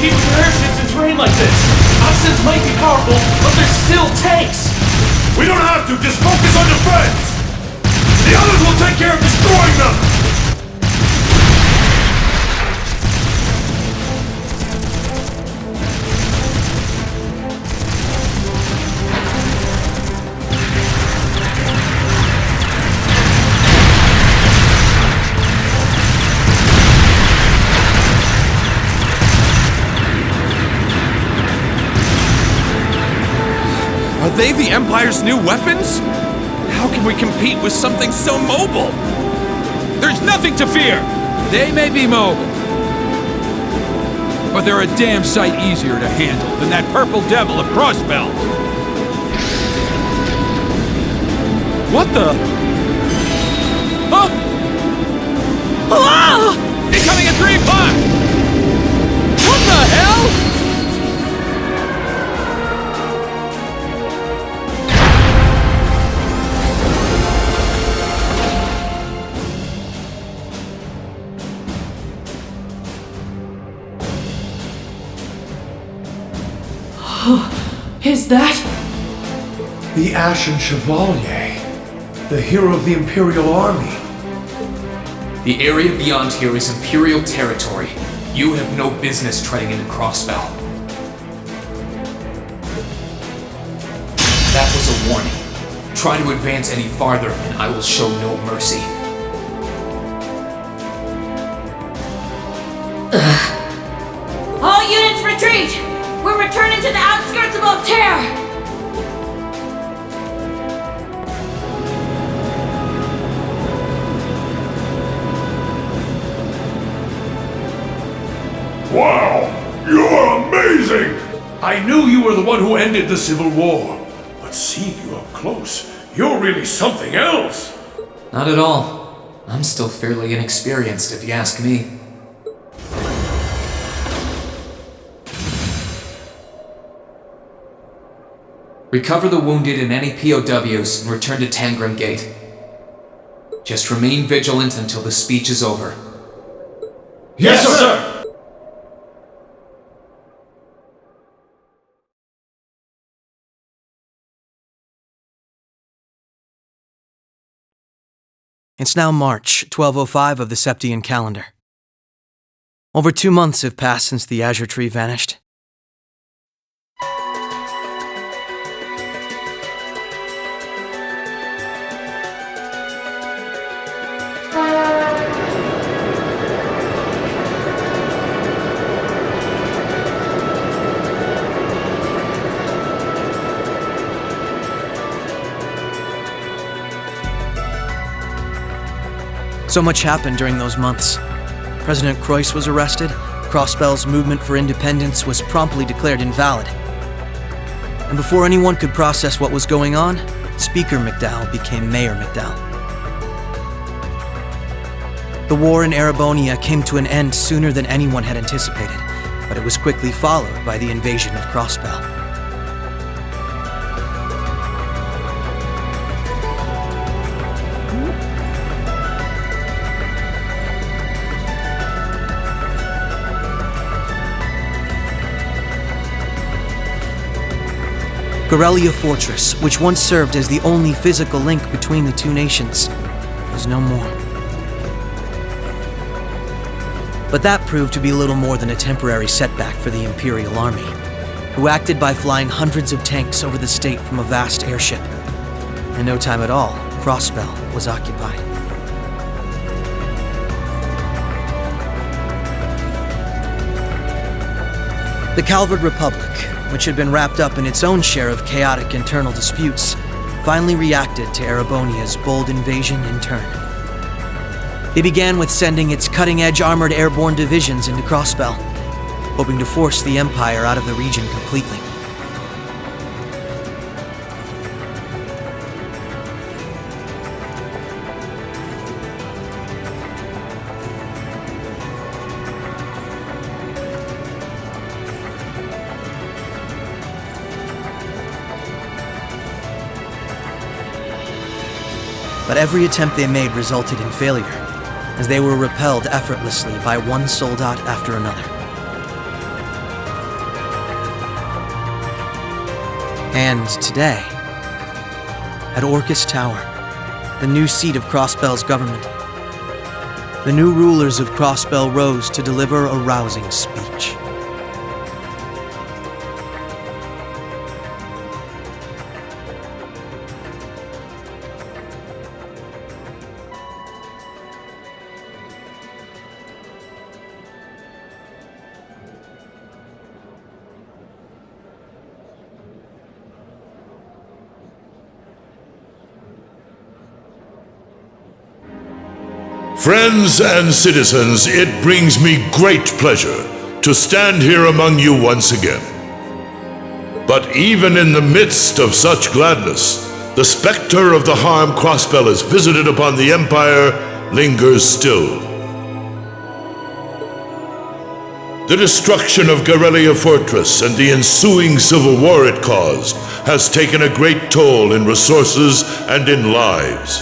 keep with your airships in terrain like this? Oxens might be powerful, but they're still tanks! We don't have to, just focus on defense! The others will take care of destroying them! Are they the Empire's new weapons? How can we compete with something so mobile? There's nothing to fear! They may be mobile, but they're a damn sight easier to handle than that purple devil of Crossbell. What the? Huh? Ah! Incoming at 3-5! What the hell? Is that? The Ashen Chevalier, the hero of the Imperial Army. The area beyond here is Imperial territory. You have no business treading into Crossbell. That was a warning. Try to advance any farther, and I will show no mercy. All units retreat! We're returning to the outskirts of Altair! Wow! You're amazing! I knew you were the one who ended the Civil War. But seeing you up close, you're really something else! Not at all. I'm still fairly inexperienced, if you ask me. Recover the wounded and any POWs and return to Tangram Gate. Just remain vigilant until the speech is over. Yes, sir! It's now March 1205 of the Septian calendar. Over 2 months have passed since the Azure Tree vanished. So much happened during those months. President Croyce was arrested, Crossbell's movement for independence was promptly declared invalid. And before anyone could process what was going on, Speaker McDowell became Mayor McDowell. The war in Erebonia came to an end sooner than anyone had anticipated, but it was quickly followed by the invasion of Crossbell. Corellia Fortress, which once served as the only physical link between the two nations, was no more. But that proved to be little more than a temporary setback for the Imperial Army, who acted by flying hundreds of tanks over the state from a vast airship. In no time at all, Crossbell was occupied. The Calvard Republic, which had been wrapped up in its own share of chaotic internal disputes, finally reacted to Erebonia's bold invasion in turn. They began with sending its cutting-edge armored airborne divisions into Crossbell, hoping to force the Empire out of the region completely. But every attempt they made resulted in failure, as they were repelled effortlessly by one soldat after another. And today, at Orcus Tower, the new seat of Crossbell's government, the new rulers of Crossbell rose to deliver a rousing speech. Friends and citizens, it brings me great pleasure to stand here among you once again. But even in the midst of such gladness, the specter of the harm Crossbell has visited upon the Empire lingers still. The destruction of Garrelia Fortress and the ensuing civil war it caused has taken a great toll in resources and in lives.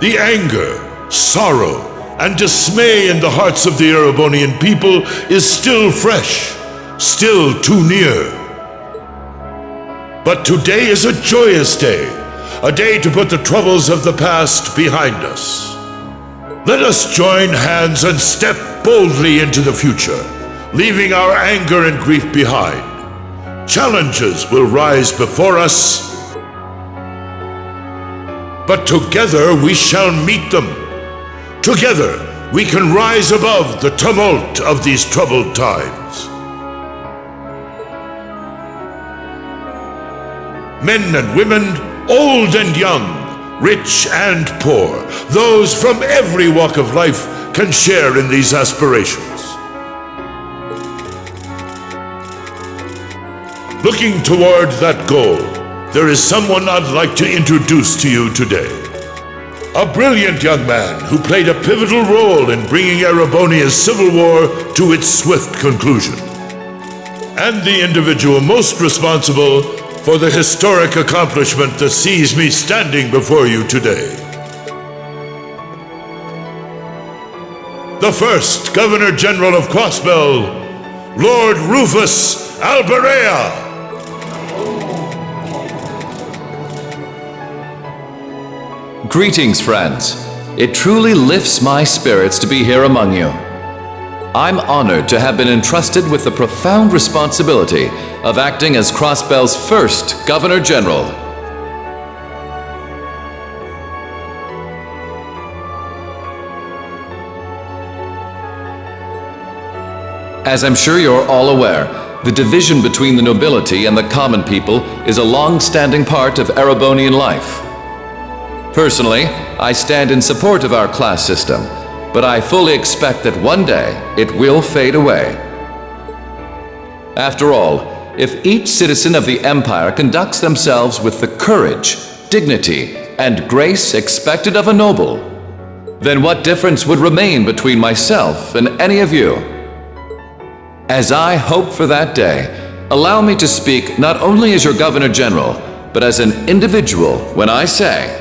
The anger, sorrow, and dismay in the hearts of the Erebonian people is still fresh, still too near. But today is a joyous day, a day to put the troubles of the past behind us. Let us join hands and step boldly into the future, leaving our anger and grief behind. Challenges will rise before us, but together we shall meet them. Together, we can rise above the tumult of these troubled times. Men and women, old and young, rich and poor, those from every walk of life can share in these aspirations. Looking toward that goal, there is someone I'd like to introduce to you today. A brilliant young man who played a pivotal role in bringing Erebonia's civil war to its swift conclusion, and the individual most responsible for the historic accomplishment that sees me standing before you today. The first Governor General of Crossbell, Lord Rufus Alberea. Greetings, friends. It truly lifts my spirits to be here among you. I'm honored to have been entrusted with the profound responsibility of acting as Crossbell's first Governor General. As I'm sure you're all aware, the division between the nobility and the common people is a long-standing part of Erebonian life. Personally, I stand in support of our class system, but I fully expect that one day it will fade away. After all, if each citizen of the Empire conducts themselves with the courage, dignity, and grace expected of a noble, then what difference would remain between myself and any of you? As I hope for that day, allow me to speak not only as your Governor General, but as an individual when I say,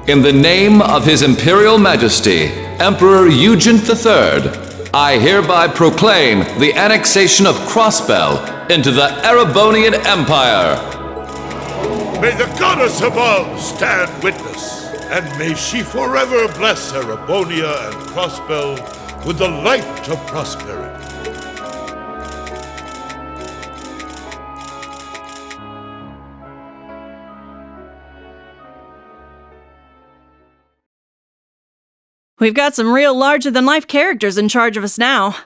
in the name of His Imperial Majesty, Emperor Eugene III, I hereby proclaim the annexation of Crossbell into the Erebonian Empire. May the goddess above stand witness, and may she forever bless Erebonia and Crossbell with the light of prosperity. We've got some real larger-than-life characters in charge of us now.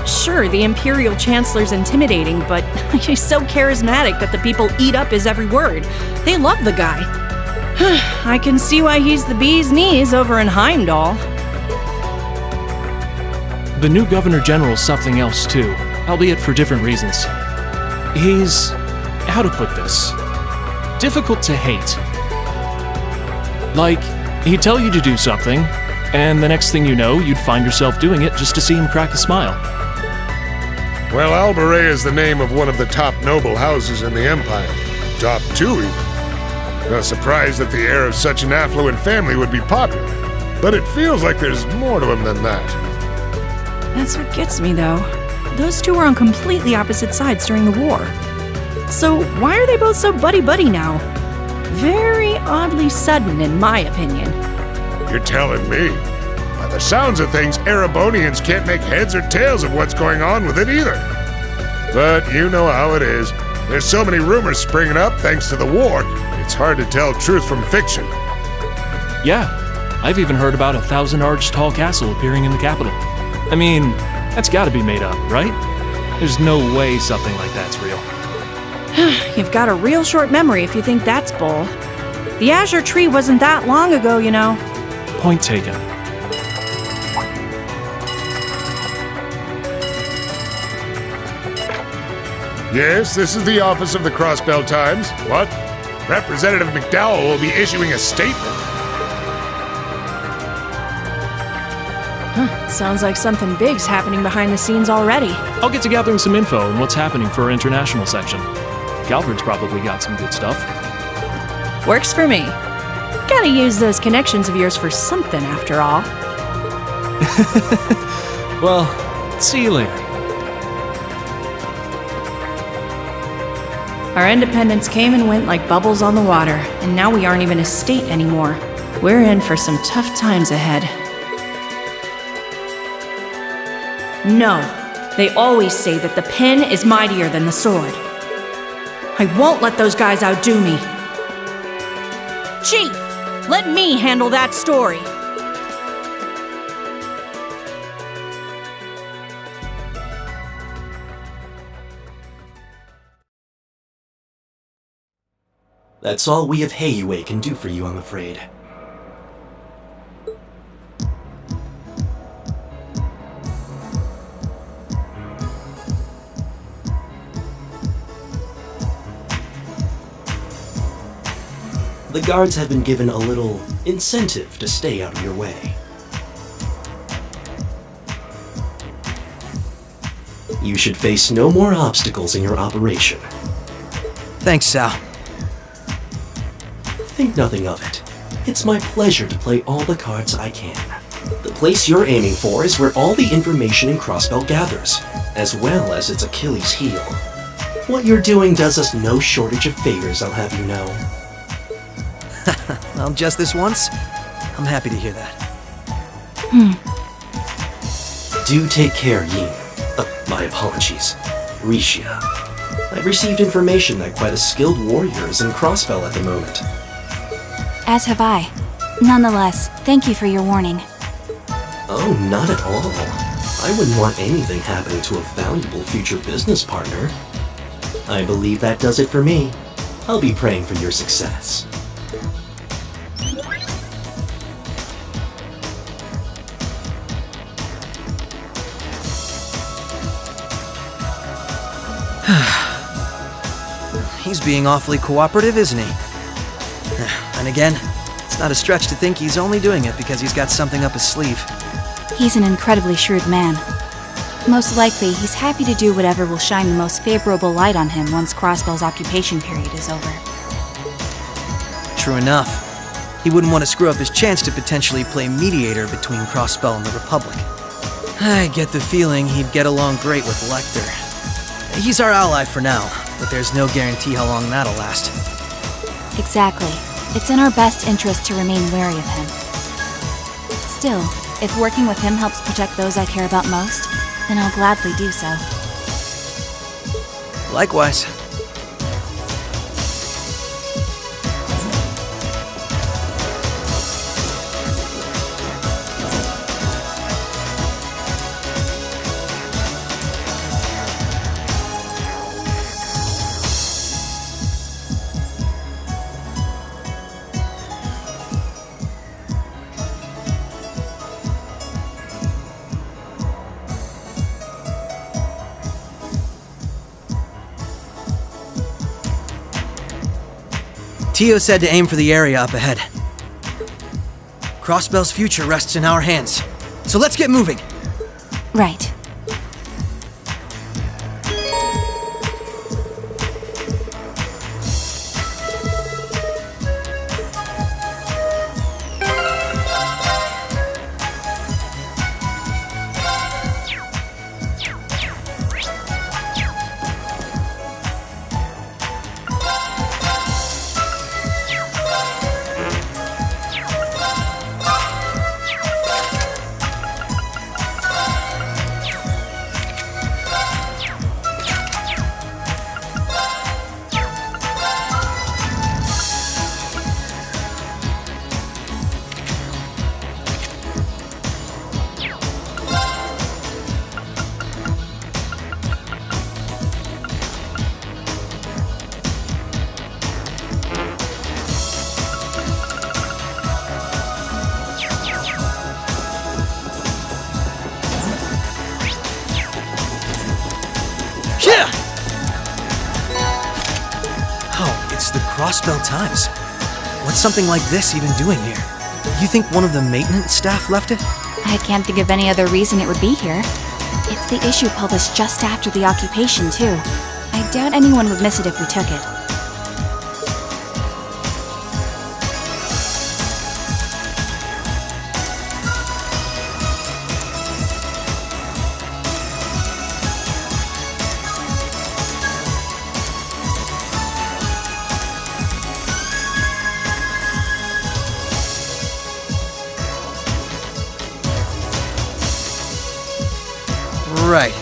Sure, the Imperial Chancellor's intimidating, but he's so charismatic that the people eat up his every word. They love the guy. I can see why he's the bee's knees over in Heimdall. The new Governor General's something else too, albeit for different reasons. He's how to put this? Difficult to hate. Like, he'd tell you to do something, and the next thing you know, you'd find yourself doing it just to see him crack a smile. Well, Albaret is the name of one of the top noble houses in the Empire. Top 2, even. No surprise that the heir of such an affluent family would be popular. But it feels like there's more to him than that. That's what gets me, though. Those two were on completely opposite sides during the war. So why are they both so buddy-buddy now? Very oddly sudden, in my opinion. You're telling me? By the sounds of things, Erebonians can't make heads or tails of what's going on with it either. But you know how it is. There's so many rumors springing up thanks to the war, it's hard to tell truth from fiction. Yeah, I've even heard about a 1,000-arched tall castle appearing in the capital. I mean, that's gotta be made up, right? There's no way something like that's real. You've got a real short memory if you think that's bull. The Azure Tree wasn't that long ago, you know. Point taken. Yes, this is the office of the Crossbell Times. What? Representative McDowell will be issuing a statement. Sounds like something big's happening behind the scenes already. I'll get to gathering some info on what's happening for our international section. Calvard's probably got some good stuff. Works for me. Gotta use those connections of yours for something, after all. Well, see you later. Our independence came and went like bubbles on the water, and now we aren't even a state anymore. We're in for some tough times ahead. No, they always say that the pen is mightier than the sword. I won't let those guys outdo me. Chief, let me handle that story. That's all we of Heiue can do for you, I'm afraid. The guards have been given a little incentive to stay out of your way. You should face no more obstacles in your operation. Thanks, Sal. Think nothing of it. It's my pleasure to play all the cards I can. The place you're aiming for is where all the information in Crossbell gathers, as well as its Achilles heel. What you're doing does us no shortage of favors, I'll have you know. Well, just this once? I'm happy to hear that. Do take care, Yin. My apologies. Rixia. I've received information that quite a skilled warrior is in Crossbell at the moment. As have I. Nonetheless, thank you for your warning. Oh, not at all. I wouldn't want anything happening to a valuable future business partner. I believe that does it for me. I'll be praying for your success. He's being awfully cooperative, isn't he? And again, it's not a stretch to think he's only doing it because he's got something up his sleeve. He's an incredibly shrewd man. Most likely, he's happy to do whatever will shine the most favorable light on him once Crossbell's occupation period is over. True enough. He wouldn't want to screw up his chance to potentially play mediator between Crossbell and the Republic. I get the feeling he'd get along great with Lecter. He's our ally for now, but there's no guarantee how long that'll last. Exactly. It's in our best interest to remain wary of him. Still, if working with him helps protect those I care about most, then I'll gladly do so. Likewise. Tio said to aim for the area up ahead. Crossbell's future rests in our hands. So let's get moving. Right. Yeah! Oh, it's the Crossbell Times. What's something like this even doing here? You think one of the maintenance staff left it? I can't think of any other reason it would be here. It's the issue published just after the occupation, too. I doubt anyone would miss it if we took it. Right.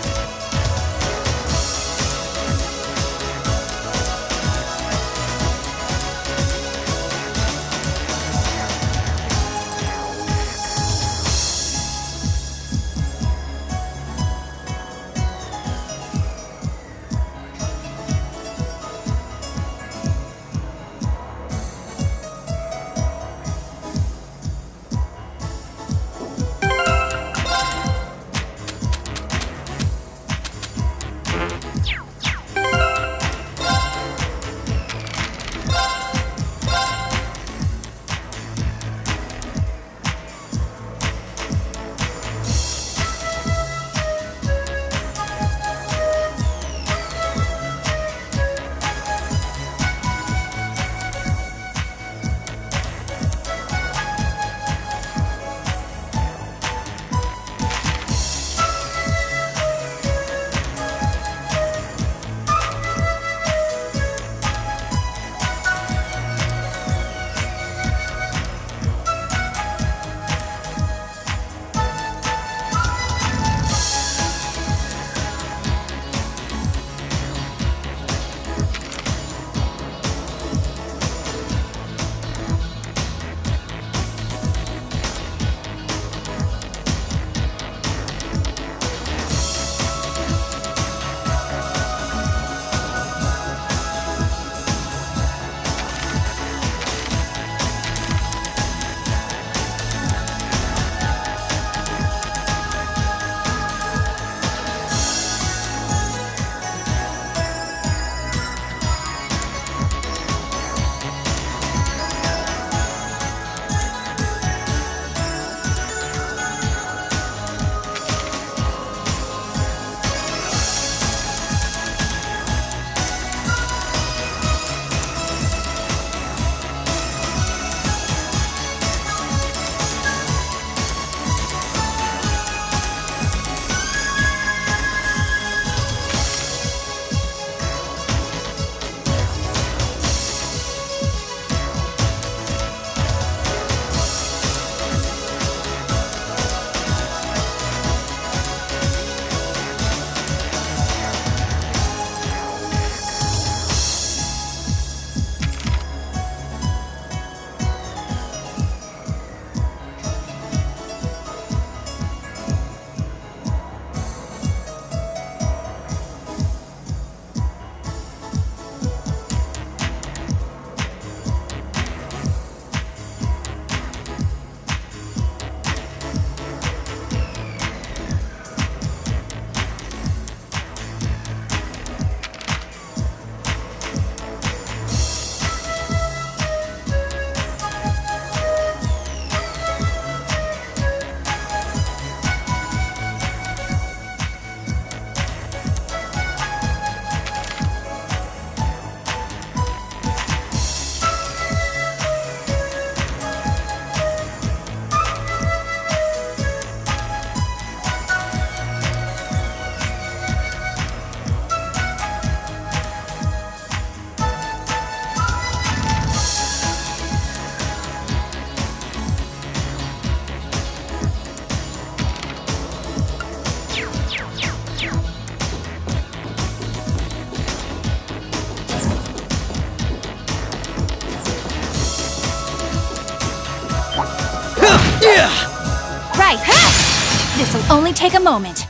This'll only take a moment.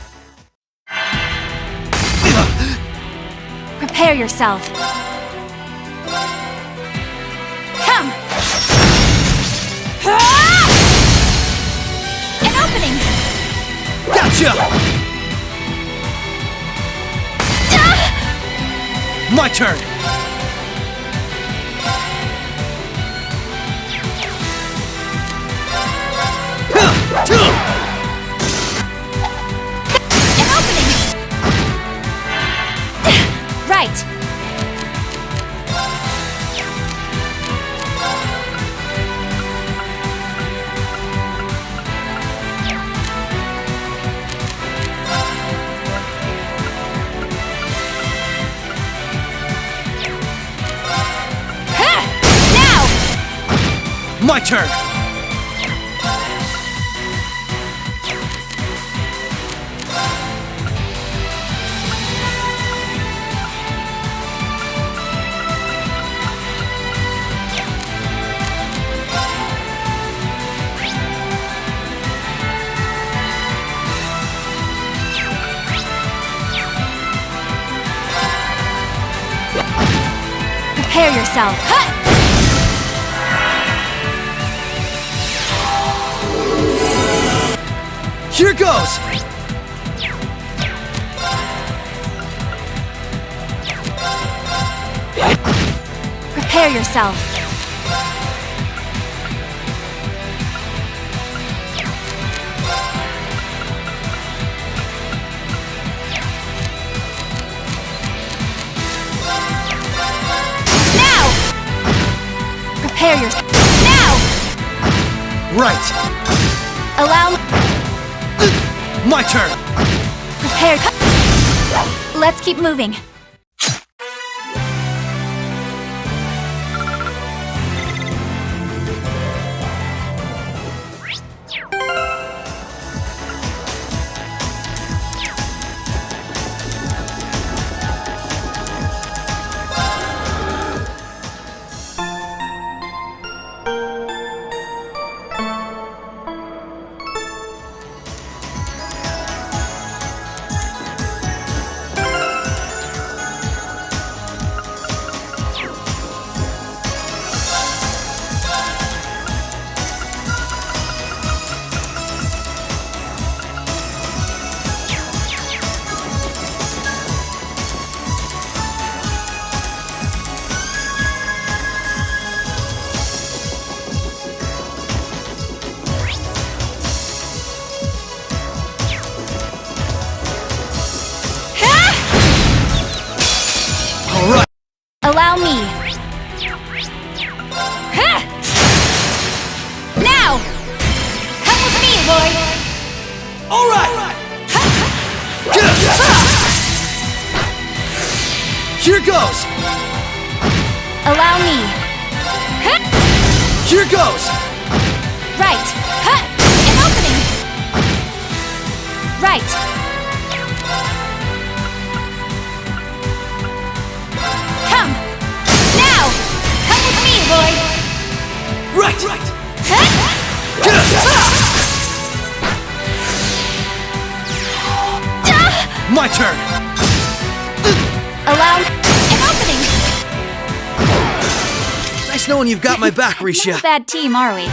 Prepare yourself. Come! An opening! Gotcha! My turn! An opening! Right. My turn! Prepare yourself. Here goes! Prepare yourself. Now! Prepare yourself. Now! Right! Allow me. My turn! Prepare. Let's keep moving. Allow me. Now! Come with me, boy! Alright! Here goes! Allow me. Here goes! Right. An opening! Right. Come! Now! Come with me, boy! Right! My turn! Allow an opening! Nice knowing you've got my back, Risha. Not a bad team, are we?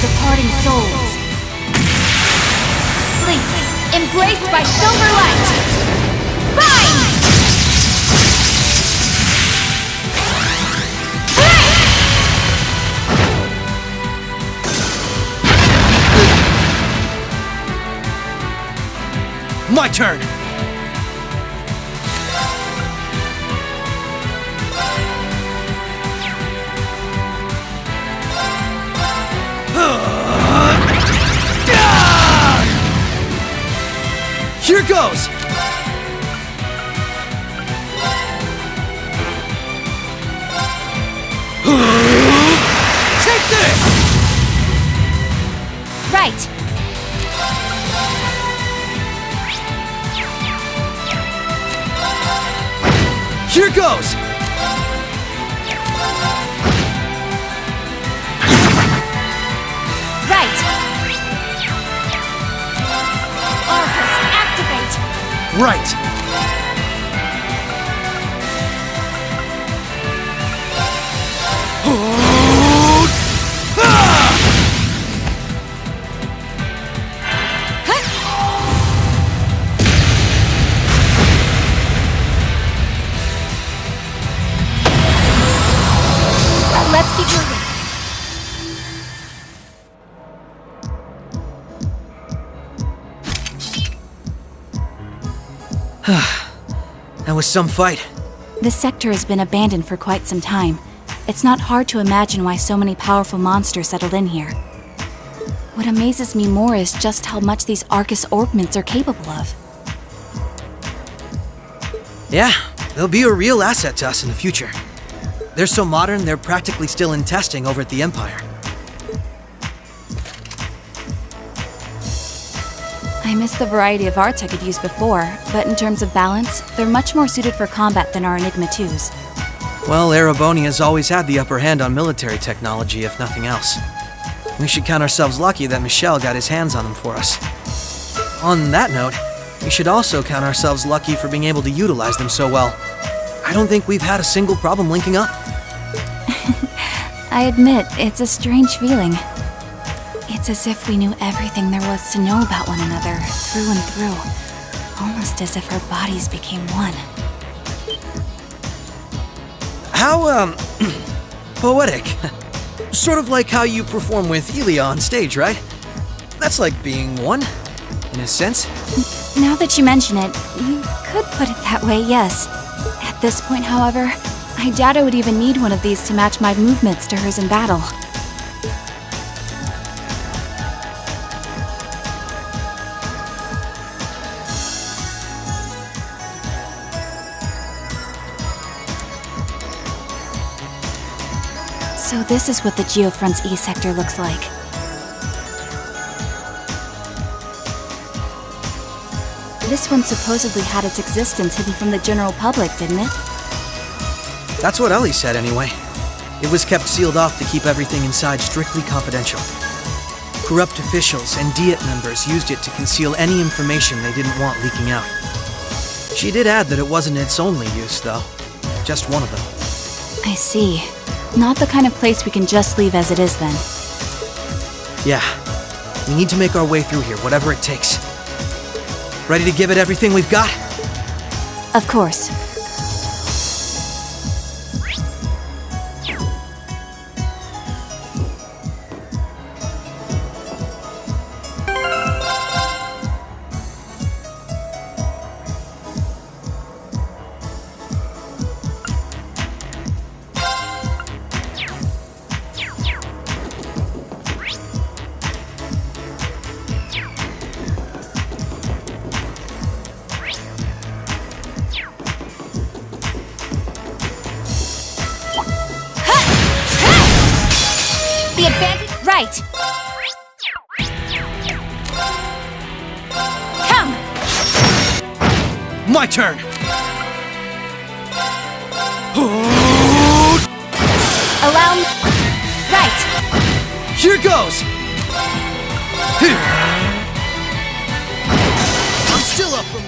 departing souls. Sleep, embraced by silver light. Rise! My turn! Here goes! Take this! Right. Here goes! Right. Arcus, activate. Right! Let's keep moving. That was some fight. This sector has been abandoned for quite some time. It's not hard to imagine why so many powerful monsters settled in here. What amazes me more is just how much these Arcus orbments are capable of. Yeah, they'll be a real asset to us in the future. They're so modern, they're practically still in testing over at the Empire. I miss the variety of arts I could use before, but in terms of balance, they're much more suited for combat than our Enigma 2s. Well, Erebonia's always had the upper hand on military technology, if nothing else. We should count ourselves lucky that Michel got his hands on them for us. On that note, we should also count ourselves lucky for being able to utilize them so well. I don't think we've had a single problem linking up. I admit, it's a strange feeling. It's as if we knew everything there was to know about one another, through and through. Almost as if our bodies became one. How, poetic. Sort of like how you perform with Elia on stage, right? That's like being one, in a sense. Now that you mention it, you could put it that way, yes. At this point, however, I doubt I would even need one of these to match my movements to hers in battle. So this is what the Geofront's E sector looks like. This one supposedly had its existence hidden from the general public, didn't it? That's what Ellie said anyway. It was kept sealed off to keep everything inside strictly confidential. Corrupt officials and Diet members used it to conceal any information they didn't want leaking out. She did add that it wasn't its only use, though. Just one of them. I see. Not the kind of place we can just leave as it is, then. Yeah. We need to make our way through here, whatever it takes. Ready to give it everything we've got? Of course. The advantage... Right! Come! My turn! Allow me... Right! Here goes! I'm still up for more.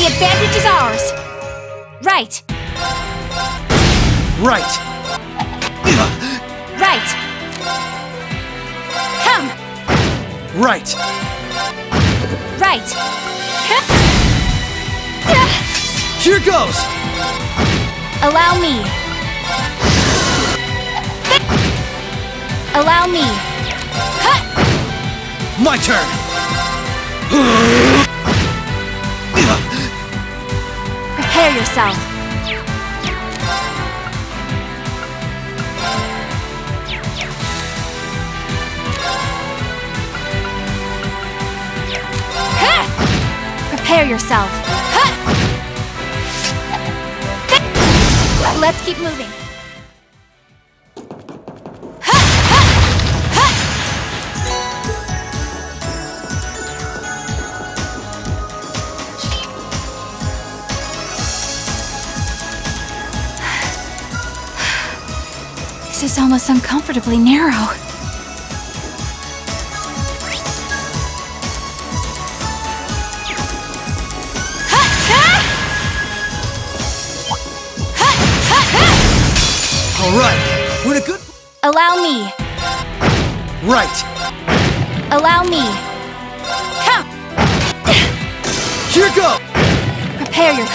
advantage is ours. Right. Right. Right. Come. Right. Right. Here goes! Allow me. Allow me. My turn! Prepare yourself. Prepare yourself. Let's keep moving. This is almost uncomfortably narrow. All right, we're in a good... Allow me. Right. Allow me. Come. Here go! Prepare your...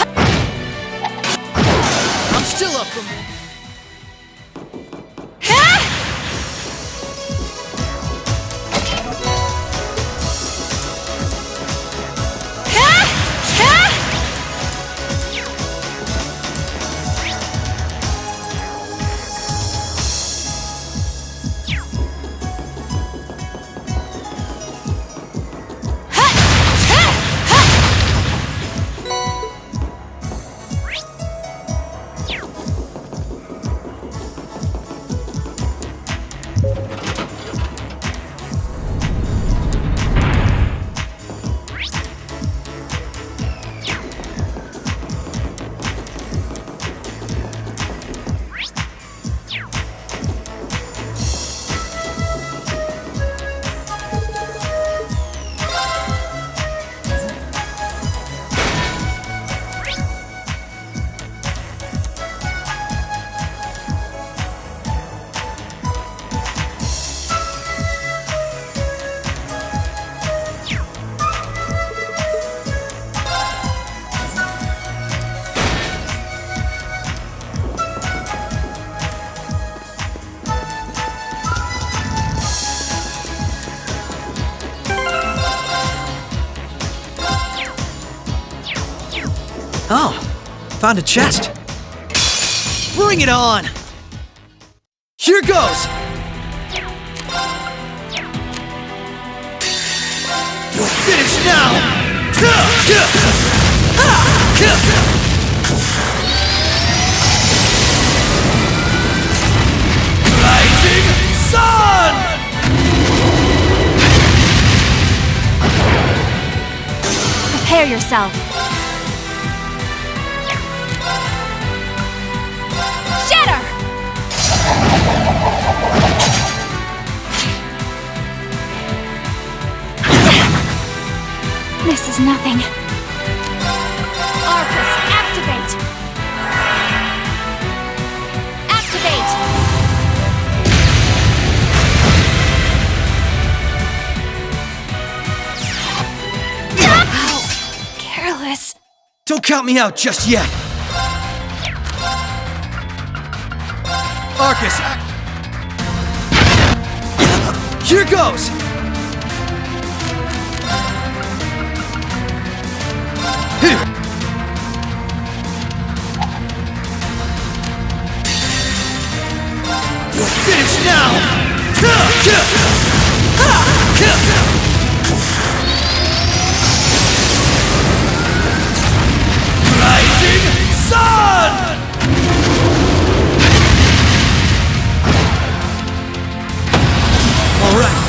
I'm still up from... Oh, found a chest. Bring it on! Here goes! You'll finish now! Rising Sun! Prepare yourself. Shatter! This is nothing. Arcus, activate! Activate! How careless. Don't count me out just yet! Arcus! Here goes! You'll finish now! Rising Sun! All right,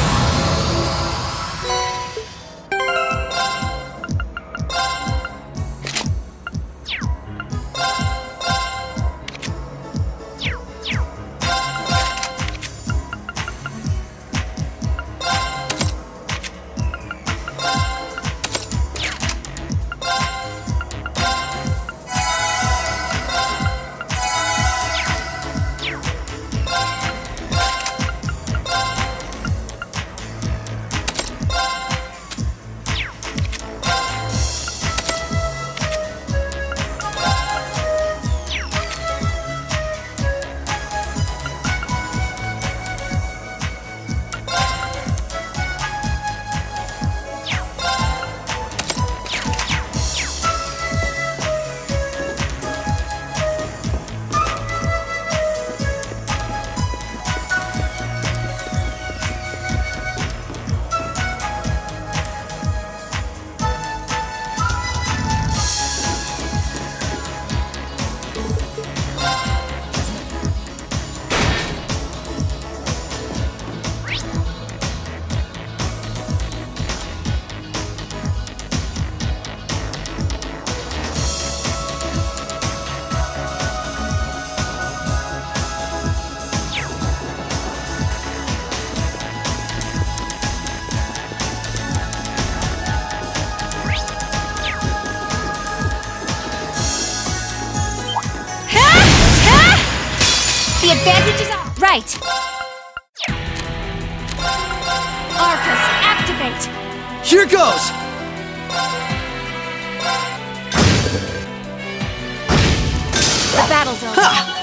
Right! Arcus, activate! Here goes! The battle's over.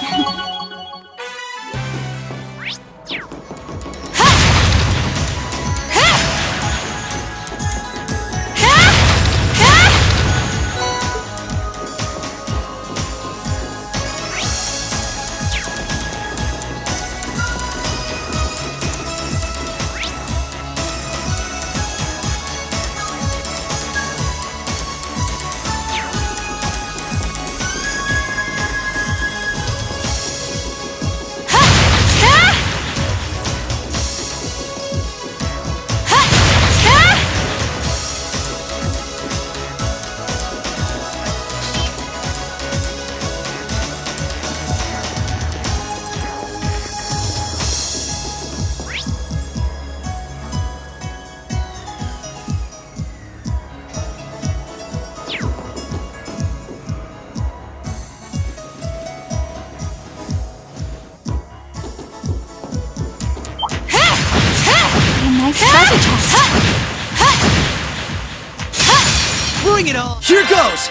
Nice treasure chest. Bring it on! Here goes!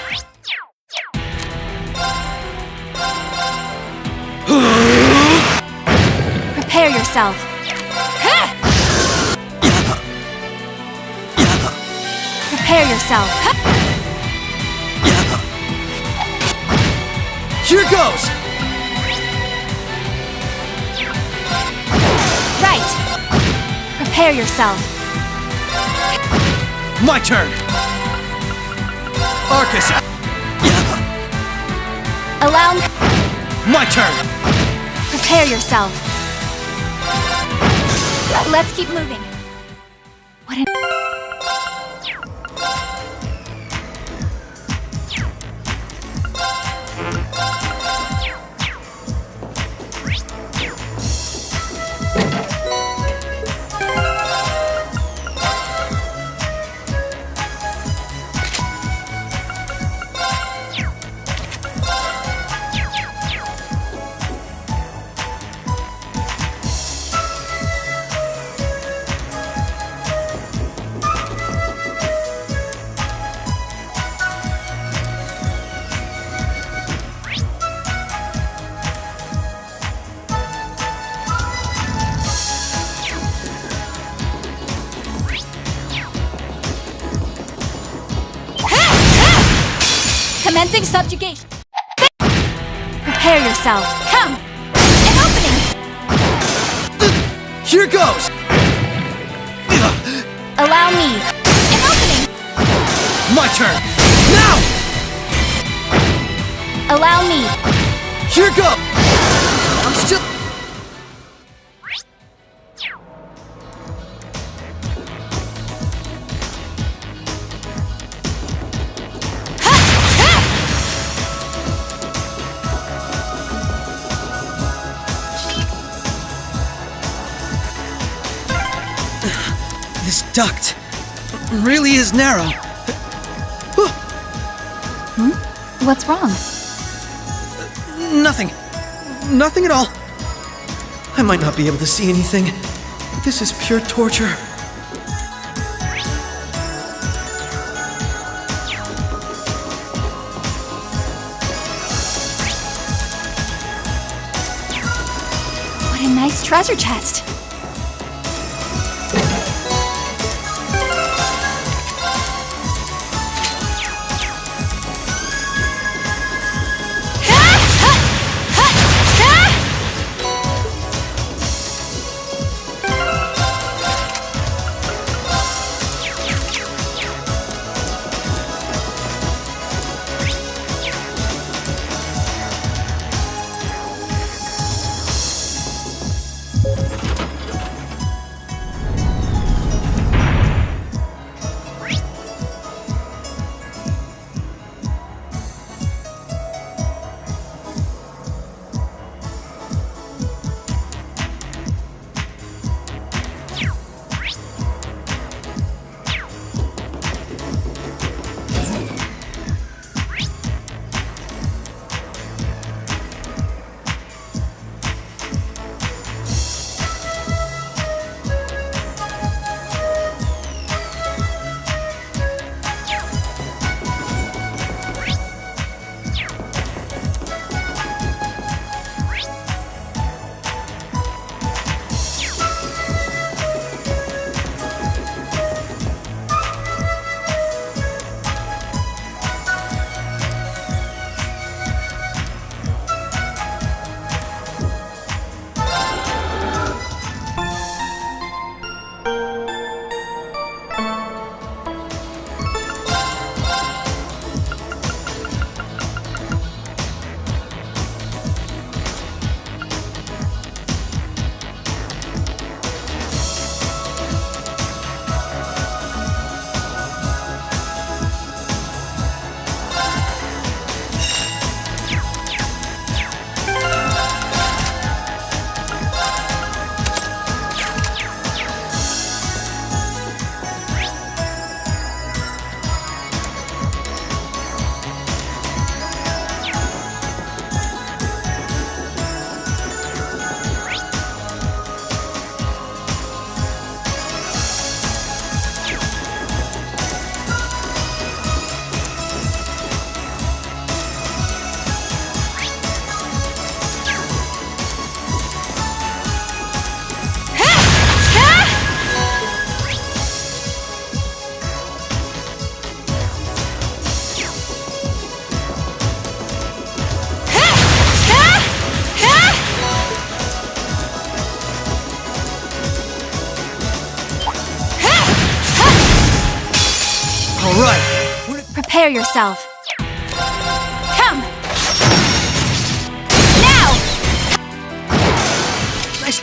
Prepare yourself. Prepare yourself. Here goes! Right. Prepare yourself. My turn! Arcus! Allow me. My turn! Prepare yourself. Let's keep moving. What an... Commencing subjugation. Prepare yourself. Come! An opening! Here goes! Allow me. An opening! My turn! Now! Allow me. Here goes! I'm still... This duct really is narrow. What's wrong? Nothing. Nothing at all. I might not be able to see anything. This is pure torture. What a nice treasure chest. yourself. Come! Now! Nice.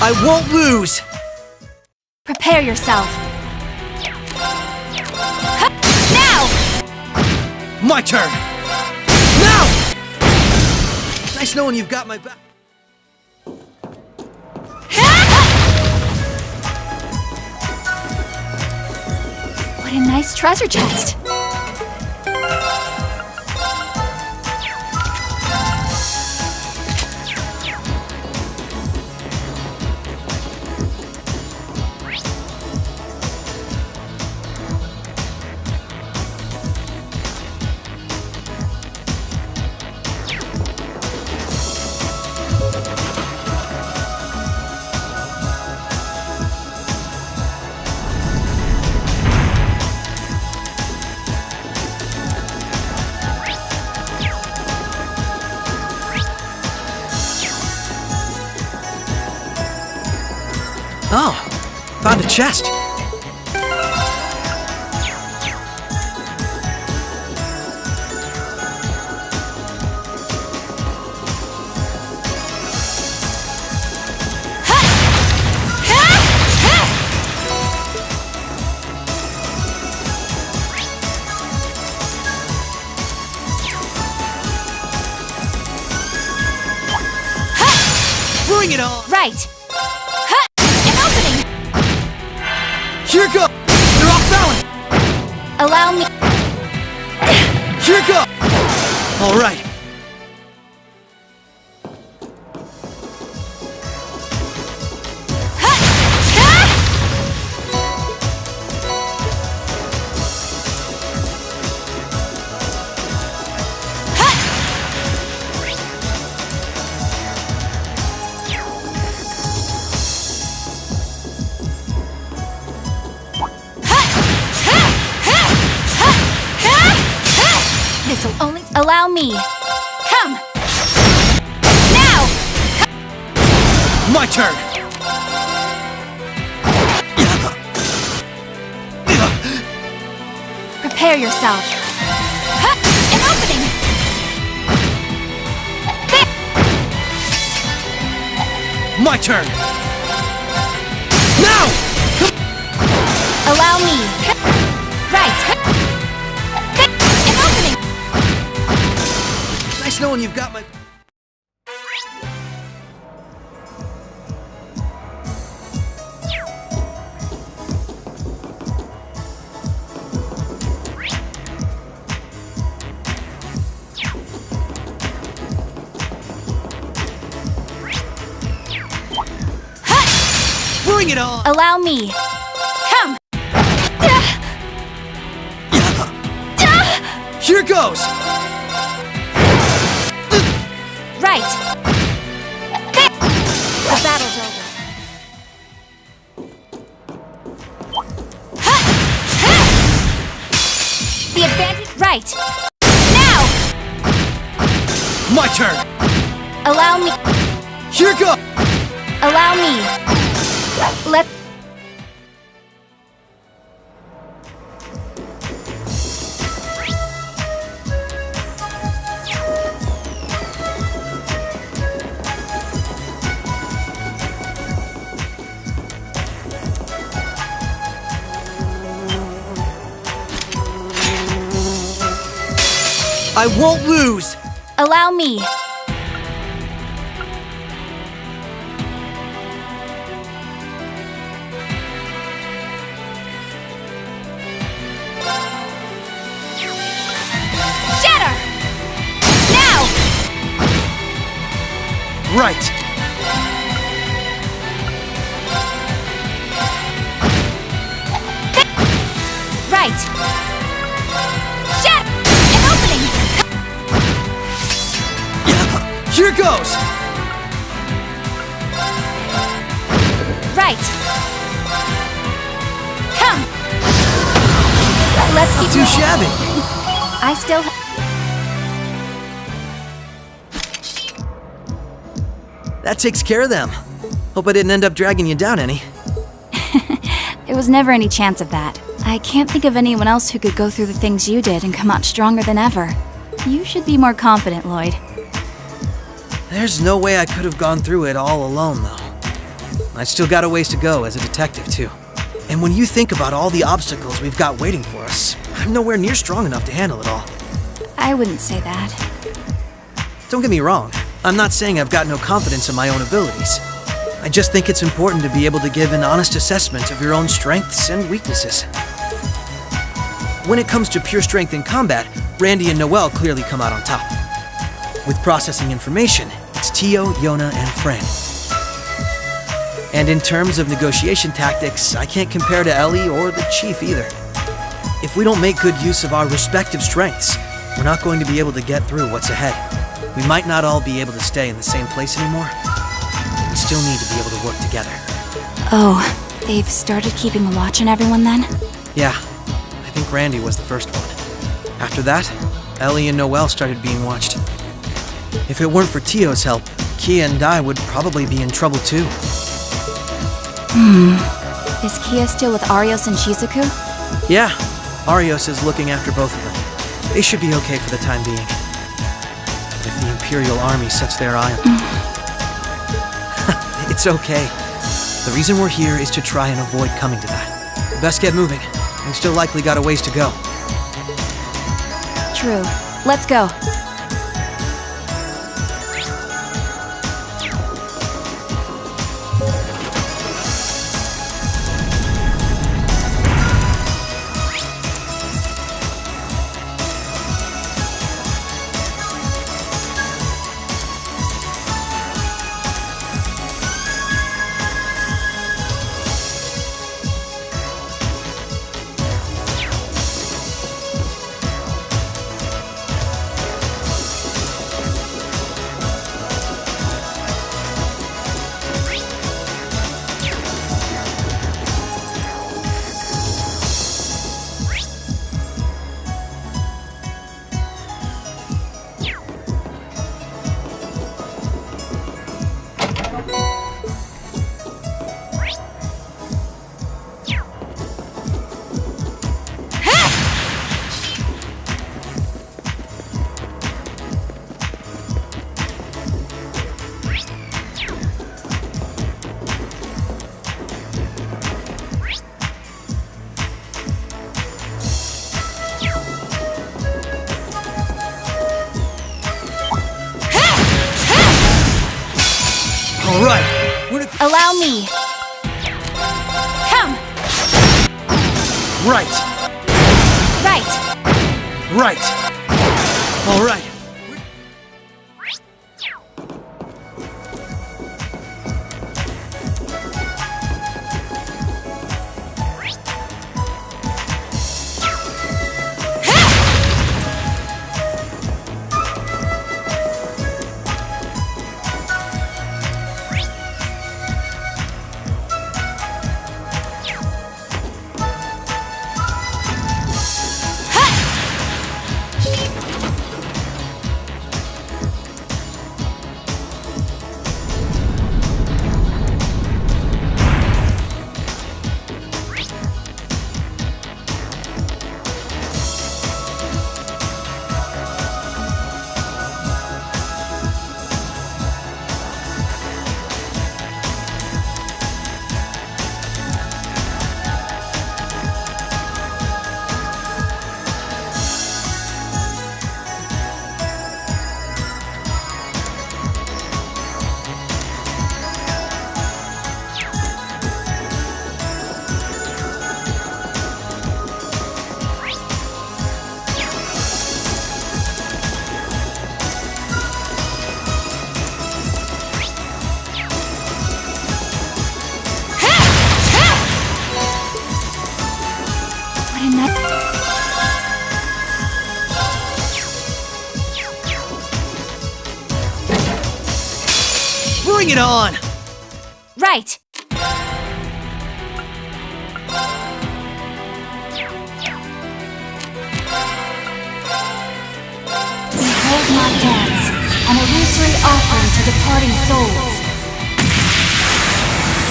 I won't lose! Prepare yourself. Now! My turn! Now! Nice knowing you've got my back. What a nice treasure chest. Oh, found a chest. Bring it on! Right. An opening. Here goes! You're off balance! Allow me. Here goes! All right. This'll only allow me. Come. Now. My turn! Prepare yourself. An opening. My turn! Now! Allow me. Right. An opening. Nice knowing you've got my... Bring it on! Allow me. Come. Here goes! Right. The battle's over. The advantage. Right. Now. My turn! Allow me. Here goes! Allow me. Let. I won't lose! Allow me. goes! Right. Come. Let's keep Too shabby. I still. That takes care of them. Hope I didn't end up dragging you down any. There was never any chance of that. I can't think of anyone else who could go through the things you did and come out stronger than ever. You should be more confident, Lloyd. There's no way I could have gone through it all alone, though. I still got a ways to go as a detective, too. And when you think about all the obstacles we've got waiting for us, I'm nowhere near strong enough to handle it all. I wouldn't say that. Don't get me wrong. I'm not saying I've got no confidence in my own abilities. I just think it's important to be able to give an honest assessment of your own strengths and weaknesses. When it comes to pure strength in combat, Randy and Noelle clearly come out on top. With processing information, it's Tio, Yona, and Fran. And in terms of negotiation tactics, I can't compare to Ellie or the Chief either. If we don't make good use of our respective strengths, we're not going to be able to get through what's ahead. We might not all be able to stay in the same place anymore. We still need to be able to work together. Oh, they've started keeping a watch on everyone then? Yeah, I think Randy was the first one. After that, Ellie and Noelle started being watched. If it weren't for Tio's help, Kia and I would probably be in trouble too. Is Kia still with Arios and Shizuku? Yeah, Arios is looking after both of them. They should be okay for the time being. But if the Imperial Army sets their eye on them... It's okay. The reason we're here is to try and avoid coming to that. We best get moving. We've still likely got a ways to go. True. Let's go. All right. Allow me. Come. Right. Right. Right. All right. Bring it on! Right! Behold my dance, an illusory offering to departing souls.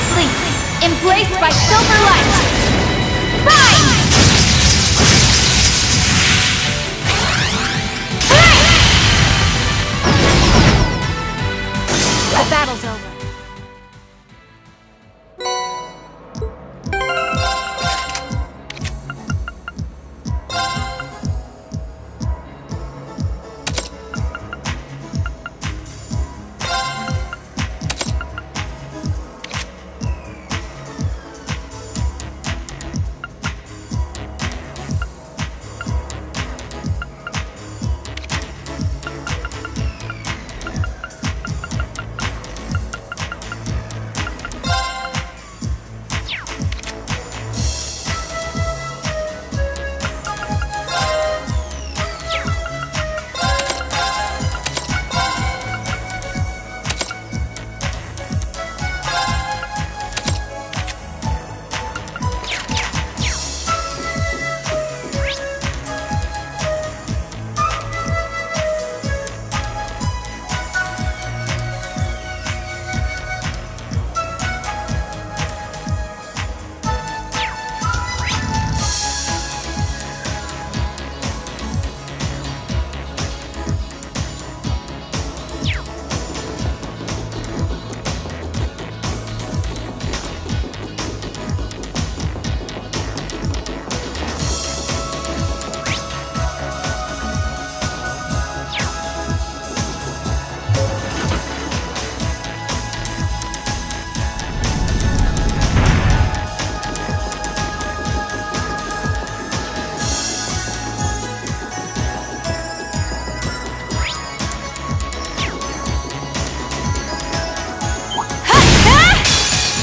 Sleep, embraced by silver light! Rise! The battle's over.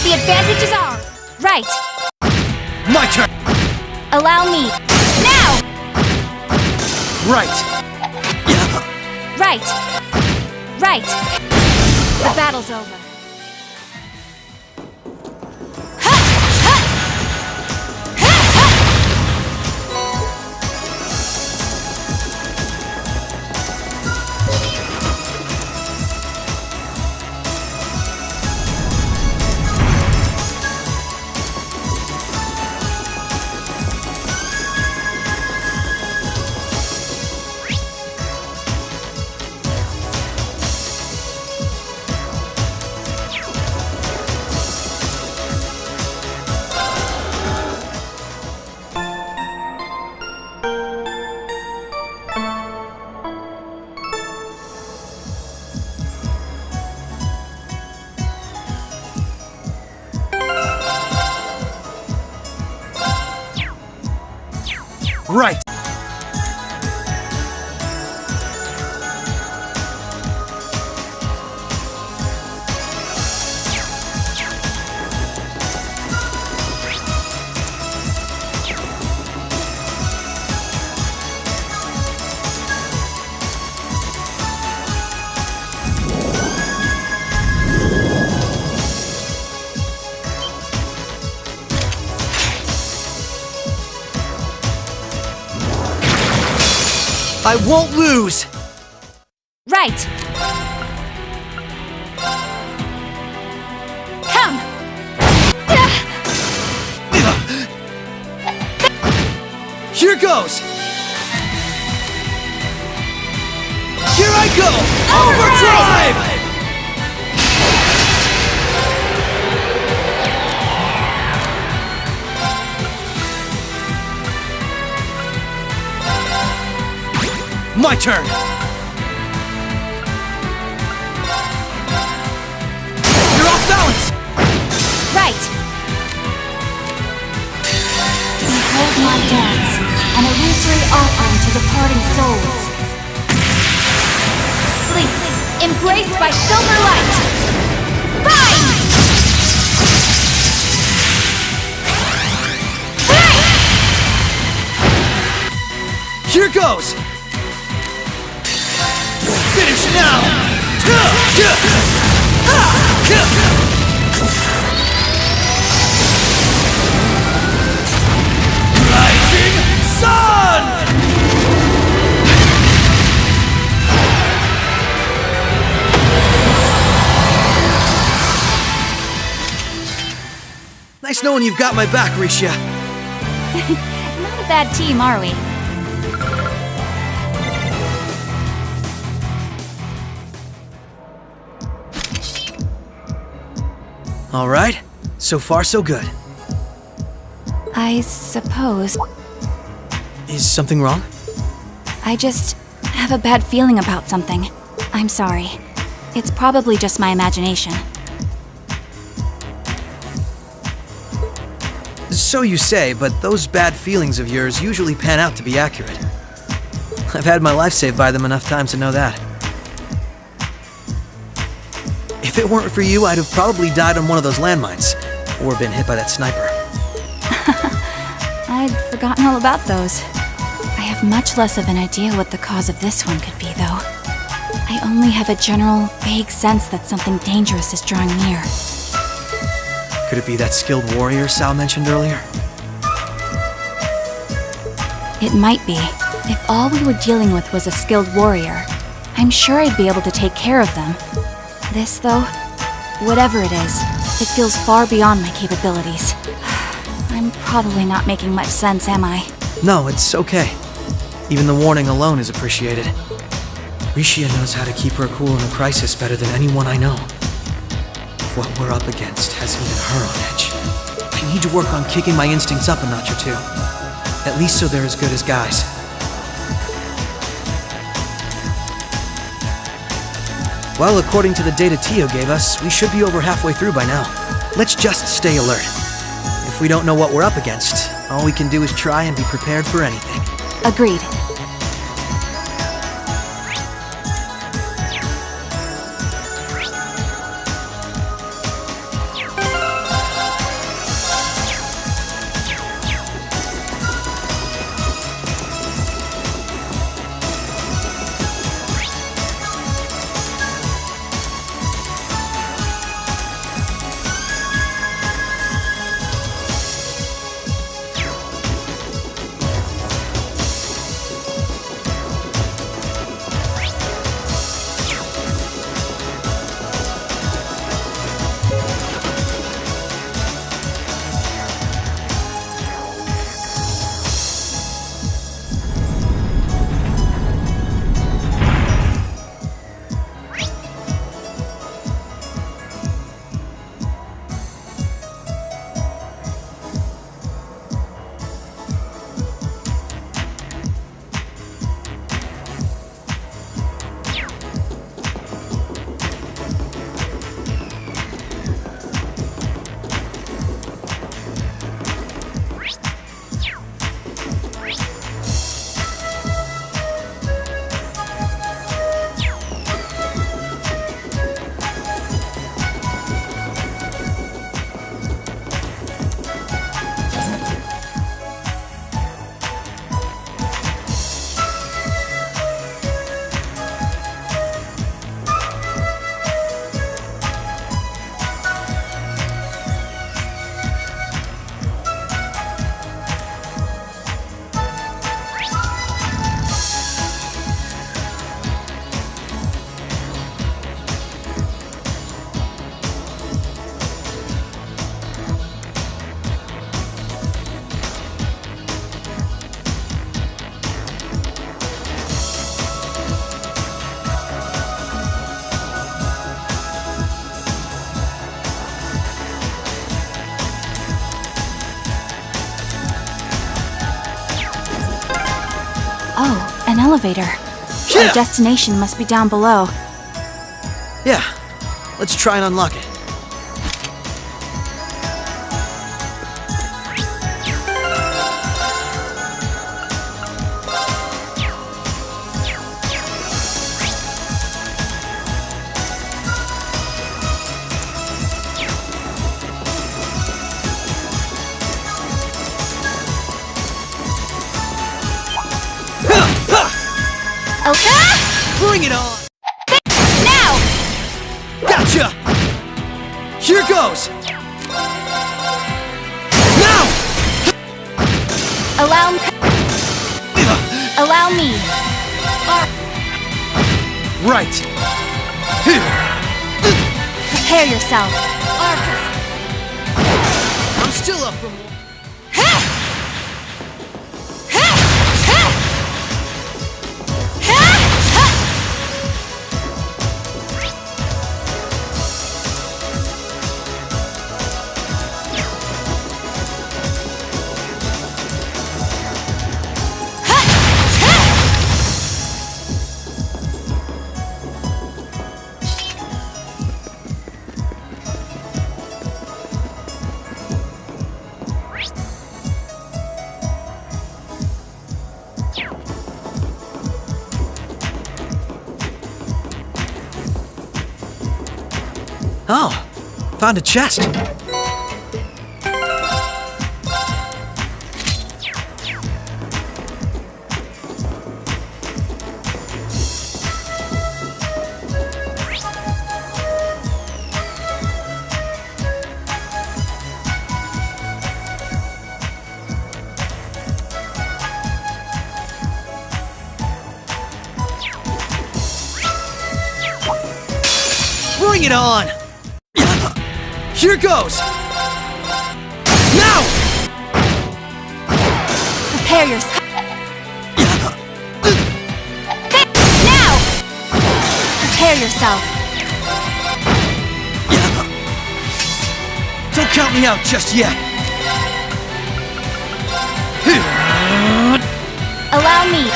The advantage is ours. Right. My turn! Allow me. Now! Right! Right. Right. The battle's over. Right! I won't lose! Right! Come! Here goes! Here I go! Overdrive! My turn! You're off balance! Right! Behold my dance, an illusory offering to departing souls. Sleep, embraced by silver light! Rise! Here goes! Finish now! Rising Sun! Nice knowing you've got my back, Risha. Not a bad team, are we? All right, so far so good. I suppose. Is something wrong? I just have a bad feeling about something. I'm sorry. It's probably just my imagination. So you say, but those bad feelings of yours usually pan out to be accurate. I've had my life saved by them enough times to know that. If it weren't for you, I'd have probably died on one of those landmines, or been hit by that sniper. I'd forgotten all about those. I have much less of an idea what the cause of this one could be, though. I only have a general, vague sense that something dangerous is drawing near. Could it be that skilled warrior Sal mentioned earlier? It might be. If all we were dealing with was a skilled warrior, I'm sure I'd be able to take care of them. This, though, whatever it is, it feels far beyond my capabilities. I'm probably not making much sense, am I? No, it's okay. Even the warning alone is appreciated. Risha knows how to keep her cool in a crisis better than anyone I know. If what we're up against has even her on edge, I need to work on kicking my instincts up a notch or two. At least so they're as good as guys. Well, according to the data Tio gave us, we should be over halfway through by now. Let's just stay alert. If we don't know what we're up against, all we can do is try and be prepared for anything. Agreed. Oh, an elevator. Our destination must be down below. Yeah, let's try and unlock it. Okay? Bring it on! Now! Gotcha! goes! Now! Allow me. Right. Prepare yourself. I'm still up for more. Oh, found a chest. Bring it on! Here goes! Now! Prepare yourself. Now! Prepare yourself. Don't count me out just yet! Allow me.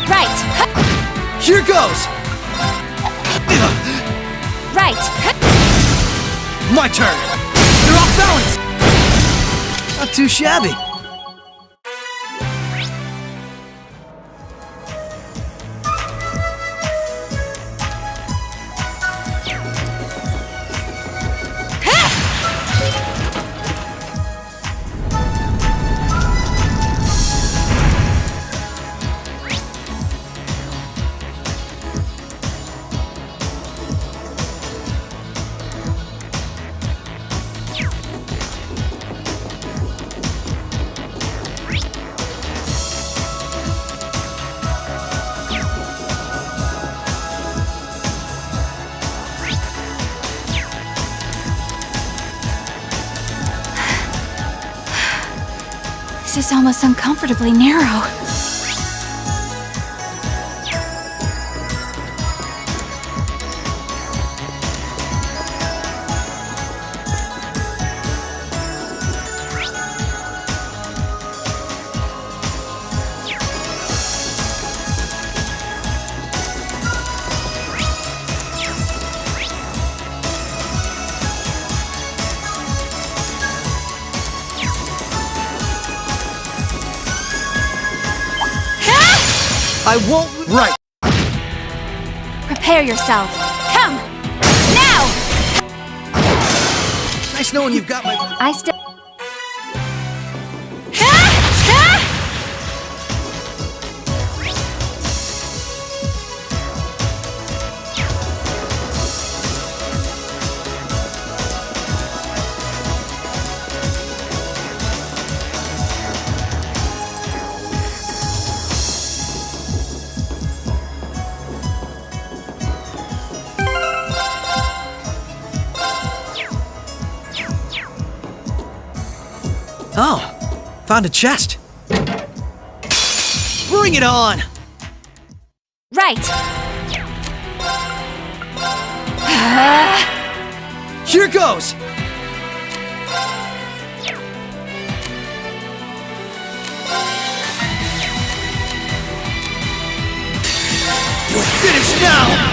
Right. Here goes! Right. My turn! You're off balance! Not too shabby. This is almost uncomfortably narrow. I won't. Right. Prepare yourself. Come! Now! Nice knowing you've got my. I still. Oh, found a chest. Bring it on! Right. Here goes! You're finished now!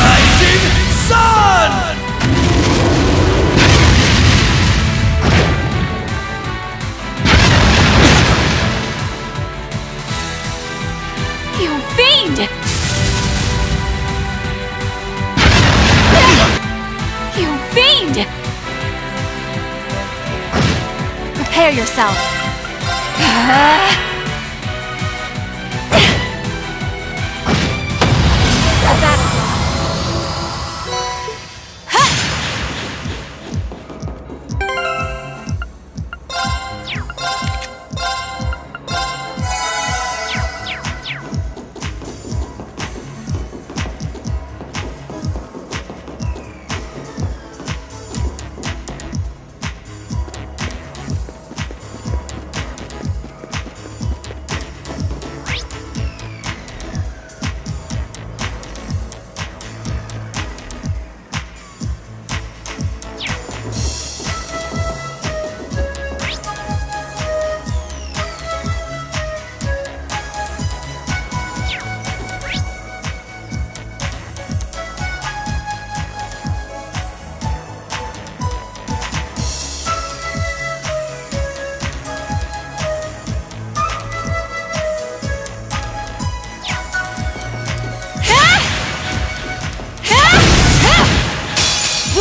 Rising Sun! You fiend! You fiend! Prepare yourself.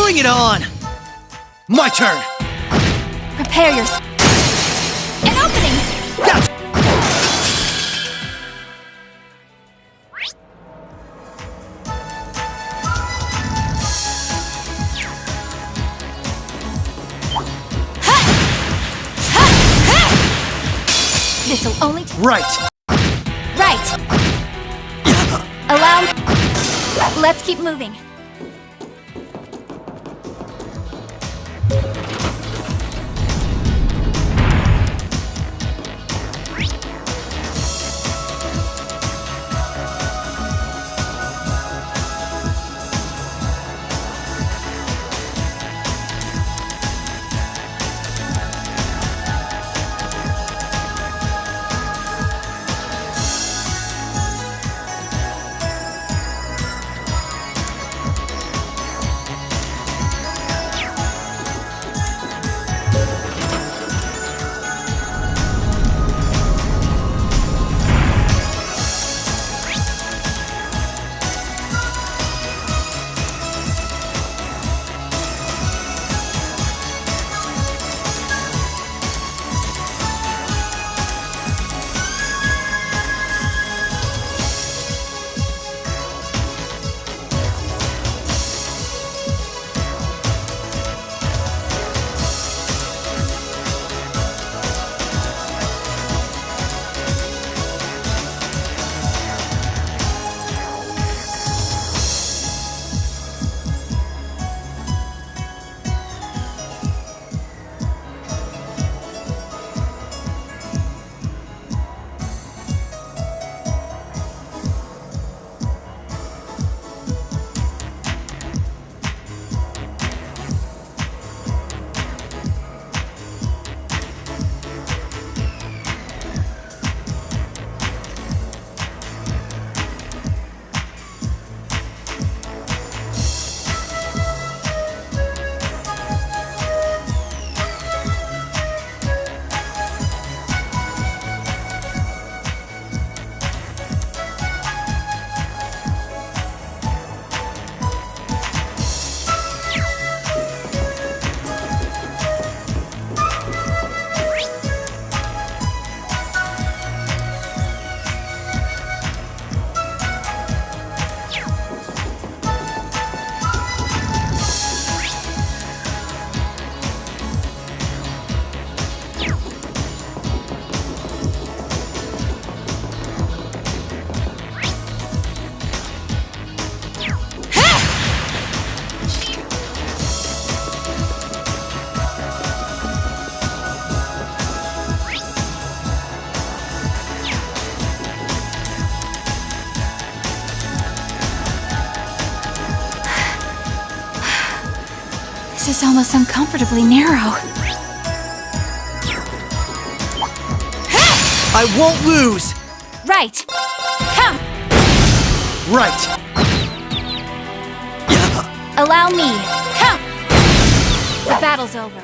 Bring it on! My turn! Prepare yourself. An opening! This'll only Right! Right! Allow me. Let's keep moving. This is almost uncomfortably narrow. I won't lose! Right! Come! Right! Allow me! Come! The battle's over.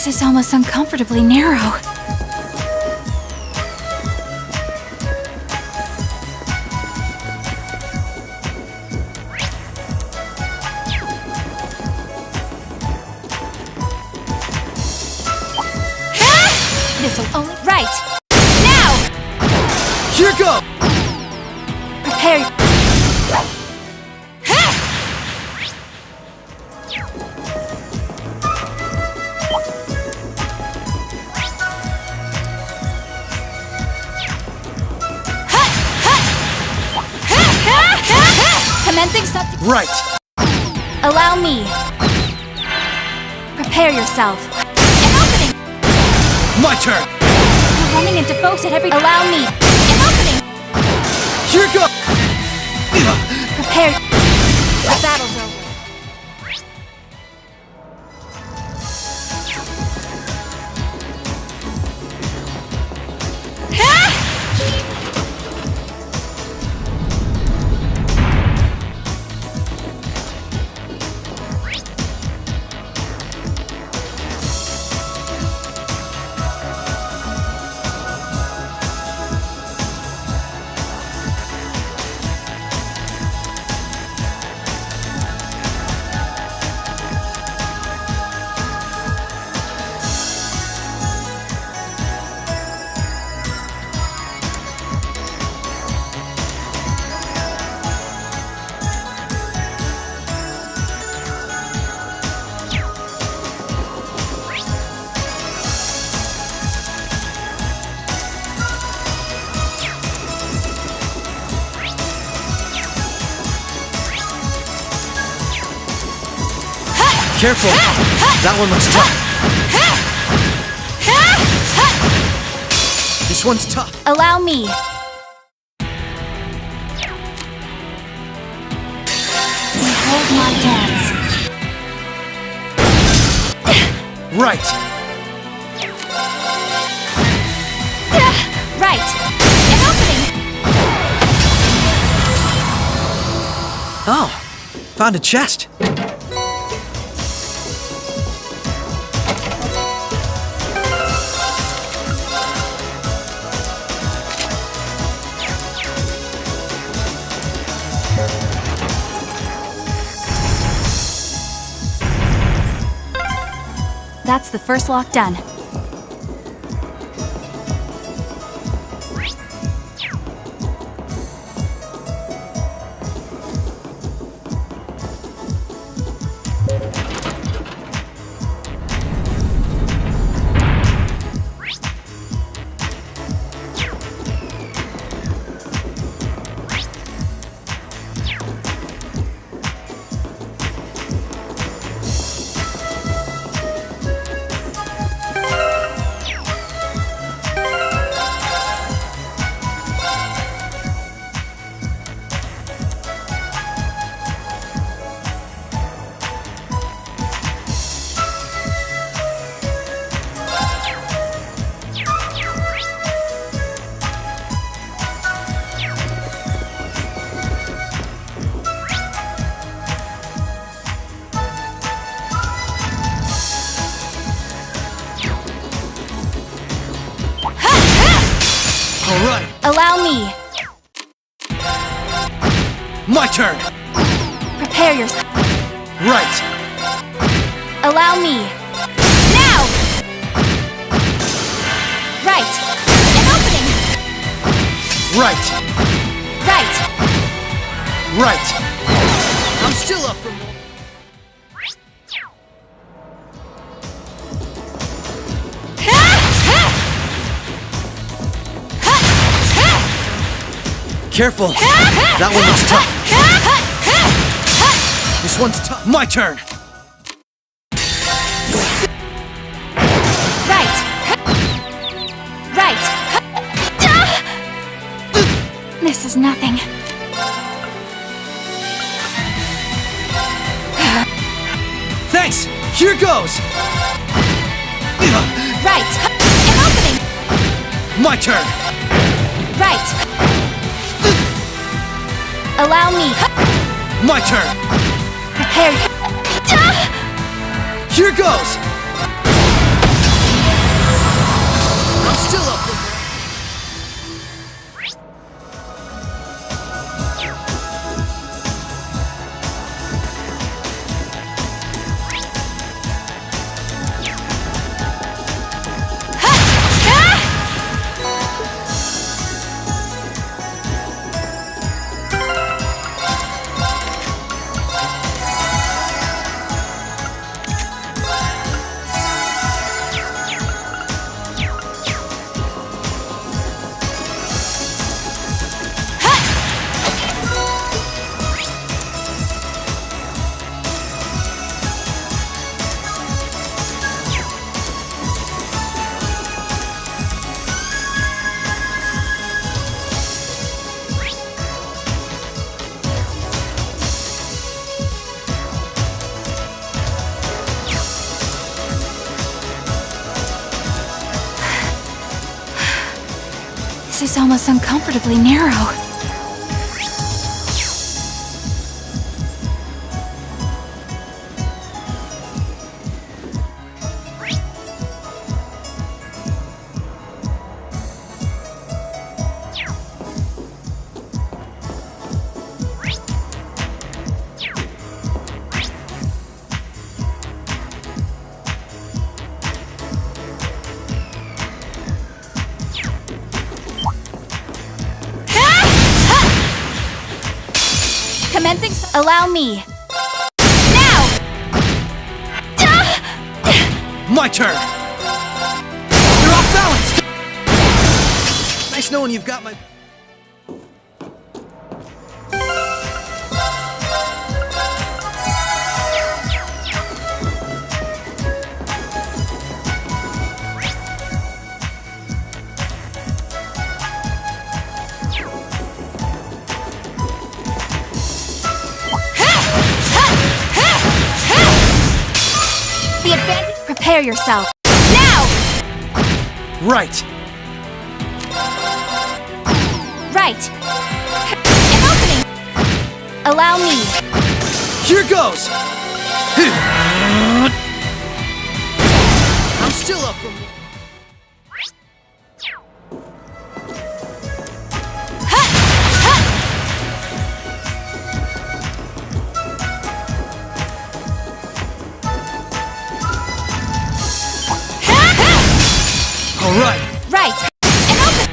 This is almost uncomfortably narrow. This'll only... Right! Now! Here go! Prepare... Commencing subject... Right! Allow me. Prepare yourself. An opening! My turn! You're running into folks at every... Allow me. An opening! Here go! Prepare... The battle's over. Careful! That one looks tough. This one's tough. Allow me. Behold my dance. Right! Right! An opening! Oh, found a chest. That's the first lock done. Alright, Allow me. my turn! Prepare yourself. Right! Allow me. Now! Right. An opening. Right! Right. Right! I'm still up for more. Careful! That one looks tough. This one's tough. My turn! Right. Right. This is nothing. Thanks! Here goes! Right. An opening. My turn! Right. Allow me. My turn! Prepare. Here goes! still up for This is almost uncomfortably narrow. Commencing. Allow me. Now! my turn! You're off balance! Nice knowing you've got my... Prepare yourself. Now! Right. Right. An opening! Allow me. Here goes! I'm still up for... Right. Right. And open.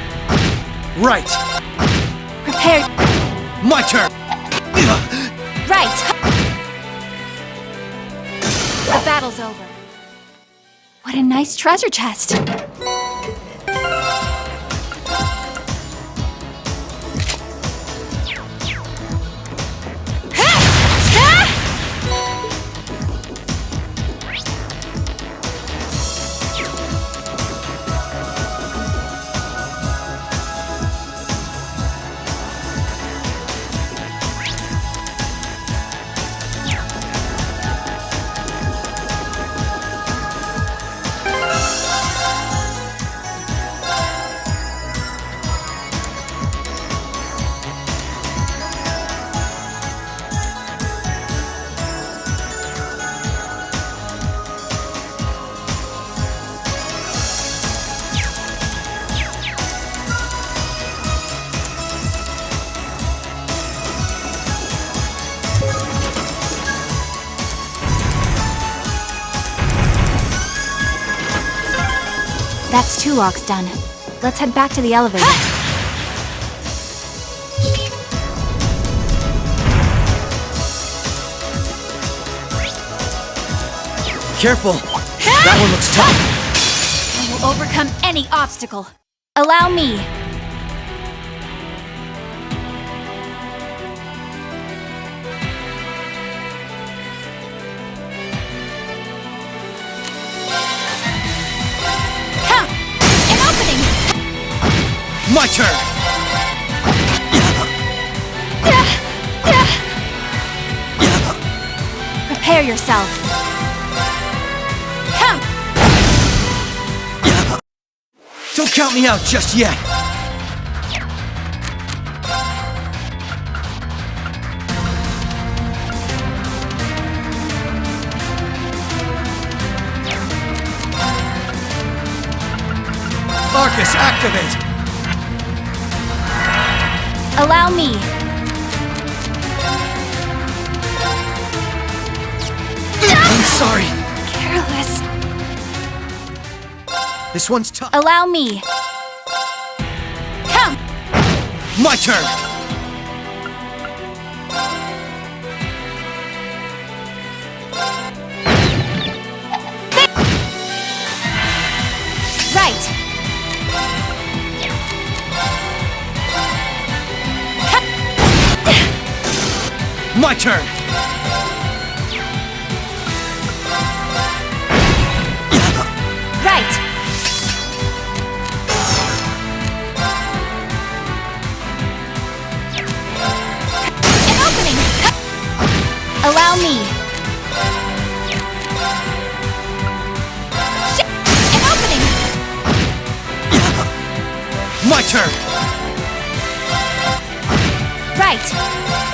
Right. Prepare. My turn. Right. The battle's over. What a nice treasure chest. That's 2 locks done. Let's head back to the elevator. Careful. That one looks tough. I will overcome any obstacle. Allow me. My turn! Prepare yourself. Come! Don't count me out just yet! Arcus, activate! Allow me. I'm sorry. Careless. This one's tough. Allow me. Come. My turn! Right. My turn! Right. An opening. Allow me. An opening. My turn! Right.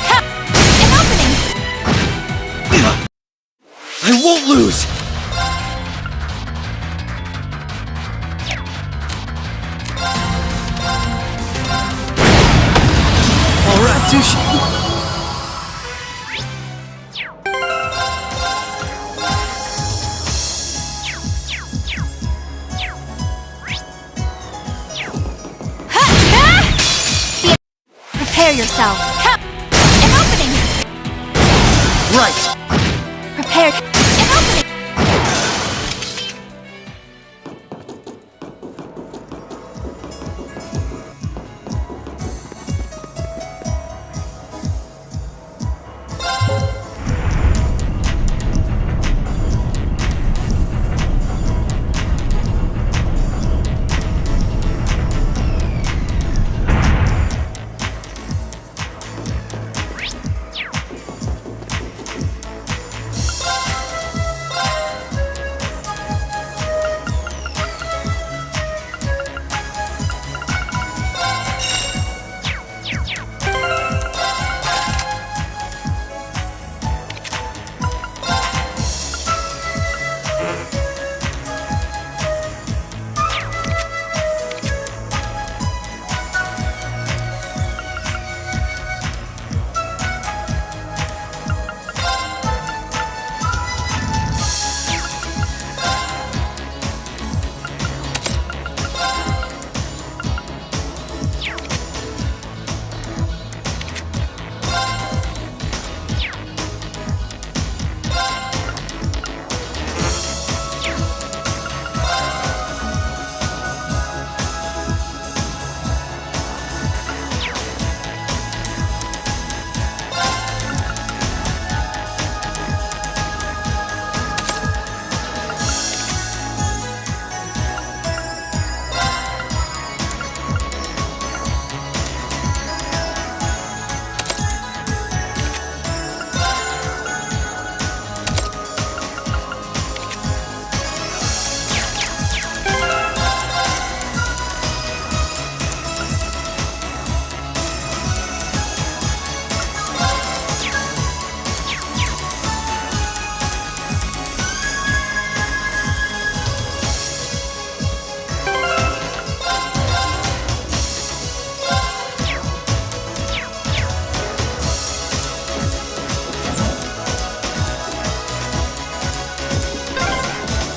Come. An opening. I won't lose! Alright, douche. Prepare yourself. Come. An opening. Right! Prepare. An opening.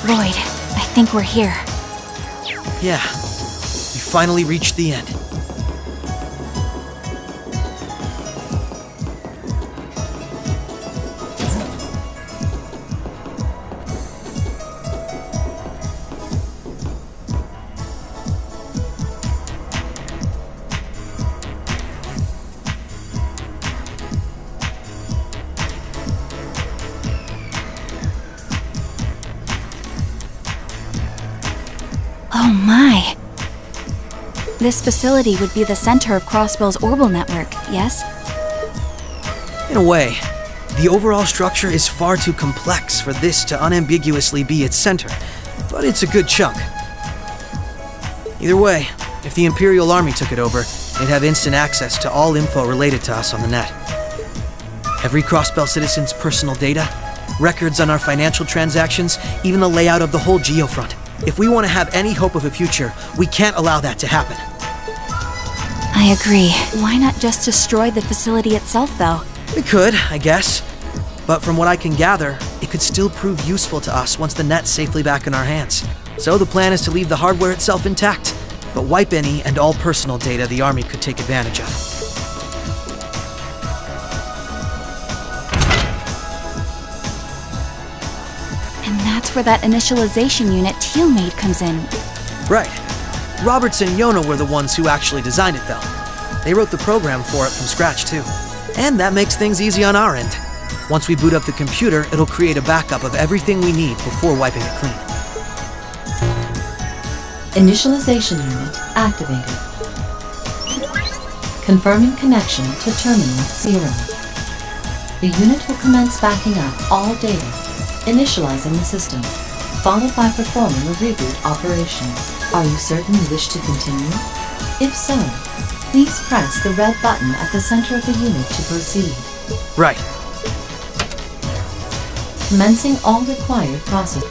Lloyd, I think we're here. Yeah, we finally reached the end. Oh my. This facility would be the center of Crossbell's orbital network, yes? In a way, the overall structure is far too complex for this to unambiguously be its center, but it's a good chunk. Either way, if the Imperial Army took it over, they'd have instant access to all info related to us on the net. Every Crossbell citizen's personal data, records on our financial transactions, even the layout of the whole geofront. If we want to have any hope of a future, we can't allow that to happen. I agree. Why not just destroy the facility itself, though? We could, I guess. But from what I can gather, it could still prove useful to us once the net's safely back in our hands. So the plan is to leave the hardware itself intact, but wipe any and all personal data the Army could take advantage of. And that's where that initialization unit Teal made comes in. Right. Roberts and Yona were the ones who actually designed it, though. They wrote the program for it from scratch, too. And that makes things easy on our end. Once we boot up the computer, it'll create a backup of everything we need before wiping it clean. Initialization unit activated. Confirming connection to Terminal 0. The unit will commence backing up all data, initializing the system, followed by performing a reboot operation. Are you certain you wish to continue? If so, please press the red button at the center of the unit to proceed. Right. Commencing all required process.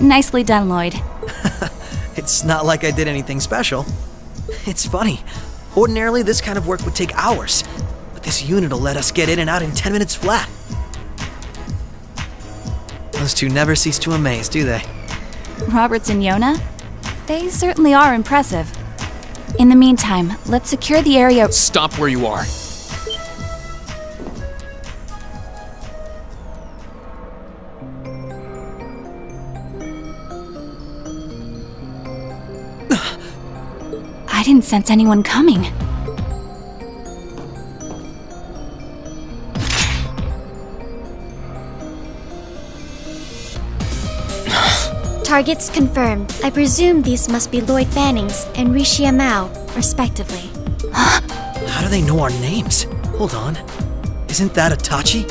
Nicely done, Lloyd. It's not like I did anything special. It's funny. Ordinarily, this kind of work would take hours, but this unit will let us get in and out in 10 minutes flat. Those two never cease to amaze, do they? Roberts and Yona? They certainly are impressive. In the meantime, let's secure the area. Stop where you are. I didn't sense anyone coming. Targets confirmed. I presume these must be Lloyd Bannings and Rishia Mao, respectively. How do they know our names? Hold on. Isn't that Itachi?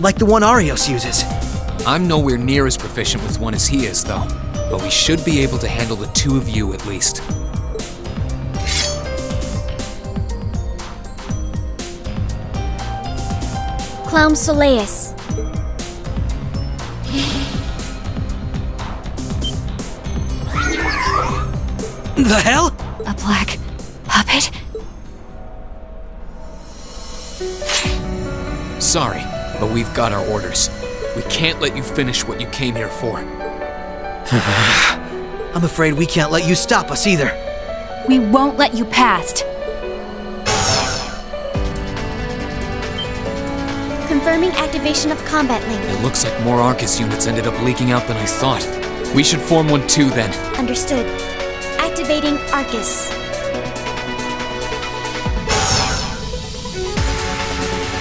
Like the one Arios uses. I'm nowhere near as proficient with one as he is, though. But we should be able to handle the two of you at least. Clown Soleus. The hell? A black puppet? Sorry, but we've got our orders. We can't let you finish what you came here for. I'm afraid we can't let you stop us either. We won't let you past. Confirming activation of combat link. It looks like more Arcus units ended up leaking out than I thought. We should form one too, then. Understood. Activating Arcus.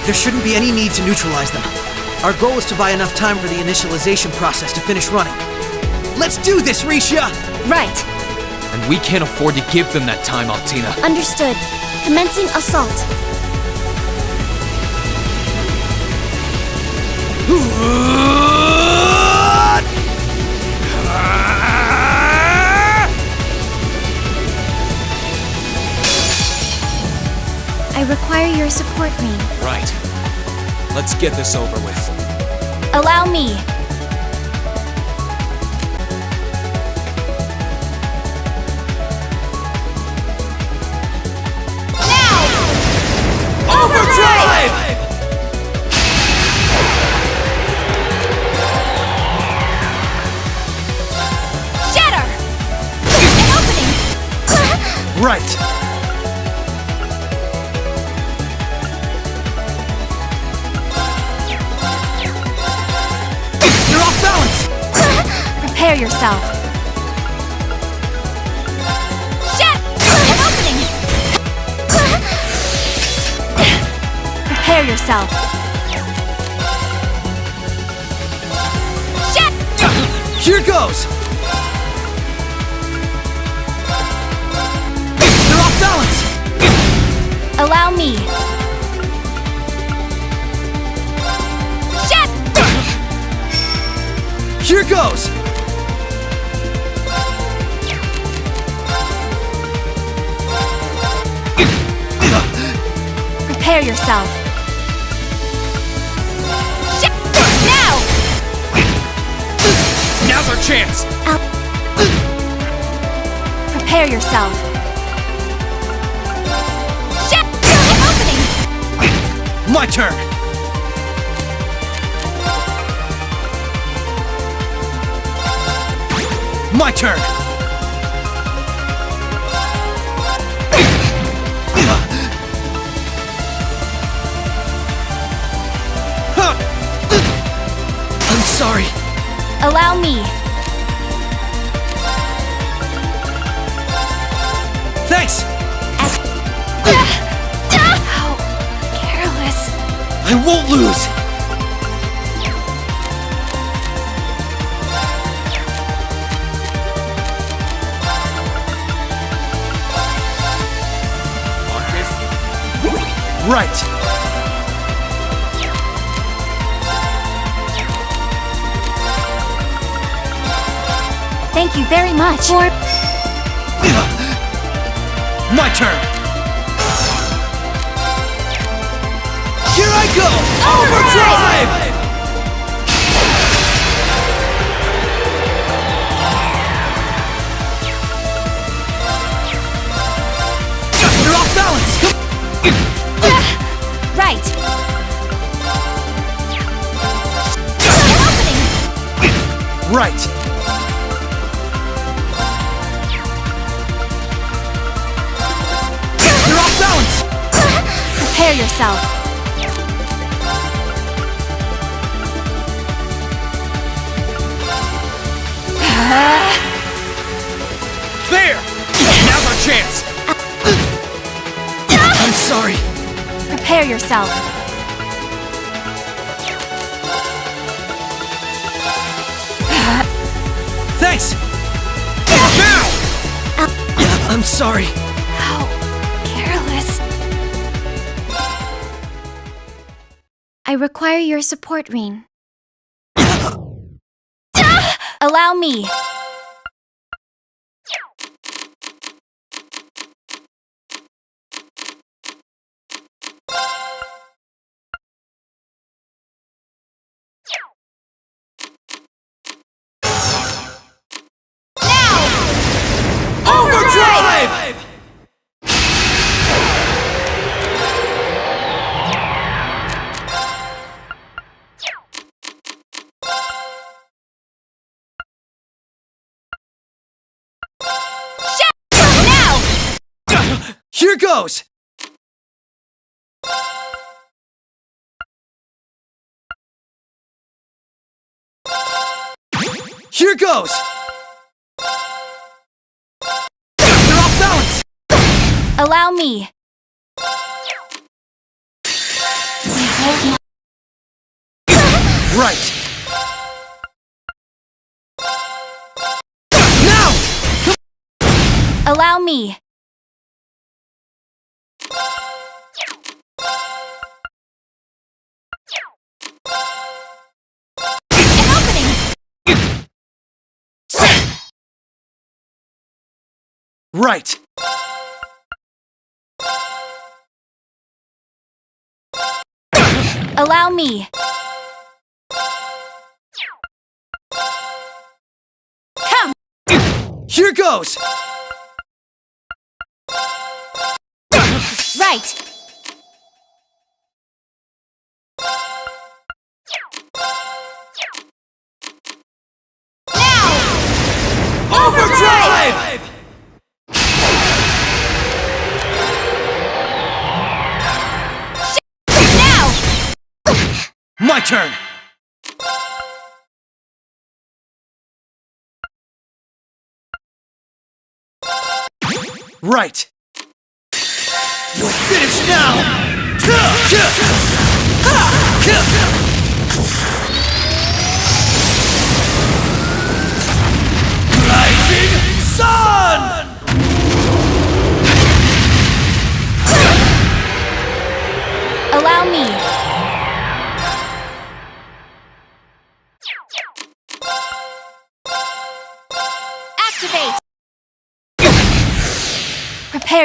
There shouldn't be any need to neutralize them. Our goal is to buy enough time for the initialization process to finish running. Let's do this, Rishia! Right. And we can't afford to give them that time, Altina. Understood. Commencing assault. I require your support, Green. Right. Let's get this over with. Allow me. Right! You're off balance! Prepare yourself. Shit! An opening! Prepare yourself. Shit! Here goes! Allow me. Here goes! Prepare yourself. Now! Now's our chance! Prepare yourself. An opening! My turn! My turn! I'm sorry. Allow me. Thanks! How careless. I won't lose! Right! Thank you very much. My turn! Here I go! Overdrive! You're off balance! Right. An opening! Right! You're off balance! Prepare yourself. There! Now's our chance! I'm sorry. Prepare yourself. Thanks! Now! Yeah, I'm sorry. How careless. I require your support, Rin. Allow me. Overdrive! Now! Here goes! Here goes! You're off balance! Allow me. Right! Now! Allow me. An opening! Right! Allow me. Come! Here goes! Right! Now! Overdrive! Now! My turn! Right! You're finished now! Rising Sun! Allow me.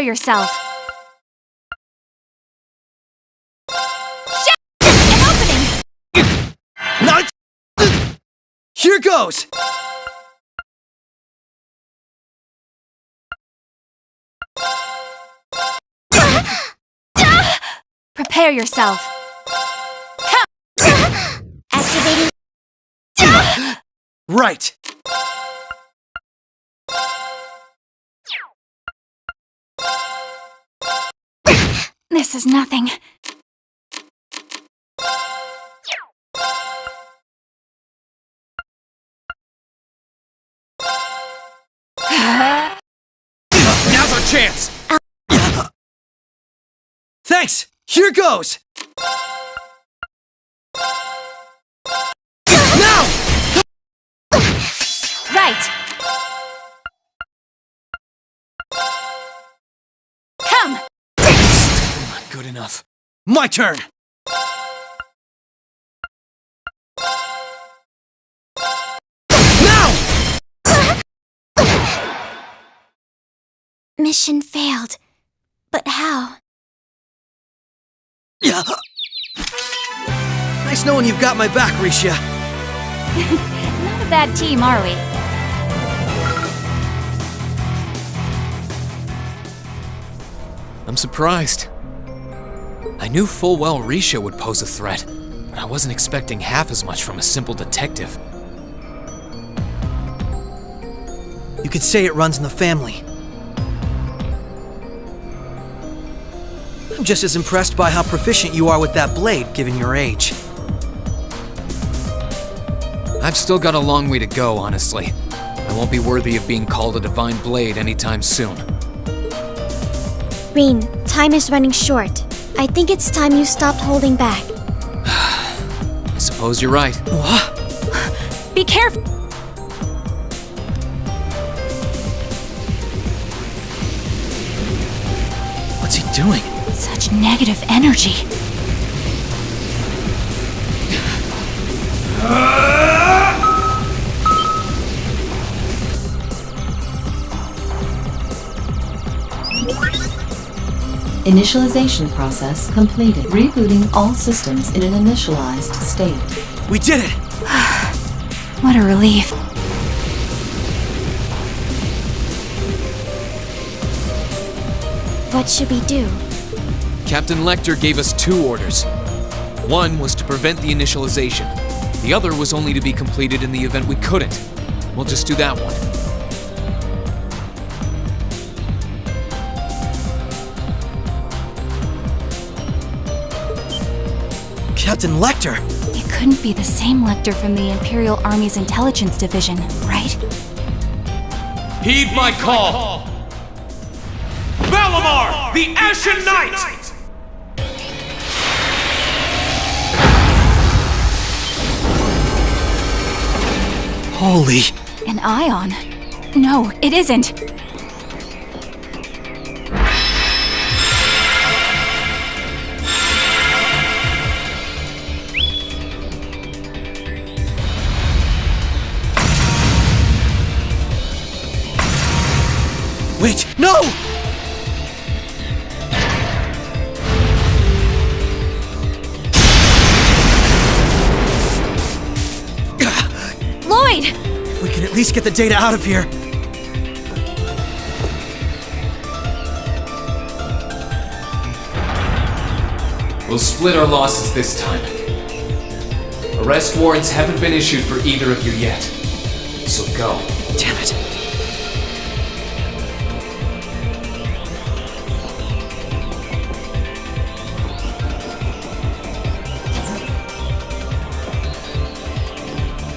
Prepare yourself. Shit! An opening! Not. Here goes! Prepare yourself. Activating. Right. This is nothing. Now's our chance! Thanks! Here goes! Now! Right. Come! Not good enough. My turn! Now! Mission failed. But how? Yeah. Nice knowing you've got my back, Risha. Not a bad team, are we? I'm surprised. I knew full well Risha would pose a threat, but I wasn't expecting half as much from a simple detective. You could say it runs in the family. I'm just as impressed by how proficient you are with that blade, given your age. I've still got a long way to go, honestly. I won't be worthy of being called a divine blade anytime soon. Rin, time is running short. I think it's time you stopped holding back. I suppose you're right. What? Be careful! What's he doing? Such negative energy. Initialization process completed. Rebooting all systems in an initialized state. We did it! What a relief. What should we do? Captain Lecter gave us 2 orders. One was to prevent the initialization. The other was only to be completed in the event we couldn't. We'll just do that one. Captain Lecter! It couldn't be the same Lecter from the Imperial Army's Intelligence Division, right? Heed my call! Valamar, the Ashen Knight! Holy... An ion? No, it isn't. Wait, no! Lloyd! If we can at least get the data out of here. We'll split our losses this time. Arrest warrants haven't been issued for either of you yet. So go. Damn it.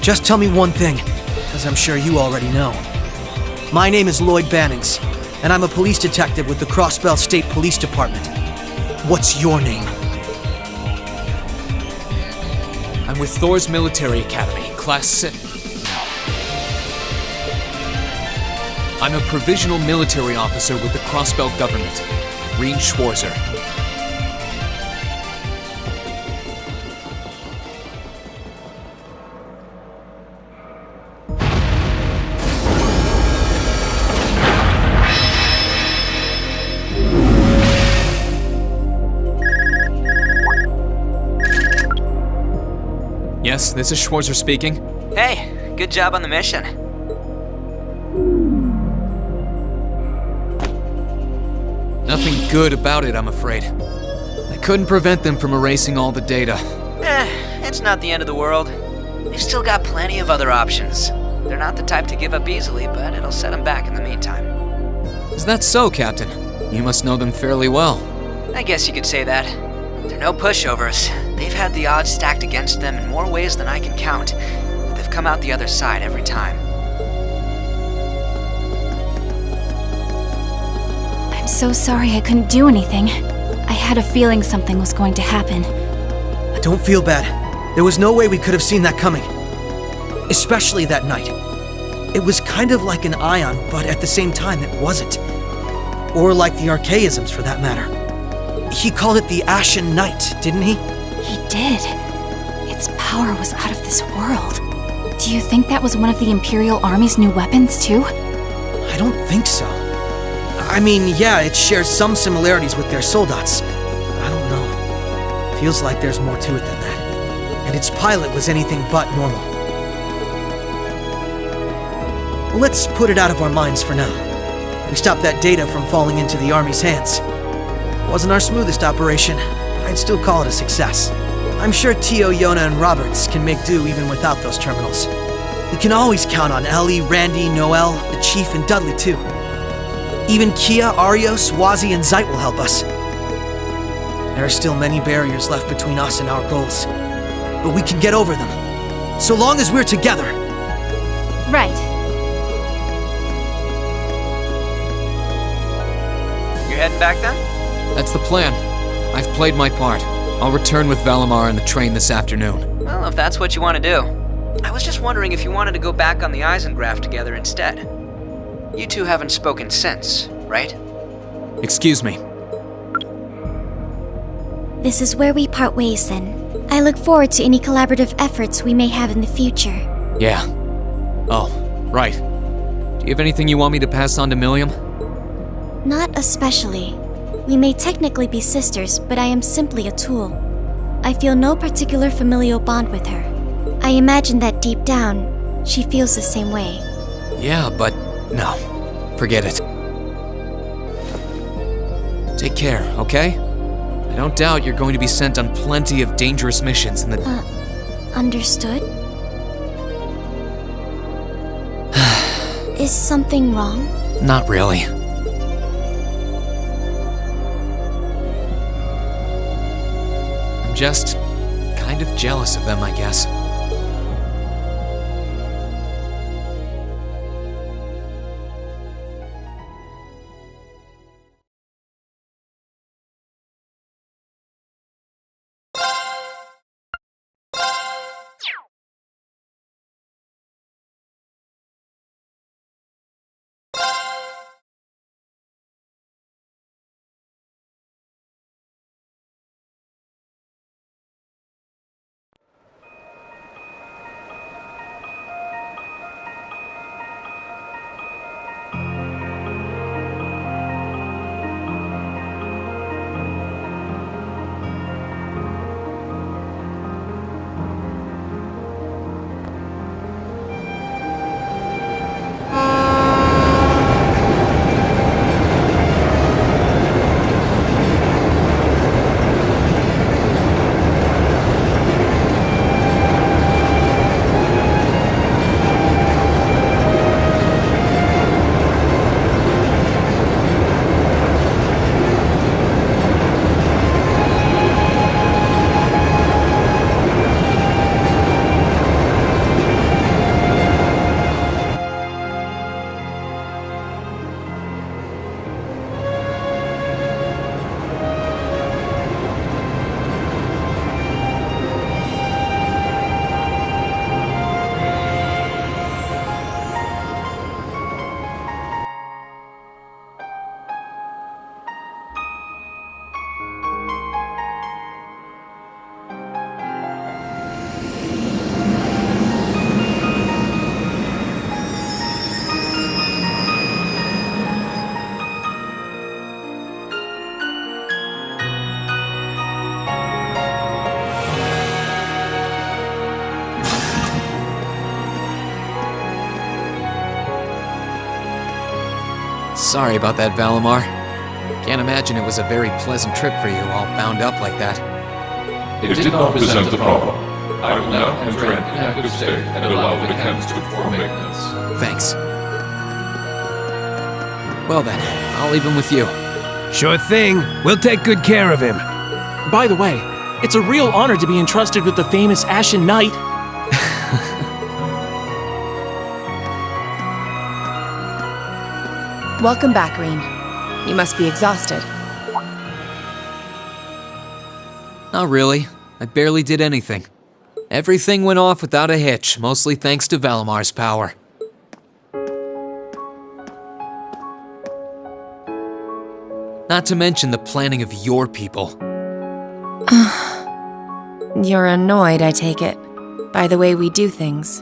Just tell me one thing, as I'm sure you already know. My name is Lloyd Bannings, and I'm a police detective with the Crossbell State Police Department. What's your name? I'm with Thor's Military Academy, Class 6. I'm a provisional military officer with the Crossbell government, Rean Schwarzer. Yes, this is Schwarzer speaking. Hey, good job on the mission. Nothing good about it, I'm afraid. I couldn't prevent them from erasing all the data. It's not the end of the world. They've still got plenty of other options. They're not the type to give up easily, but it'll set them back in the meantime. Is that so, Captain? You must know them fairly well. I guess you could say that. They're no pushovers. They've had the odds stacked against them in more ways than I can count, but they've come out the other side every time. I'm so sorry I couldn't do anything. I had a feeling something was going to happen. Don't feel bad. There was no way we could have seen that coming. Especially that night. It was kind of like an ion, but at the same time it wasn't. Or like the archaisms, for that matter. He called it the Ashen Night, didn't he? He did. Its power was out of this world. Do you think that was one of the Imperial Army's new weapons, too? I don't think so. I mean, yeah, it shares some similarities with their soldats. I don't know. Feels like there's more to it than that. And its pilot was anything but normal. Let's put it out of our minds for now. We stopped that data from falling into the Army's hands. It wasn't our smoothest operation, but I'd still call it a success. I'm sure Tio, Yona, and Roberts can make do even without those terminals. We can always count on Ellie, Randy, Noel, the Chief, and Dudley too. Even Kia, Arios, Wazi, and Zeit will help us. There are still many barriers left between us and our goals, but we can get over them, so long as we're together. Right. You're heading back then? That's the plan. I've played my part. I'll return with Valimar on the train this afternoon. Well, if that's what you want to do. I was just wondering if you wanted to go back on the Eisengraph together instead. You two haven't spoken since, right? Excuse me. This is where we part ways then. I look forward to any collaborative efforts we may have in the future. Yeah. Oh, right. Do you have anything you want me to pass on to Milliam? Not especially. We may technically be sisters, but I am simply a tool. I feel no particular familial bond with her. I imagine that deep down, she feels the same way. Yeah, but no. Forget it. Take care, okay? I don't doubt you're going to be sent on plenty of dangerous missions in the... Understood? Is something wrong? Not really. I'm just kind of jealous of them, I guess. Sorry about that, Valimar. Can't imagine it was a very pleasant trip for you, all bound up like that. It did not present a problem. I will now enter an inactive state and allow the cans to perform maintenance. Thanks. Well then, I'll leave him with you. Sure thing. We'll take good care of him. By the way, it's a real honor to be entrusted with the famous Ashen Knight. Welcome back, Rean. You must be exhausted. Not really. I barely did anything. Everything went off without a hitch, mostly thanks to Valimar's power. Not to mention the planning of your people. You're annoyed, I take it, by the way we do things.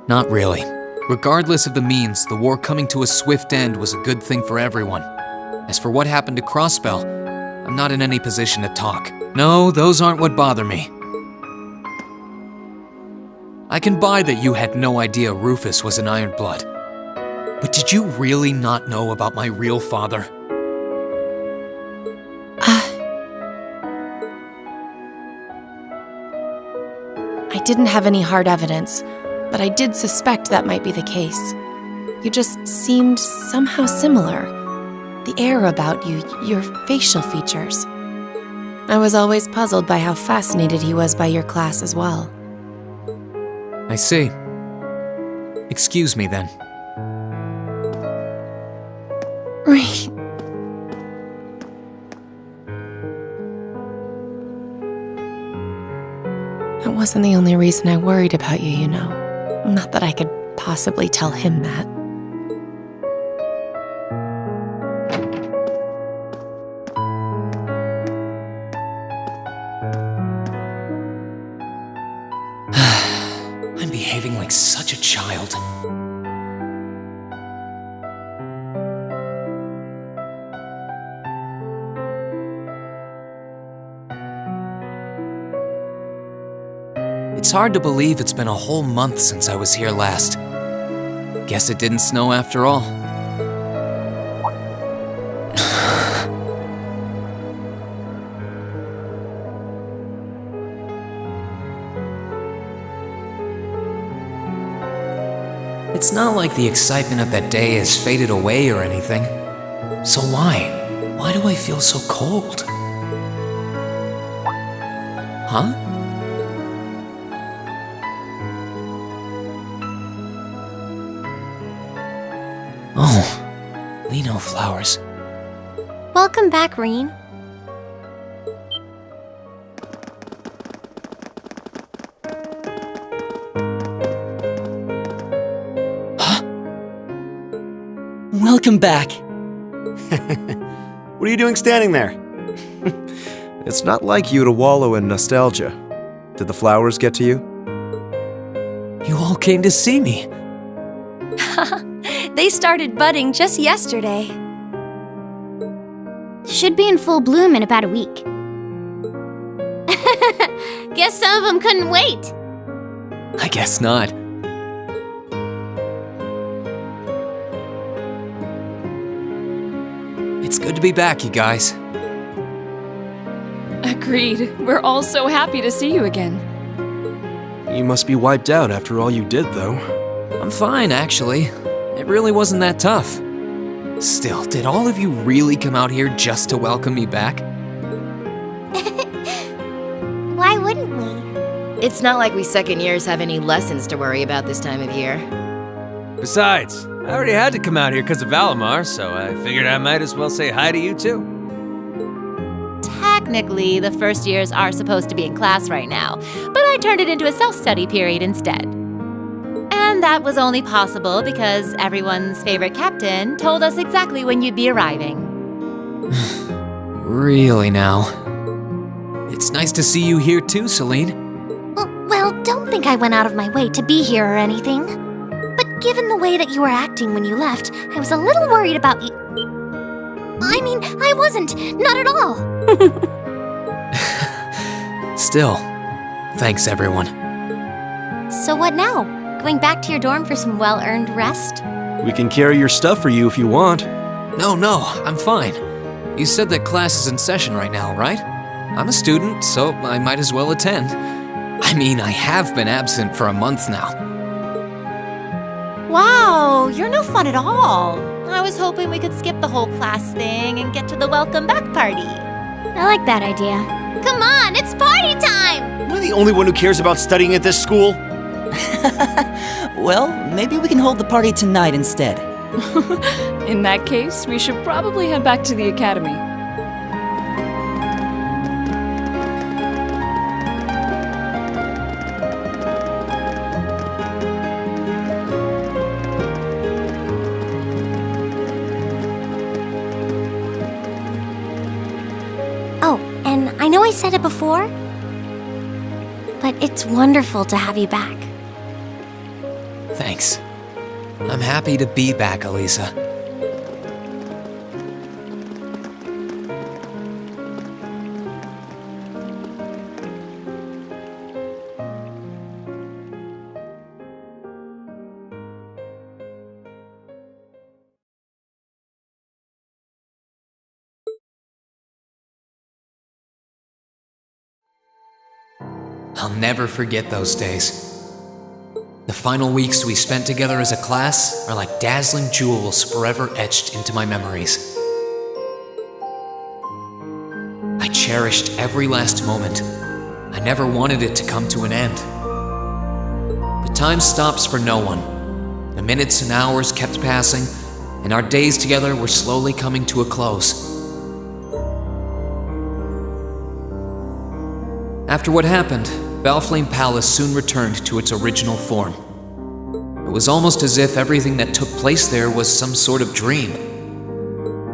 Not really. Regardless of the means, the war coming to a swift end was a good thing for everyone. As for what happened to Crossbell, I'm not in any position to talk. No, those aren't what bother me. I can buy that you had no idea Rufus was an Ironblood. But did you really not know about my real father? I didn't have any hard evidence, but I did suspect that might be the case. You just seemed somehow similar. The air about you, your facial features. I was always puzzled by how fascinated he was by your class as well. I see. Excuse me then. Right. That wasn't the only reason I worried about you, you know. Not that I could possibly tell him that. I'm behaving like such a child. It's hard to believe it's been a whole month since I was here last. Guess it didn't snow after all. It's not like the excitement of that day has faded away or anything. So why? Why do I feel so cold? Huh? Oh, Lino flowers. Welcome back, Rean. Welcome back. What are you doing standing there? It's not like you to wallow in nostalgia. Did the flowers get to you? You all came to see me. They started budding just yesterday. Should be in full bloom in about a week. Guess some of them couldn't wait. I guess not. It's good to be back, you guys. Agreed. We're all so happy to see you again. You must be wiped out after all you did, though. I'm fine, actually. It really wasn't that tough. Still, did all of you really come out here just to welcome me back? Why wouldn't we? It's not like we second years have any lessons to worry about this time of year. Besides, I already had to come out here because of Valimar, so I figured I might as well say hi to you too. Technically, the first years are supposed to be in class right now, but I turned it into a self-study period instead. And that was only possible because everyone's favorite captain told us exactly when you'd be arriving. Really now? It's nice to see you here too, Celine. Well, don't think I went out of my way to be here or anything. But given the way that you were acting when you left, I was a little worried about you. I mean, I wasn't. Not at all. Still, thanks everyone. So what now? Going back to your dorm for some well-earned rest? We can carry your stuff for you if you want. No, I'm fine. You said that class is in session right now, right? I'm a student, so I might as well attend. I mean, I have been absent for a month now. Wow, you're no fun at all. I was hoping we could skip the whole class thing and get to the welcome back party. I like that idea. Come on, it's party time! Am I the only one who cares about studying at this school? Well, maybe we can hold the party tonight instead. In that case, we should probably head back to the academy. Oh, and I know I said it before, but it's wonderful to have you back. Thanks. I'm happy to be back, Elisa. I'll never forget those days. The final weeks we spent together as a class are like dazzling jewels forever etched into my memories. I cherished every last moment. I never wanted it to come to an end. But time stops for no one. The minutes and hours kept passing, and our days together were slowly coming to a close. After what happened, Valflame Palace soon returned to its original form. It was almost as if everything that took place there was some sort of dream.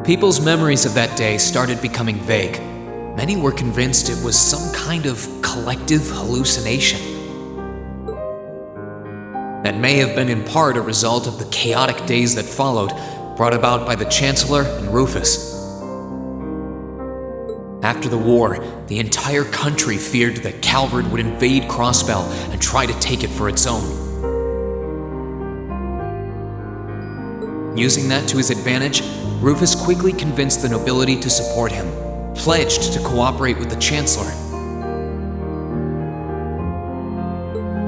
People's memories of that day started becoming vague. Many were convinced it was some kind of collective hallucination. That may have been in part a result of the chaotic days that followed, brought about by the Chancellor and Rufus. After the war, the entire country feared that Calvard would invade Crossbell and try to take it for its own. Using that to his advantage, Rufus quickly convinced the nobility to support him, pledged to cooperate with the Chancellor.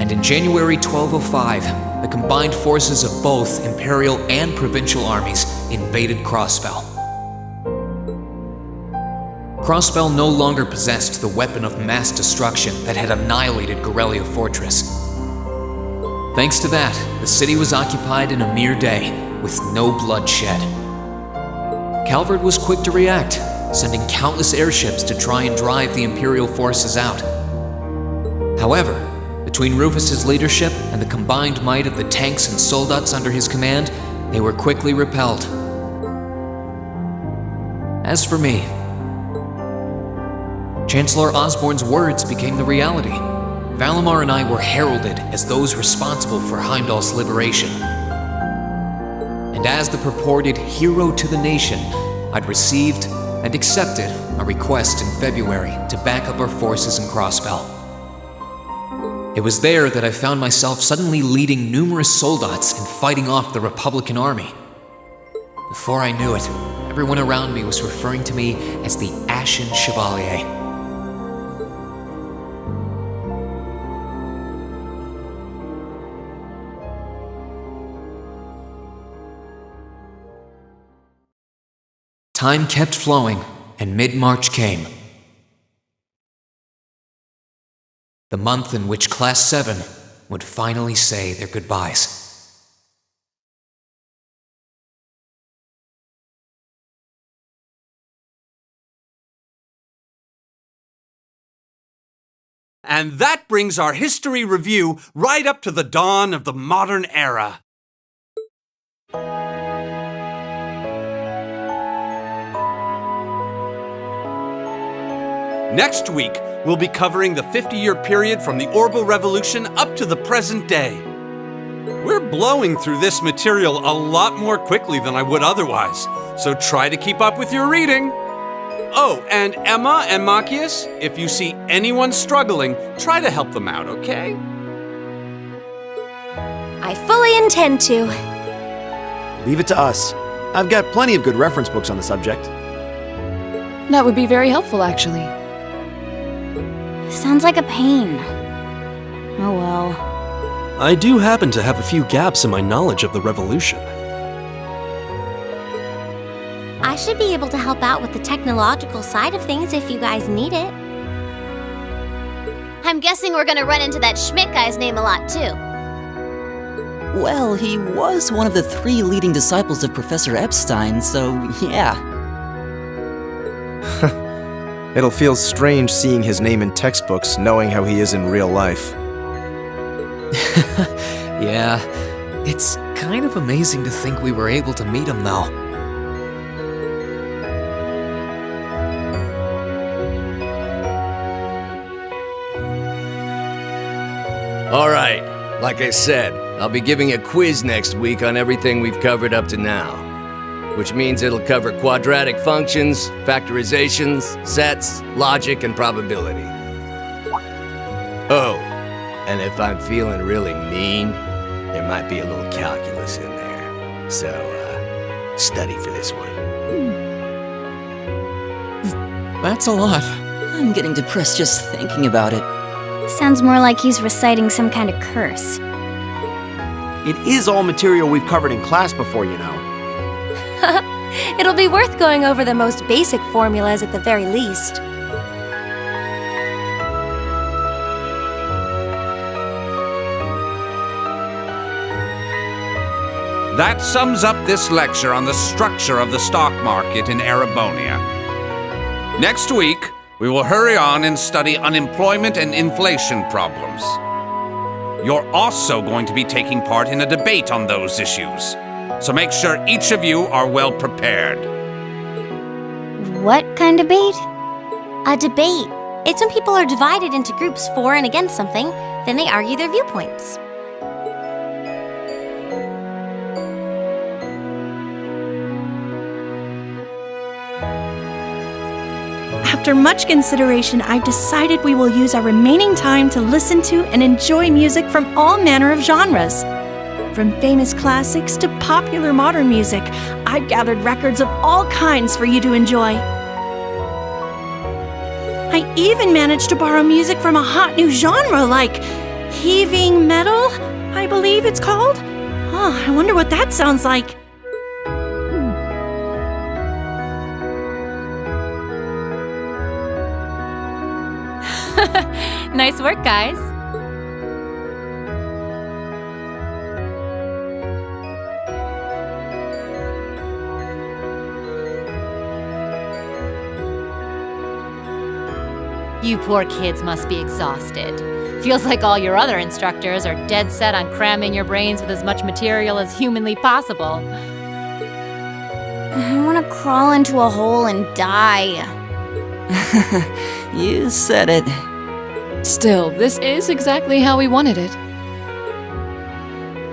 And in January 1205, the combined forces of both Imperial and Provincial armies invaded Crossbell. Crossbell no longer possessed the weapon of mass destruction that had annihilated Gorelia Fortress. Thanks to that, the city was occupied in a mere day, with no blood shed. Calvard was quick to react, sending countless airships to try and drive the Imperial forces out. However, between Rufus's leadership and the combined might of the tanks and soldats under his command, they were quickly repelled. As for me, Chancellor Osborne's words became the reality. Valimar and I were heralded as those responsible for Heimdall's liberation. And as the purported hero to the nation, I'd received and accepted a request in February to back up our forces in Crossbell. It was there that I found myself suddenly leading numerous soldats and fighting off the Republican army. Before I knew it, everyone around me was referring to me as the Ashen Chevalier. Time kept flowing, and mid-March came. The month in which Class 7 would finally say their goodbyes. And that brings our history review right up to the dawn of the modern era. Next week, we'll be covering the 50-year period from the Orbital Revolution up to the present day. We're blowing through this material a lot more quickly than I would otherwise, so try to keep up with your reading. Oh, and Emma and Machias, if you see anyone struggling, try to help them out, okay? I fully intend to. Leave it to us. I've got plenty of good reference books on the subject. That would be very helpful, actually. Sounds like a pain. Oh well. I do happen to have a few gaps in my knowledge of the revolution. I should be able to help out with the technological side of things if you guys need it. I'm guessing we're gonna run into that Schmidt guy's name a lot too. Well, he was one of the 3 leading disciples of Professor Epstein, so yeah. It'll feel strange seeing his name in textbooks, knowing how he is in real life. Yeah, it's kind of amazing to think we were able to meet him, though. Alright, like I said, I'll be giving a quiz next week on everything we've covered up to now. Which means it'll cover quadratic functions, factorizations, sets, logic, and probability. Oh, and if I'm feeling really mean, there might be a little calculus in there. So, study for this one. That's a lot. I'm getting depressed just thinking about it. Sounds more like he's reciting some kind of curse. It is all material we've covered in class before, you know. It'll be worth going over the most basic formulas at the very least. That sums up this lecture on the structure of the stock market in Erebonia. Next week, we will hurry on and study unemployment and inflation problems. You're also going to be taking part in a debate on those issues, so make sure each of you are well prepared. What kind of debate? A debate. It's when people are divided into groups for and against something, then they argue their viewpoints. After much consideration, I've decided we will use our remaining time to listen to and enjoy music from all manner of genres. From famous classics to popular modern music, I've gathered records of all kinds for you to enjoy. I even managed to borrow music from a hot new genre like heaving metal, I believe it's called. Oh, I wonder what that sounds like. Nice work, guys. You poor kids must be exhausted. Feels like all your other instructors are dead set on cramming your brains with as much material as humanly possible. I want to crawl into a hole and die. You said it. Still, this is exactly how we wanted it.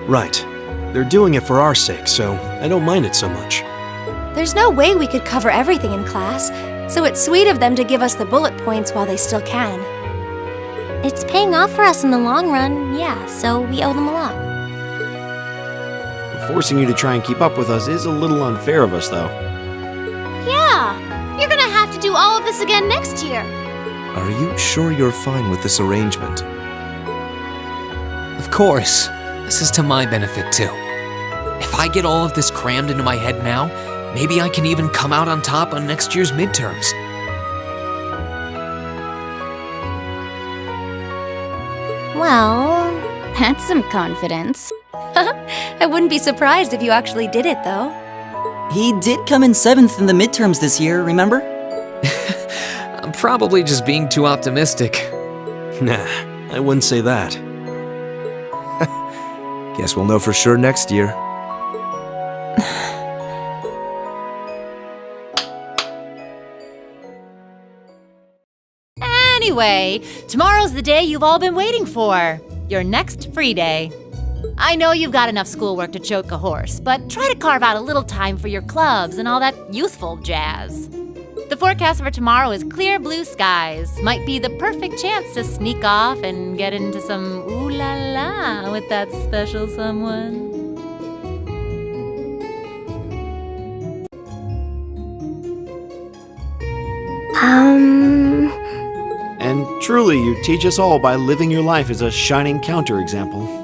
Right. They're doing it for our sake, so I don't mind it so much. There's no way we could cover everything in class, so it's sweet of them to give us the bullet points while they still can. It's paying off for us in the long run, yeah, so we owe them a lot. Forcing you to try and keep up with us is a little unfair of us, though. Yeah! You're gonna have to do all of this again next year. Are you sure you're fine with this arrangement? Of course. This is to my benefit, too. If I get all of this crammed into my head now, maybe I can even come out on top on next year's midterms. Well, that's some confidence. I wouldn't be surprised if you actually did it, though. He did come in 7th in the midterms this year, remember? I'm probably just being too optimistic. Nah, I wouldn't say that. Guess we'll know for sure next year. Anyway, tomorrow's the day you've all been waiting for. Your next free day. I know you've got enough schoolwork to choke a horse, but try to carve out a little time for your clubs and all that youthful jazz. The forecast for tomorrow is clear blue skies. Might be the perfect chance to sneak off and get into some ooh la la with that special someone. And truly, you teach us all by living your life as a shining counterexample.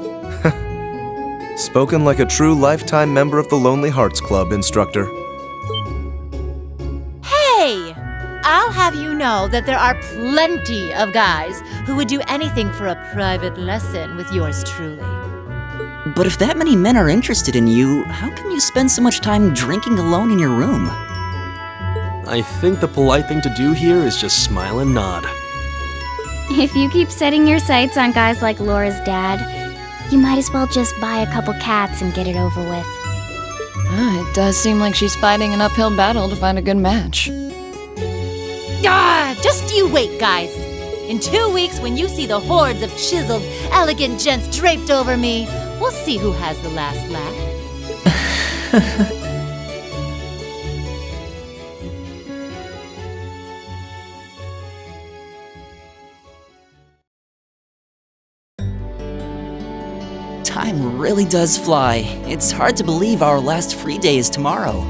Spoken like a true lifetime member of the Lonely Hearts Club, instructor. Hey! I'll have you know that there are plenty of guys who would do anything for a private lesson with yours truly. But if that many men are interested in you, how come you spend so much time drinking alone in your room? I think the polite thing to do here is just smile and nod. If you keep setting your sights on guys like Laura's dad, you might as well just buy a couple cats and get it over with. It does seem like she's fighting an uphill battle to find a good match. Just you wait, guys. In 2 weeks, when you see the hordes of chiseled, elegant gents draped over me, we'll see who has the last laugh. Time really does fly. It's hard to believe our last free day is tomorrow.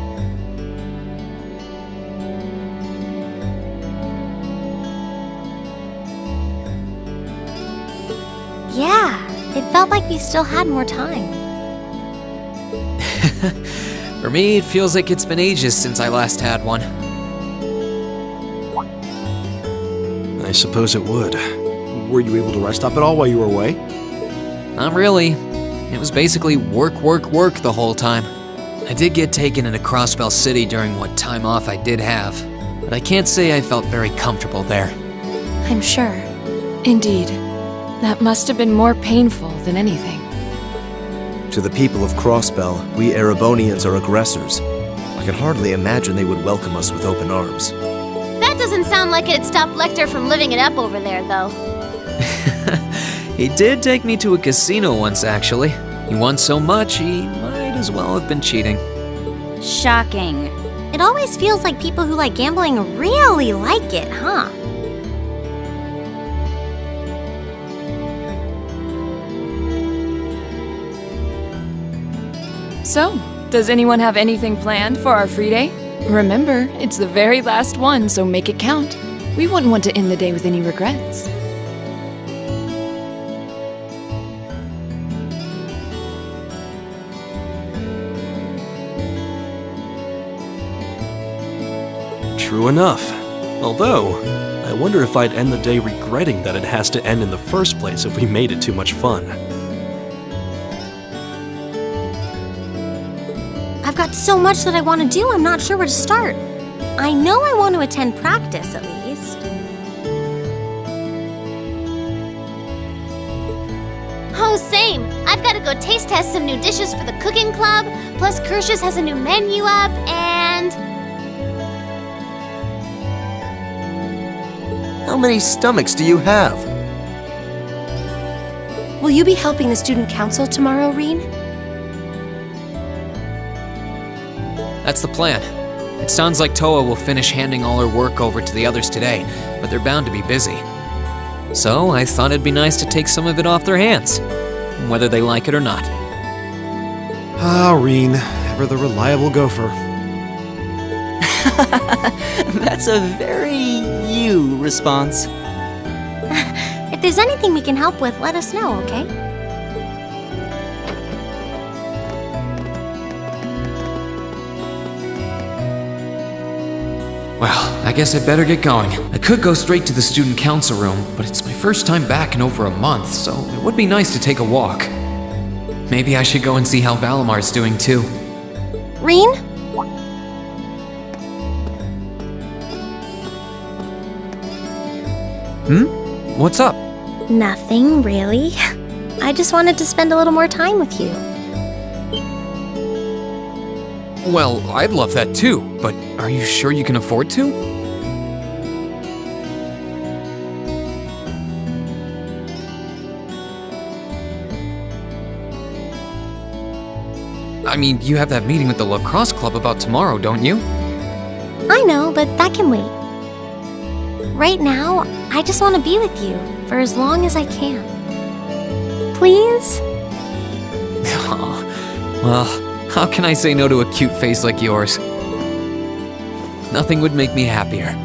Yeah, it felt like we still had more time. For me, it feels like it's been ages since I last had one. I suppose it would. Were you able to rest up at all while you were away? Not really. It was basically work, work, work the whole time. I did get taken into Crossbell City during what time off I did have, but I can't say I felt very comfortable there. I'm sure. Indeed. That must have been more painful than anything. To the people of Crossbell, we Erebonians are aggressors. I can hardly imagine they would welcome us with open arms. That doesn't sound like it'd stop Lecter from living it up over there, though. He did take me to a casino once, actually. He won so much, he might as well have been cheating. Shocking. It always feels like people who like gambling really like it, huh? So, does anyone have anything planned for our free day? Remember, it's the very last one, so make it count. We wouldn't want to end the day with any regrets. True enough. Although, I wonder if I'd end the day regretting that it has to end in the first place if we made it too much fun. I've got so much that I want to do, I'm not sure where to start. I know I want to attend practice, at least. Oh, same. I've got to go taste test some new dishes for the cooking club, plus Kirsch's has a new menu up, and... How many stomachs do you have? Will you be helping the student council tomorrow, Reen? That's the plan. It sounds like Toa will finish handing all her work over to the others today, but they're bound to be busy. So I thought it'd be nice to take some of it off their hands, whether they like it or not. Ah, Reen, ever the reliable gopher. That's a very you response. If there's anything we can help with, let us know, okay? Well, I guess I'd better get going. I could go straight to the student council room, but it's my first time back in over a month, so it would be nice to take a walk. Maybe I should go and see how Valamar's doing too. Reen? What's up? Nothing, really. I just wanted to spend a little more time with you. Well, I'd love that too, but are you sure you can afford to? I mean, you have that meeting with the lacrosse club about tomorrow, don't you? I know, but that can wait. Right now, I just want to be with you for as long as I can. Please? Well, how can I say no to a cute face like yours? Nothing would make me happier.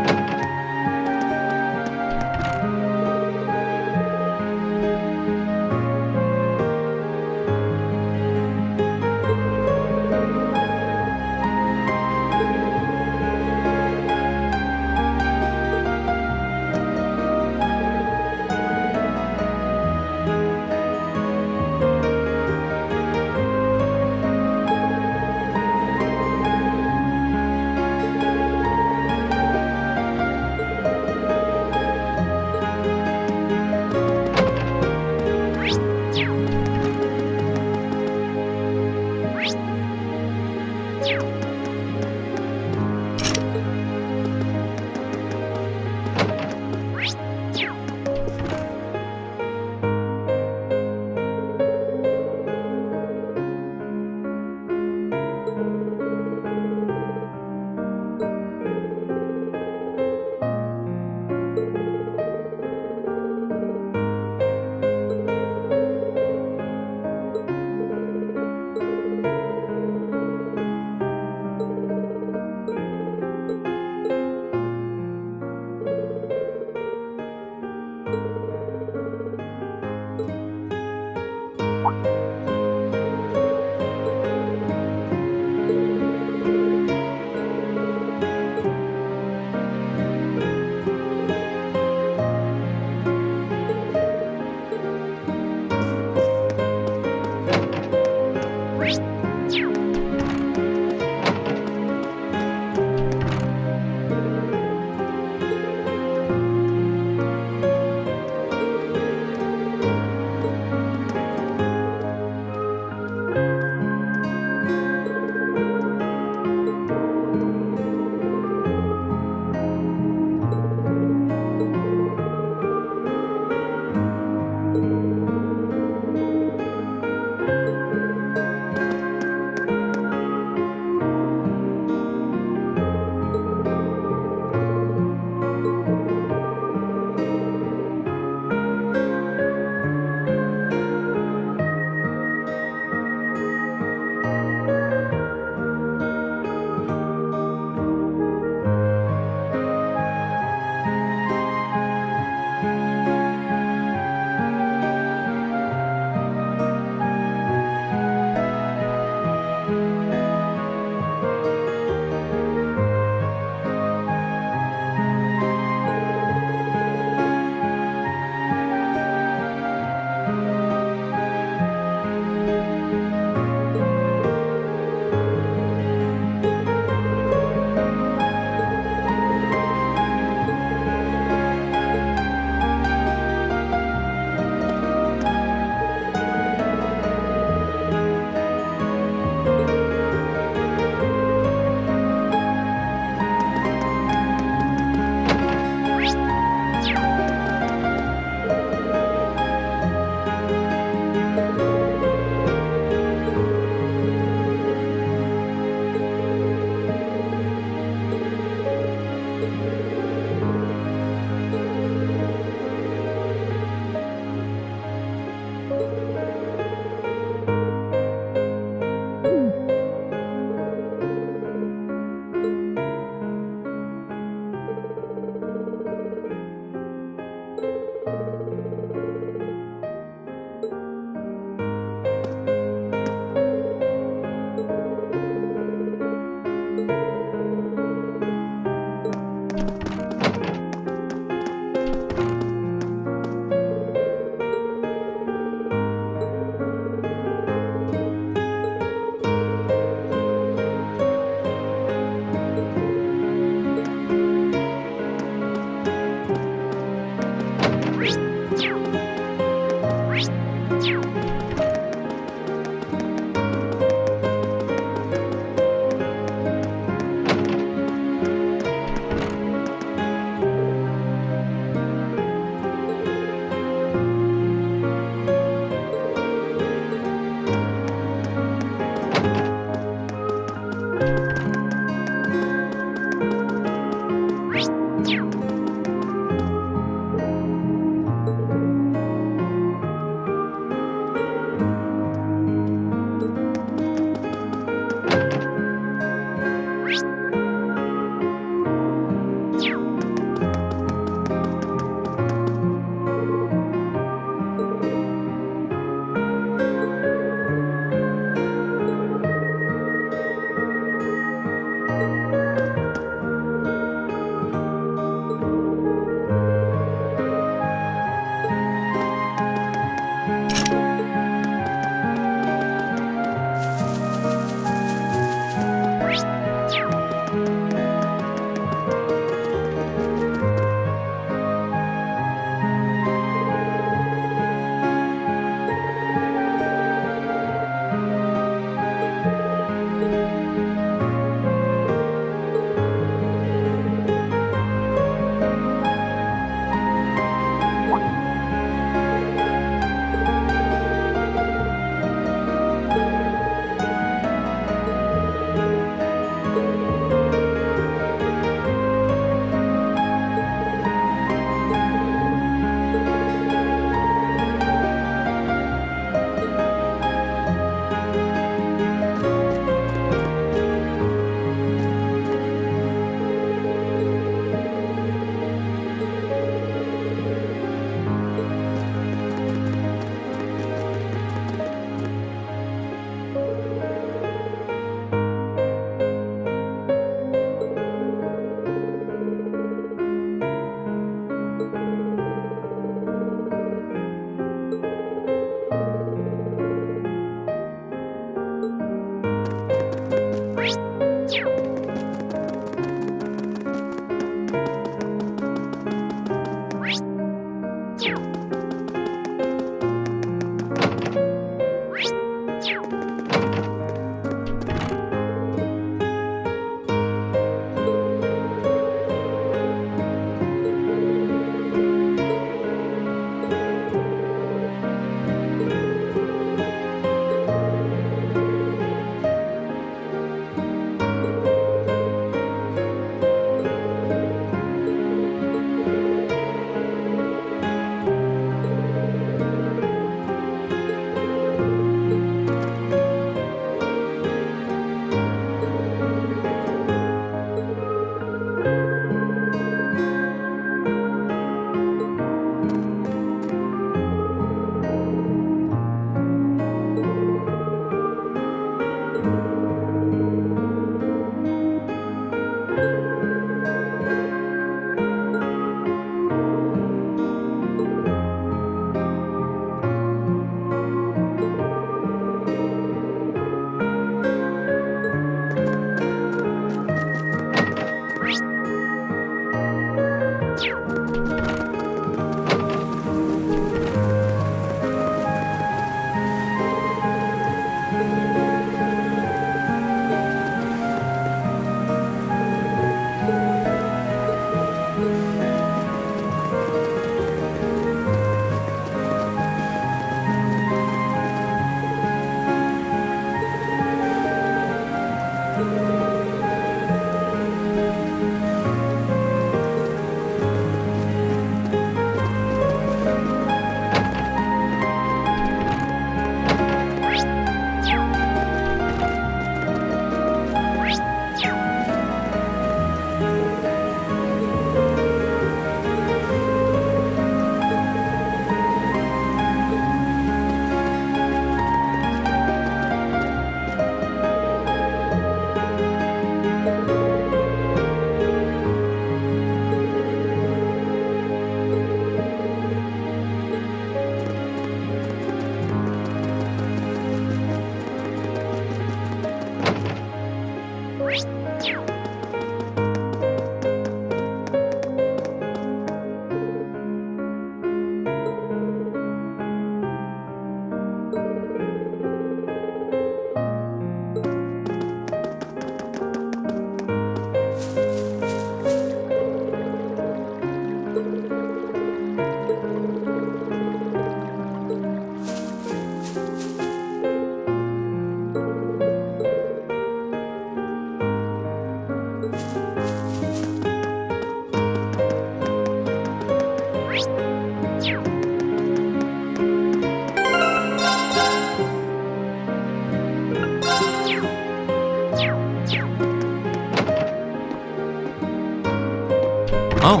Oh.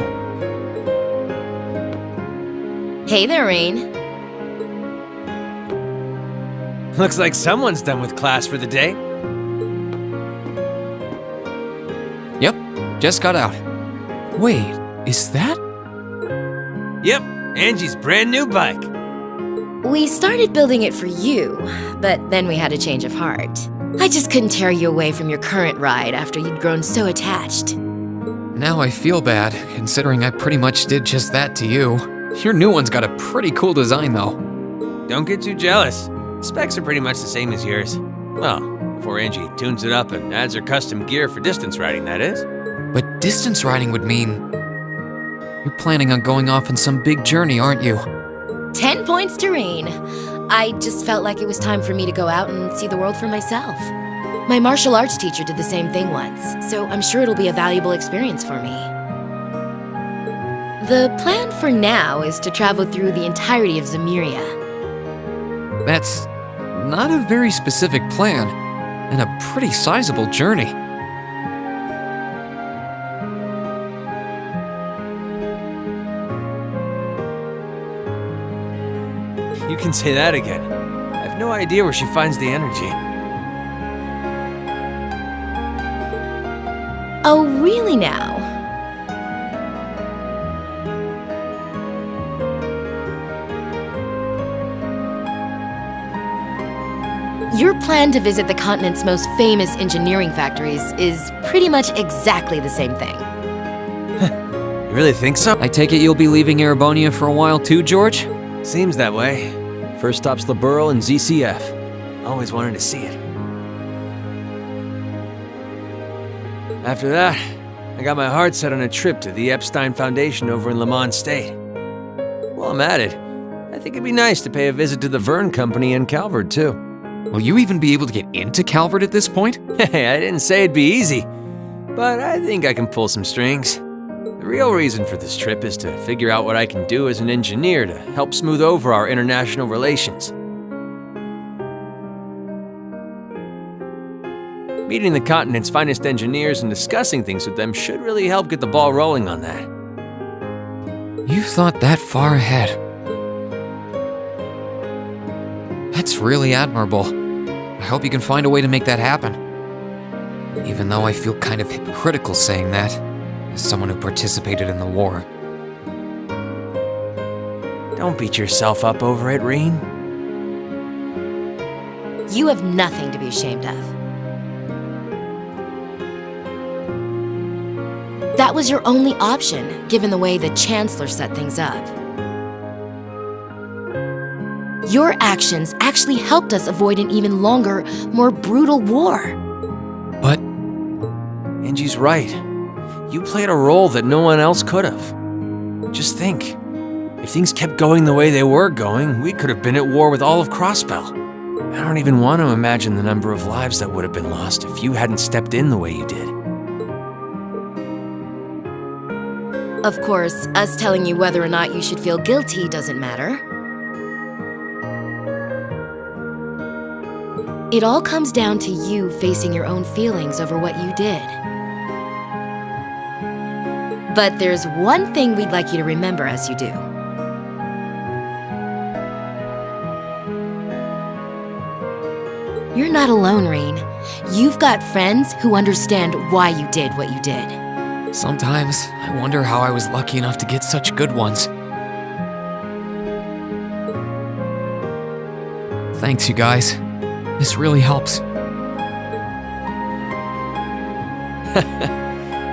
Hey there, Rain. Looks like someone's done with class for the day. Yep, just got out. Wait, is that? Yep, Angie's brand new bike. We started building it for you, but then we had a change of heart. I just couldn't tear you away from your current ride after you'd grown so attached. Now I feel bad, considering I pretty much did just that to you. Your new one's got a pretty cool design, though. Don't get too jealous. Specs are pretty much the same as yours. Well, before Angie tunes it up and adds her custom gear for distance riding, that is. But distance riding would mean... You're planning on going off on some big journey, aren't you? 10 points to Rain. I just felt like it was time for me to go out and see the world for myself. My martial arts teacher did the same thing once, so I'm sure it'll be a valuable experience for me. The plan for now is to travel through the entirety of Zemuria. That's not a very specific plan, and a pretty sizable journey. You can say that again. I have no idea where she finds the energy. Oh, really now? Your plan to visit the continent's most famous engineering factories is pretty much exactly the same thing. You really think so? I take it you'll be leaving Erebonia for a while too, George? Seems that way. First stop's the Burl and ZCF. Always wanted to see it. After that, I got my heart set on a trip to the Epstein Foundation over in Lemon State. While I'm at it, I think it'd be nice to pay a visit to the Verne Company in Calvert, too. Will you even be able to get into Calvert at this point? Hey, I didn't say it'd be easy, but I think I can pull some strings. The real reason for this trip is to figure out what I can do as an engineer to help smooth over our international relations. Meeting the continent's finest engineers and discussing things with them should really help get the ball rolling on that. You've thought that far ahead. That's really admirable. I hope you can find a way to make that happen. Even though I feel kind of hypocritical saying that, as someone who participated in the war. Don't beat yourself up over it, Reen. You have nothing to be ashamed of. That was your only option, given the way the Chancellor set things up. Your actions actually helped us avoid an even longer, more brutal war. But... Angie's right. You played a role that no one else could have. Just think, if things kept going the way they were going, we could have been at war with all of Crossbell. I don't even want to imagine the number of lives that would have been lost if you hadn't stepped in the way you did. Of course, us telling you whether or not you should feel guilty doesn't matter. It all comes down to you facing your own feelings over what you did. But there's one thing we'd like you to remember as you do. You're not alone, Rain. You've got friends who understand why you did what you did. Sometimes I wonder how I was lucky enough to get such good ones. Thanks, you guys. This really helps.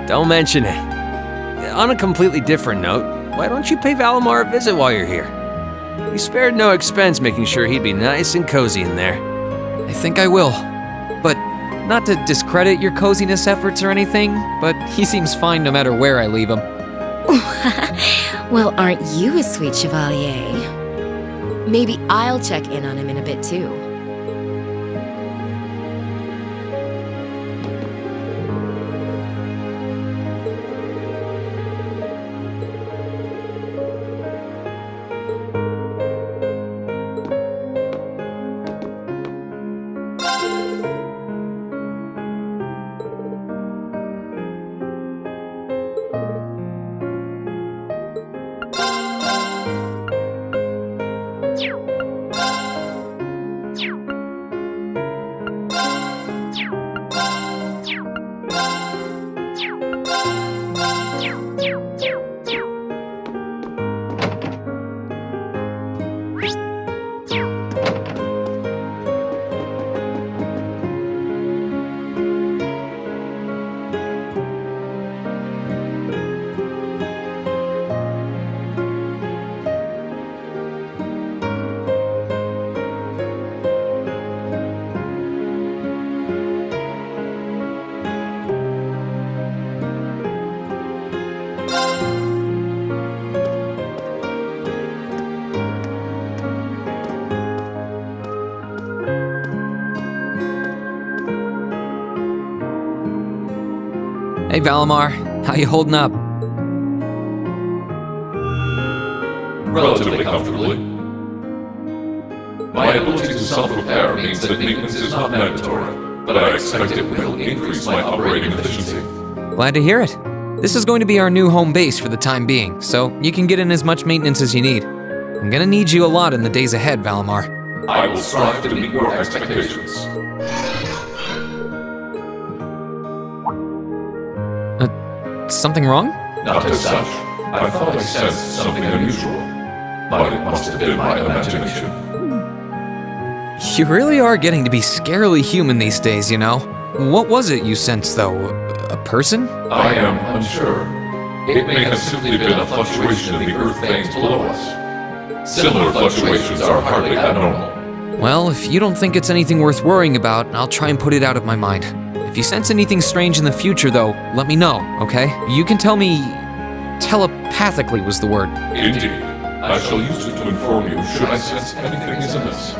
Don't mention it. On a completely different note, why don't you pay Valimar a visit while you're here? We spared no expense making sure he'd be nice and cozy in there. I think I will. But not to discredit your coziness efforts or anything, but he seems fine no matter where I leave him. Well, aren't you a sweet chevalier? Maybe I'll check in on him in a bit too. Hey, Valimar. How you holding up? Relatively comfortably. My ability to self-repair means that maintenance is not mandatory, but I expect it will increase my operating efficiency. Glad to hear it. This is going to be our new home base for the time being, so you can get in as much maintenance as you need. I'm gonna need you a lot in the days ahead, Valimar. I will strive to meet your expectations. Something wrong? Not as such. I thought I sensed something unusual, but it must have been my imagination. You really are getting to be scarily human these days, you know. What was it you sensed, though? A person? I am unsure. It may have simply been a fluctuation in the earth veins below us. Similar fluctuations are hardly abnormal. Well, if you don't think it's anything worth worrying about, I'll try and put it out of my mind. If you sense anything strange in the future, though, let me know, okay? You can tell me... telepathically was the word. Indeed. I shall use it to inform you should I sense anything is amiss.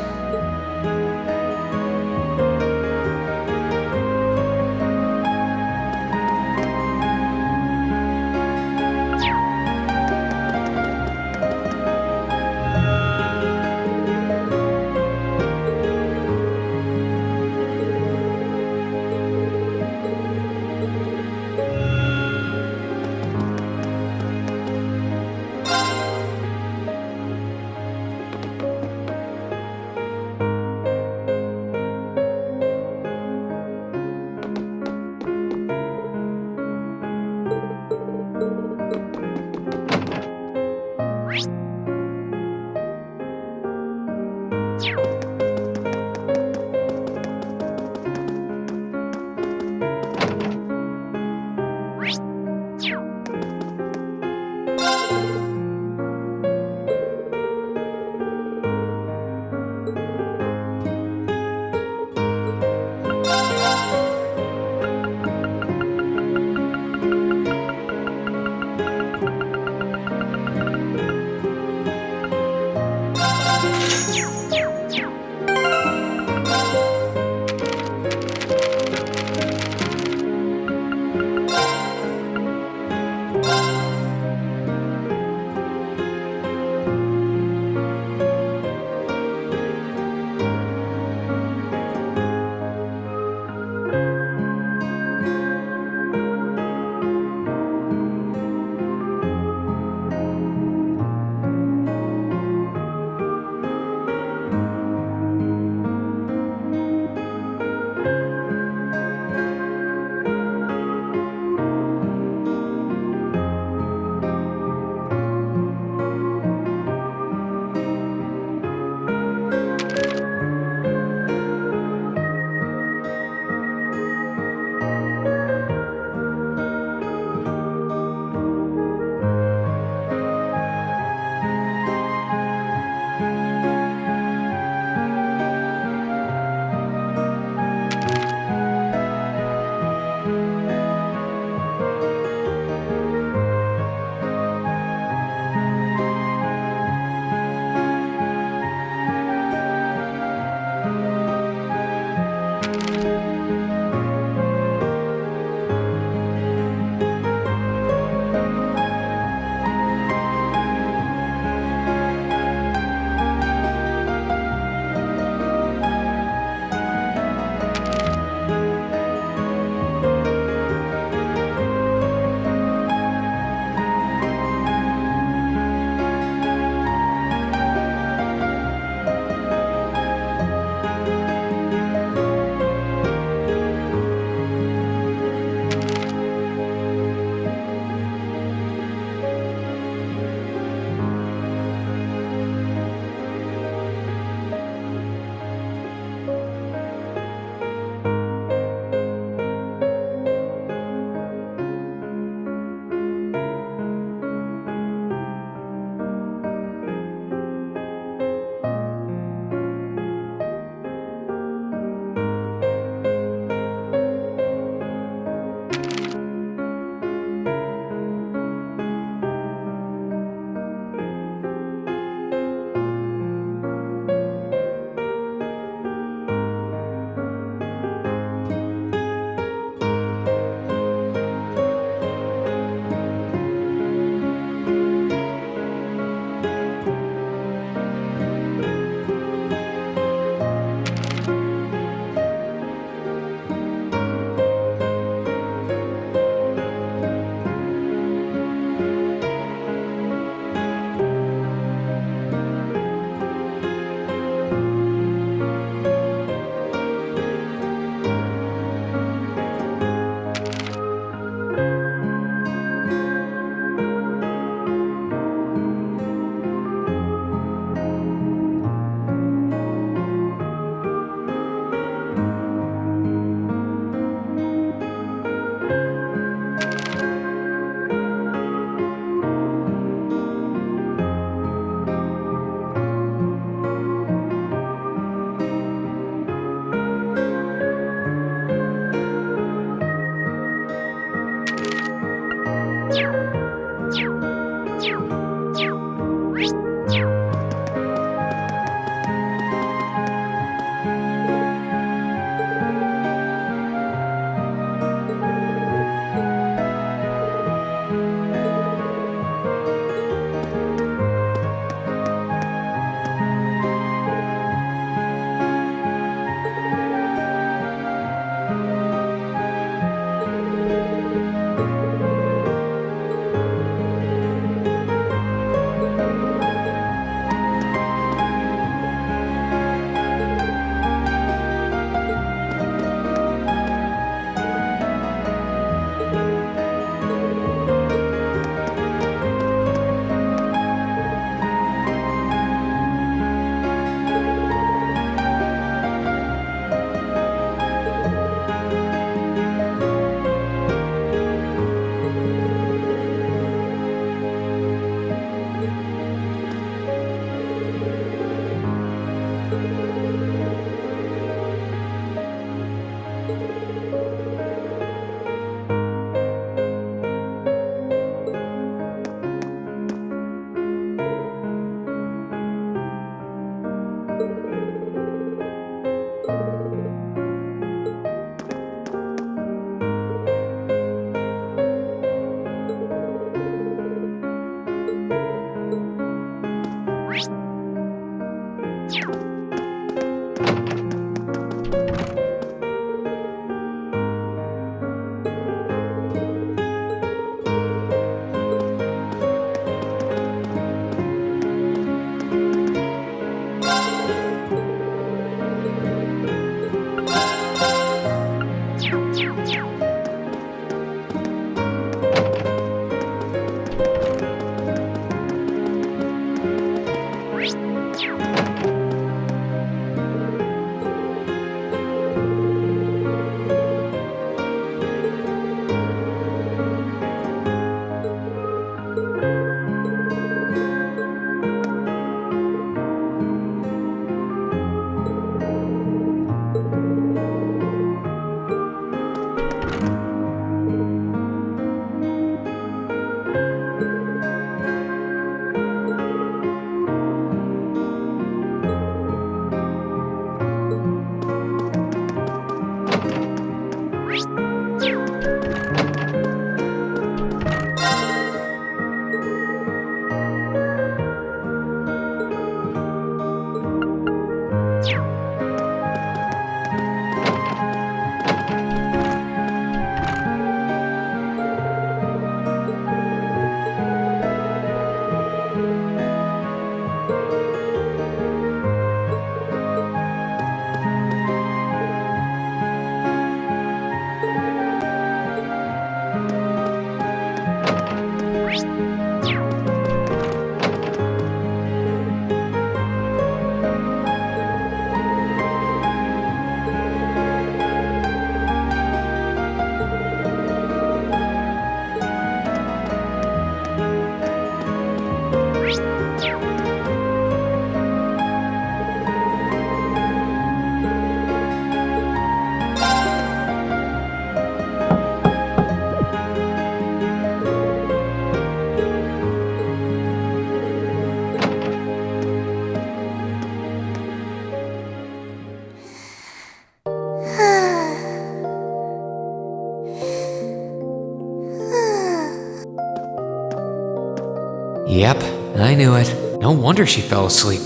Yep, I knew it. No wonder she fell asleep.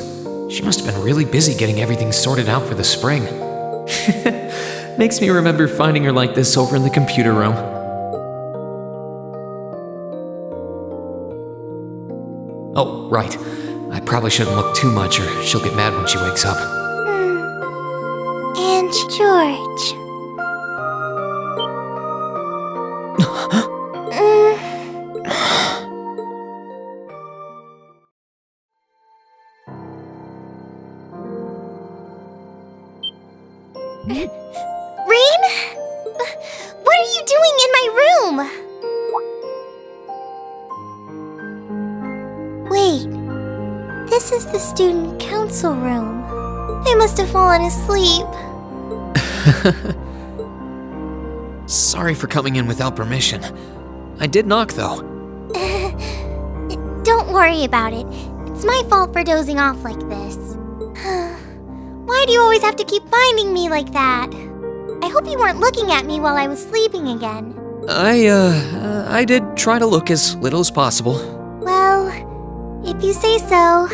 She must have been really busy getting everything sorted out for the spring. Makes me remember finding her like this over in the computer room. Oh, right. I probably shouldn't look too much or she'll get mad when she wakes up. And George. Rain? What are you doing in my room? Wait, this is the student council room. I must have fallen asleep. Sorry for coming in without permission. I did knock, though. Don't worry about it. It's my fault for dozing off like this. Why do you always have to keep finding me like that? I hope you weren't looking at me while I was sleeping again. I did try to look as little as possible. Well, if you say so.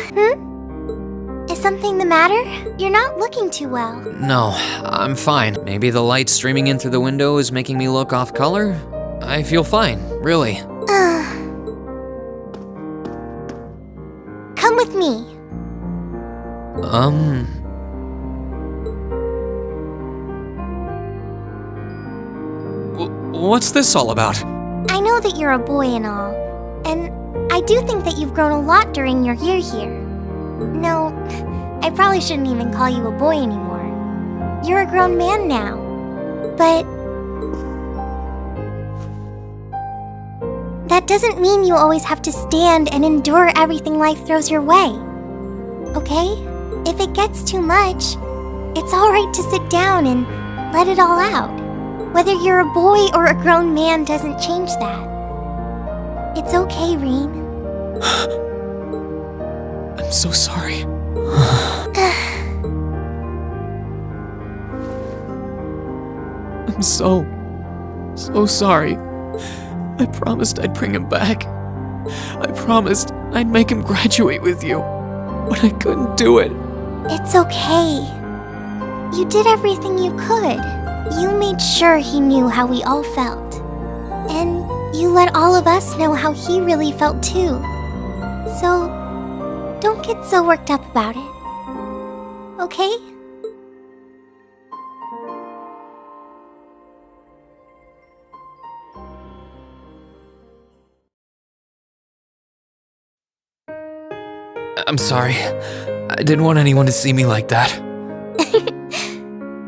Is something the matter? You're not looking too well. No, I'm fine. Maybe the light streaming in through the window is making me look off color? I feel fine, really. Come with me. What's this all about? I know that you're a boy and all, and I do think that you've grown a lot during your year here. No, I probably shouldn't even call you a boy anymore. You're a grown man now. But that doesn't mean you always have to stand and endure everything life throws your way. Okay? If it gets too much, it's alright to sit down and let it all out. Whether you're a boy or a grown man doesn't change that. It's okay, Reen. I'm so sorry. I'm so sorry. I promised I'd bring him back. I promised I'd make him graduate with you. But I couldn't do it. It's okay. You did everything you could. You made sure he knew how we all felt. And you let all of us know how he really felt too. So, don't get so worked up about it. Okay? I'm sorry. I didn't want anyone to see me like that.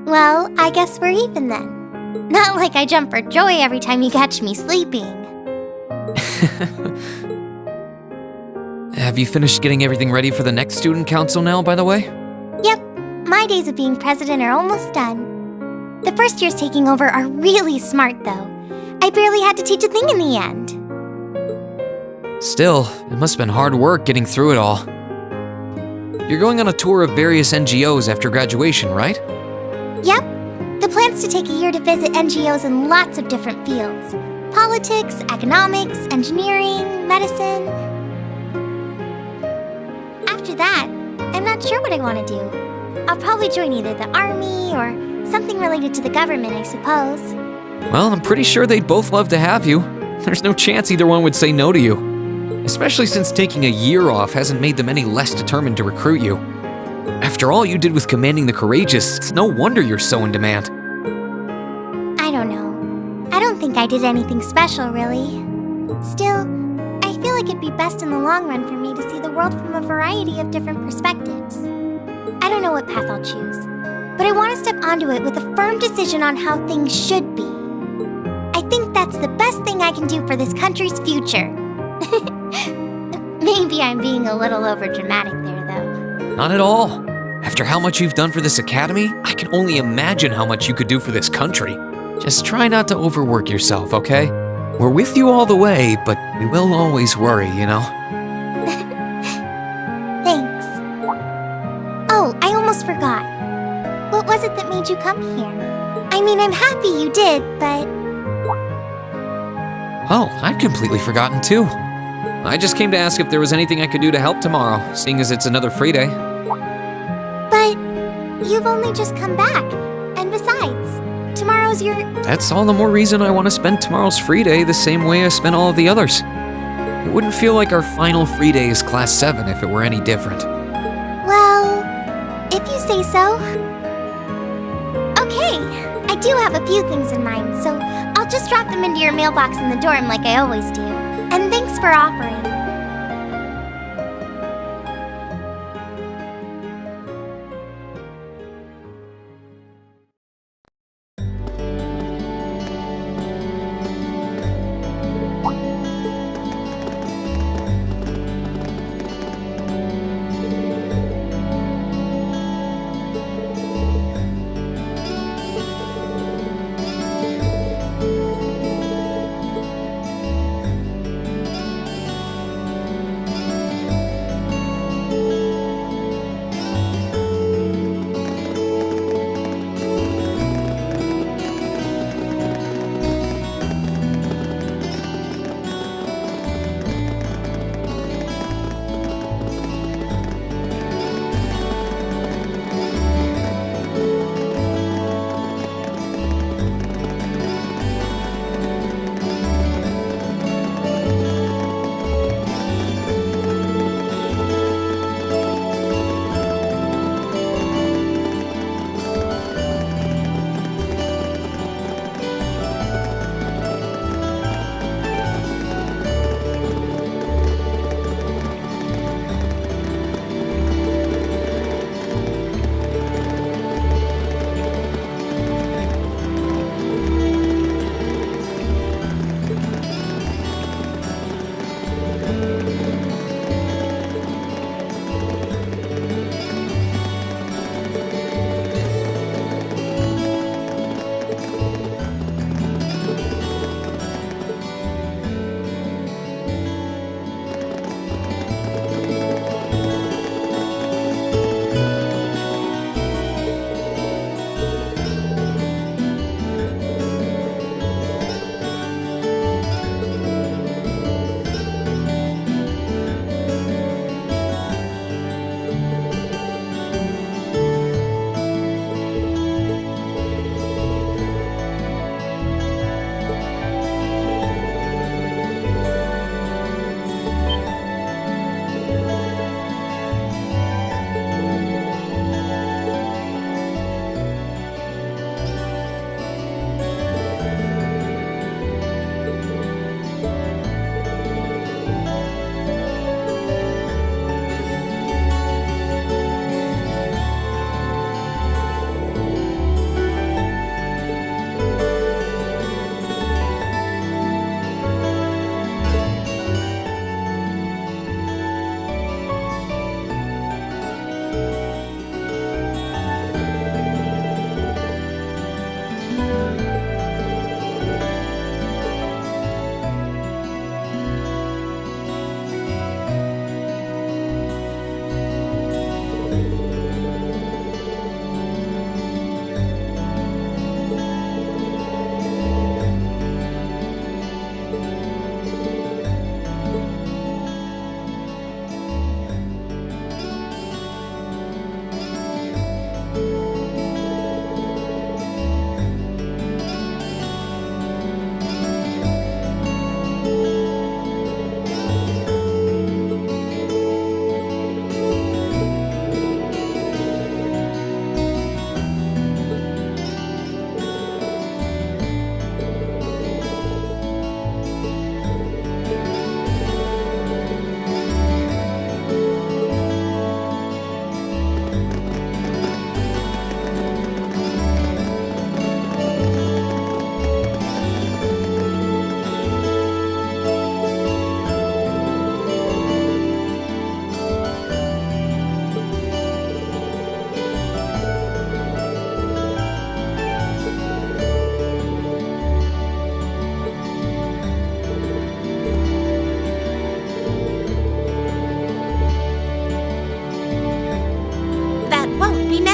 Well, I guess we're even then. Not like I jump for joy every time you catch me sleeping. Have you finished getting everything ready for the next student council now, by the way? Yep, my days of being president are almost done. The first years taking over are really smart, though. I barely had to teach a thing in the end. Still, it must have been hard work getting through it all. You're going on a tour of various NGOs after graduation, right? Yep. The plan's to take a year to visit NGOs in lots of different fields. Politics, economics, engineering, medicine. After that, I'm not sure what I want to do. I'll probably join either the army or something related to the government, I suppose. Well, I'm pretty sure they'd both love to have you. There's no chance either one would say no to you. Especially since taking a year off hasn't made them any less determined to recruit you. After all you did with commanding the courageous, it's no wonder you're so in demand. I don't know. I don't think I did anything special, really. Still, I feel like it'd be best in the long run for me to see the world from a variety of different perspectives. I don't know what path I'll choose, but I want to step onto it with a firm decision on how things should be. I think that's the best thing I can do for this country's future. Maybe I'm being a little overdramatic there, though. Not at all. After how much you've done for this academy, I can only imagine how much you could do for this country. Just try not to overwork yourself, okay? We're with you all the way, but we will always worry, you know? Thanks. Oh, I almost forgot. What was it that made you come here? I mean, I'm happy you did, but... Oh, I'd completely forgotten too. I just came to ask if there was anything I could do to help tomorrow, seeing as it's another free day. But you've only just come back. And besides, tomorrow's your... That's all the more reason I want to spend tomorrow's free day the same way I spent all of the others. It wouldn't feel like our final free day is Class 7 if it were any different. Well, if you say so. Okay, I do have a few things in mind, so I'll just drop them into your mailbox in the dorm like I always do. And thanks for offering.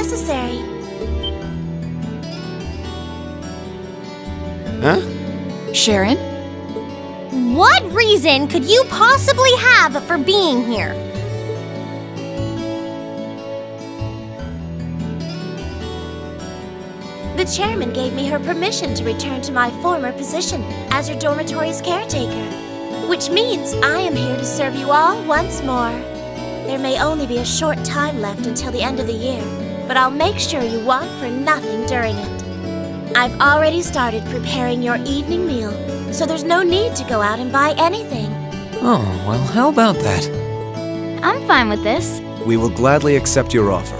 necessary. Sharon? What reason could you possibly have for being here? The chairman gave me her permission to return to my former position as your dormitory's caretaker, which means I am here to serve you all once more. There may only be a short time left until the end of the year, but I'll make sure you want for nothing during it. I've already started preparing your evening meal, so there's no need to go out and buy anything. Oh, well, how about that? I'm fine with this. We will gladly accept your offer.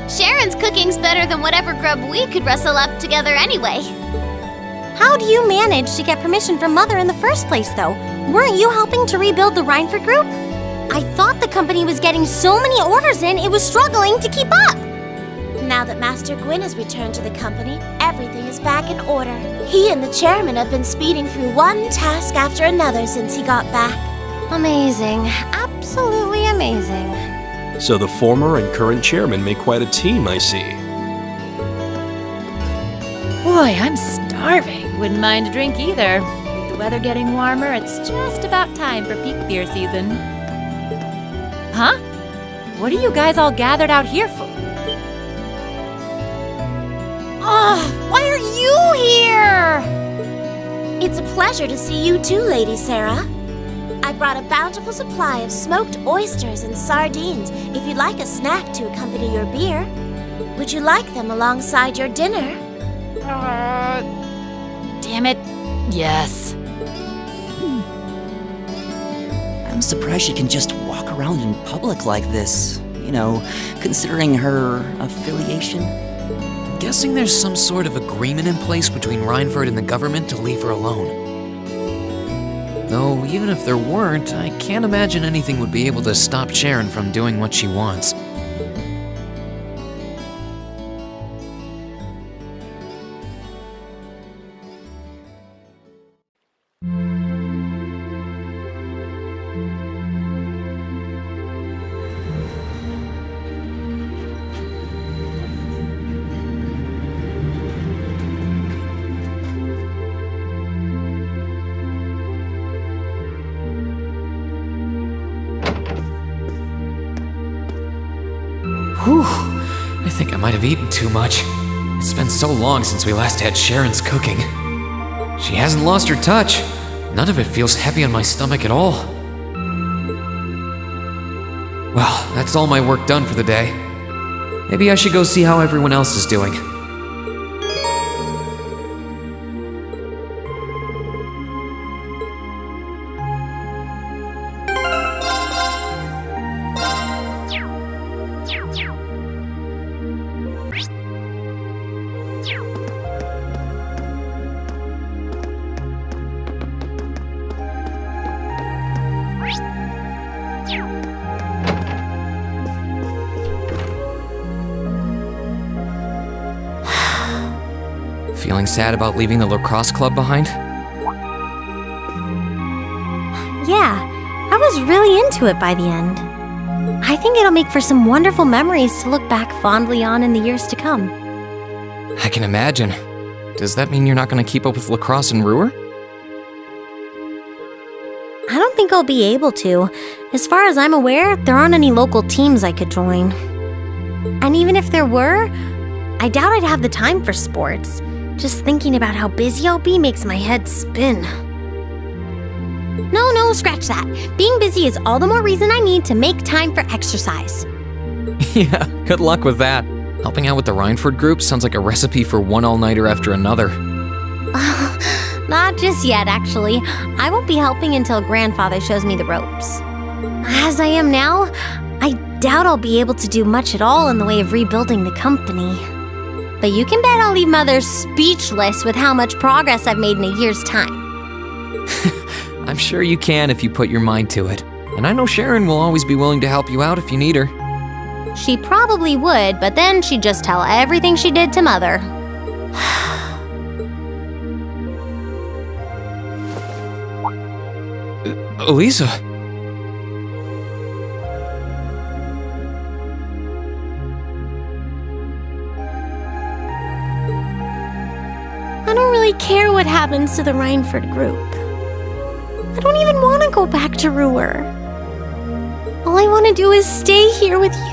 Sharon's cooking's better than whatever grub we could rustle up together anyway. How do you manage to get permission from Mother in the first place, though? Weren't you helping to rebuild the Rhineford group? I thought the company was getting so many orders in, it was struggling to keep up. Now that Master Gwyn has returned to the company, everything is back in order. He and the chairman have been speeding through one task after another since he got back. Amazing. Absolutely amazing. So the former and current chairman make quite a team, I see. Boy, I'm starving. Wouldn't mind a drink either. With the weather getting warmer, it's just about time for peak beer season. Huh? What are you guys all gathered out here for? Oh, why are you here? It's a pleasure to see you too, Lady Sarah. I brought a bountiful supply of smoked oysters and sardines if you'd like a snack to accompany your beer. Would you like them alongside your dinner? Damn it. Yes. I'm surprised she can just walk around in public like this. You know, considering her affiliation. I'm guessing there's some sort of agreement in place between Rhineford and the government to leave her alone. Though, even if there weren't, I can't imagine anything would be able to stop Sharon from doing what she wants. Whew, I think I might have eaten too much. It's been so long since we last had Sharon's cooking. She hasn't lost her touch. None of it feels heavy on my stomach at all. Well, that's all my work done for the day. Maybe I should go see how everyone else is doing. Feeling sad about leaving the lacrosse club behind? Yeah, I was really into it by the end. I think it'll make for some wonderful memories to look back fondly on in the years to come. I can imagine. Does that mean you're not going to keep up with lacrosse and Ruhr? I don't think I'll be able to. As far as I'm aware, there aren't any local teams I could join. And even if there were, I doubt I'd have the time for sports. Just thinking about how busy I'll be makes my head spin. No, scratch that. Being busy is all the more reason I need to make time for exercise. Yeah, good luck with that. Helping out with the Rhineford group sounds like a recipe for one all-nighter after another. Not just yet, actually. I won't be helping until Grandfather shows me the ropes. As I am now, I doubt I'll be able to do much at all in the way of rebuilding the company. But you can bet I'll leave Mother speechless with how much progress I've made in a year's time. I'm sure you can if you put your mind to it. And I know Sharon will always be willing to help you out if you need her. She probably would, but then she'd just tell everything she did to Mother. Elisa. I don't really care what happens to the Rhineford group. I don't even want to go back to Ruhr. All I want to do is stay here with you.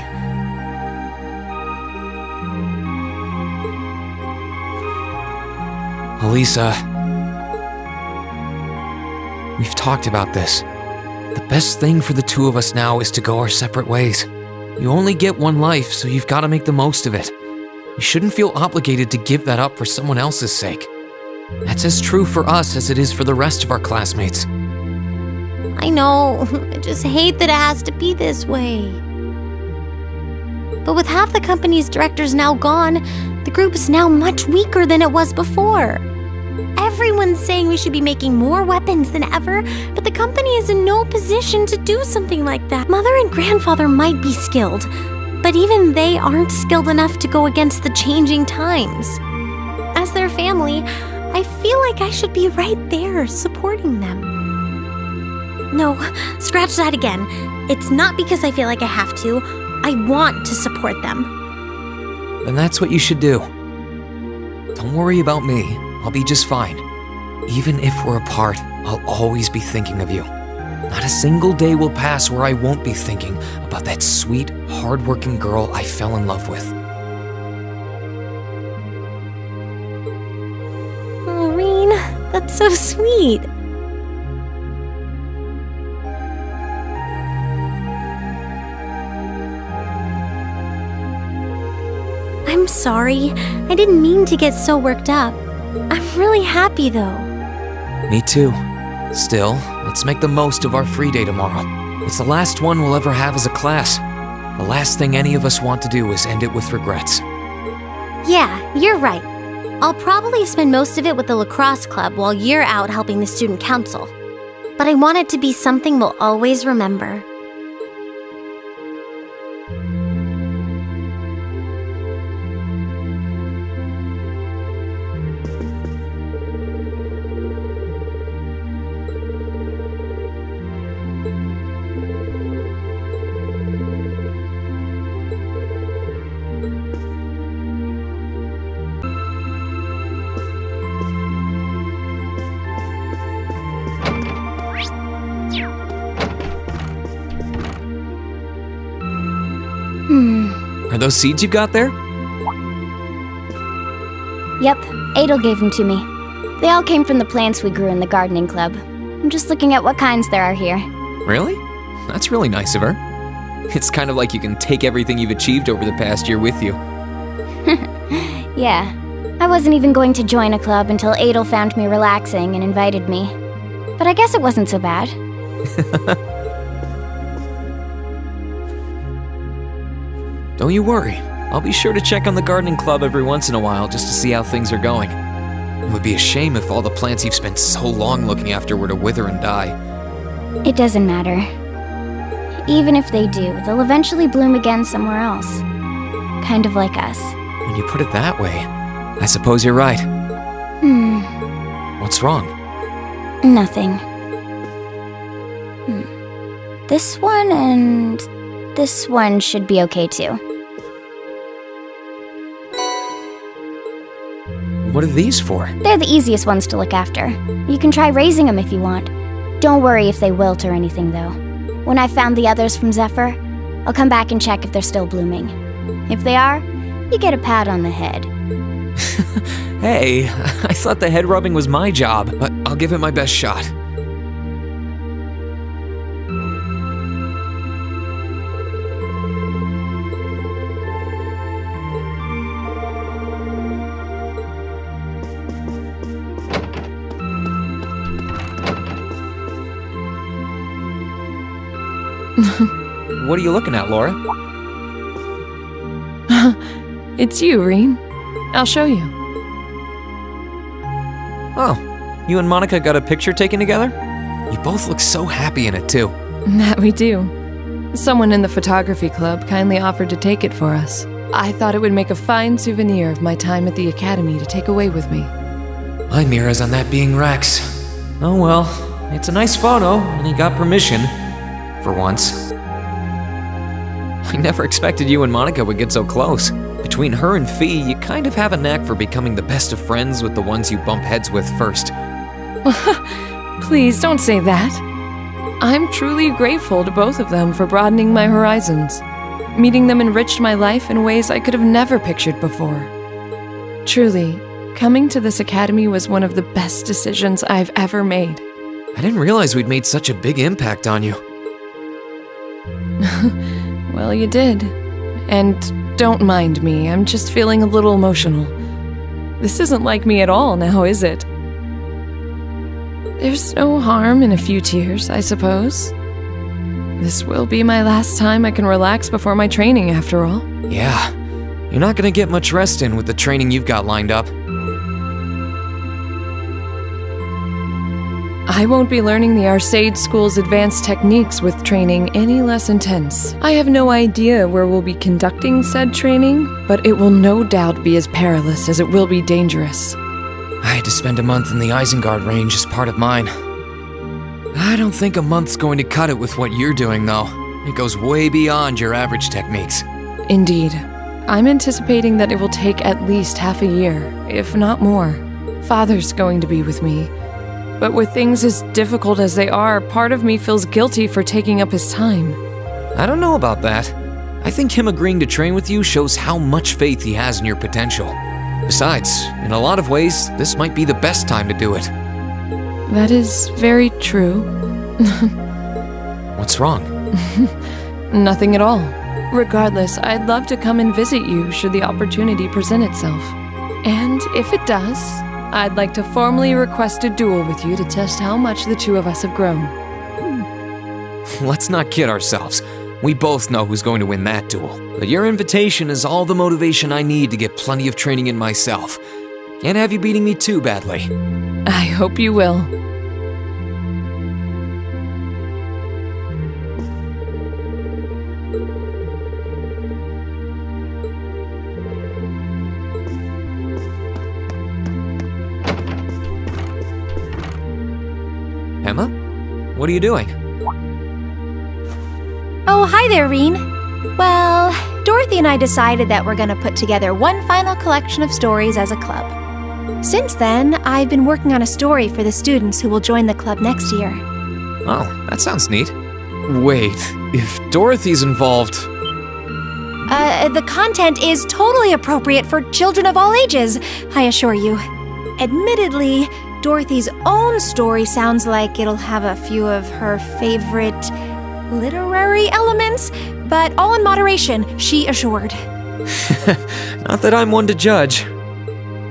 Elisa, we've talked about this. The best thing for the two of us now is to go our separate ways. You only get one life, so you've got to make the most of it. You shouldn't feel obligated to give that up for someone else's sake. That's as true for us as it is for the rest of our classmates. I know, I just hate that it has to be this way. But with half the company's directors now gone, the group is now much weaker than it was before. Everyone's saying we should be making more weapons than ever, but the company is in no position to do something like that. Mother and grandfather might be skilled, but even they aren't skilled enough to go against the changing times. As their family, I feel like I should be right there supporting them. No, scratch that again. It's not because I feel like I have to. I want to support them. Then that's what you should do. Don't worry about me. I'll be just fine. Even if we're apart, I'll always be thinking of you. Not a single day will pass where I won't be thinking about that sweet, hard-working girl I fell in love with. Oh, Reen, that's so sweet. I'm sorry. I didn't mean to get so worked up. I'm really happy, though. Me too. Still, let's make the most of our free day tomorrow. It's the last one we'll ever have as a class. The last thing any of us want to do is end it with regrets. Yeah, you're right. I'll probably spend most of it with the lacrosse club while you're out helping the student council. But I want it to be something we'll always remember. Are those seeds you got there? Yep, Adel gave them to me. They all came from the plants we grew in the gardening club. I'm just looking at what kinds there are here. Really? That's really nice of her. It's kind of like you can take everything you've achieved over the past year with you. Yeah, I wasn't even going to join a club until Adel found me relaxing and invited me. But I guess it wasn't so bad. Don't you worry. I'll be sure to check on the gardening club every once in a while just to see how things are going. It would be a shame if all the plants you've spent so long looking after were to wither and die. It doesn't matter. Even if they do, they'll eventually bloom again somewhere else. Kind of like us. When you put it that way, I suppose you're right. What's wrong? Nothing. This one and this one should be okay too. What are these for? They're the easiest ones to look after. You can try raising them if you want. Don't worry if they wilt or anything, though. When I've found the others from Zephyr, I'll come back and check if they're still blooming. If they are, you get a pat on the head. Hey, I thought the head rubbing was my job, but I'll give it my best shot. What are you looking at, Laura? It's you, Reen. I'll show you. Oh, you and Monica got a picture taken together? You both look so happy in it, too. That we do. Someone in the photography club kindly offered to take it for us. I thought it would make a fine souvenir of my time at the academy to take away with me. My mirror's on that being Rex. Oh well, it's a nice photo, and he got permission. For once. I never expected you and Monica would get so close. Between her and Fee, you kind of have a knack for becoming the best of friends with the ones you bump heads with first. Please don't say that. I'm truly grateful to both of them for broadening my horizons. Meeting them enriched my life in ways I could have never pictured before. Truly, coming to this academy was one of the best decisions I've ever made. I didn't realize we'd made such a big impact on you. Well, you did. And don't mind me, I'm just feeling a little emotional. This isn't like me at all now, is it? There's no harm in a few tears, I suppose. This will be my last time I can relax before my training, after all. Yeah, you're not gonna get much rest in with the training you've got lined up. I won't be learning the Arcade School's advanced techniques with training any less intense. I have no idea where we'll be conducting said training, but it will no doubt be as perilous as it will be dangerous. I had to spend a month in the Isengard range as part of mine. I don't think a month's going to cut it with what you're doing, though. It goes way beyond your average techniques. Indeed. I'm anticipating that it will take at least half a year, if not more. Father's going to be with me. But with things as difficult as they are, part of me feels guilty for taking up his time. I don't know about that. I think him agreeing to train with you shows how much faith he has in your potential. Besides, in a lot of ways, this might be the best time to do it. That is very true. What's wrong? Nothing at all. Regardless, I'd love to come and visit you should the opportunity present itself. And if it does, I'd like to formally request a duel with you to test how much the two of us have grown. Let's not kid ourselves. We both know who's going to win that duel. But your invitation is all the motivation I need to get plenty of training in myself. Can't have you beating me too badly. I hope you will. Emma? What are you doing? Oh, hi there, Reen. Well, Dorothy and I decided that we're gonna put together one final collection of stories as a club. Since then, I've been working on a story for the students who will join the club next year. Oh, that sounds neat. Wait, if Dorothy's involved... The content is totally appropriate for children of all ages, I assure you. Admittedly, Dorothy's own story sounds like it'll have a few of her favorite literary elements, but all in moderation, she assured. Not that I'm one to judge.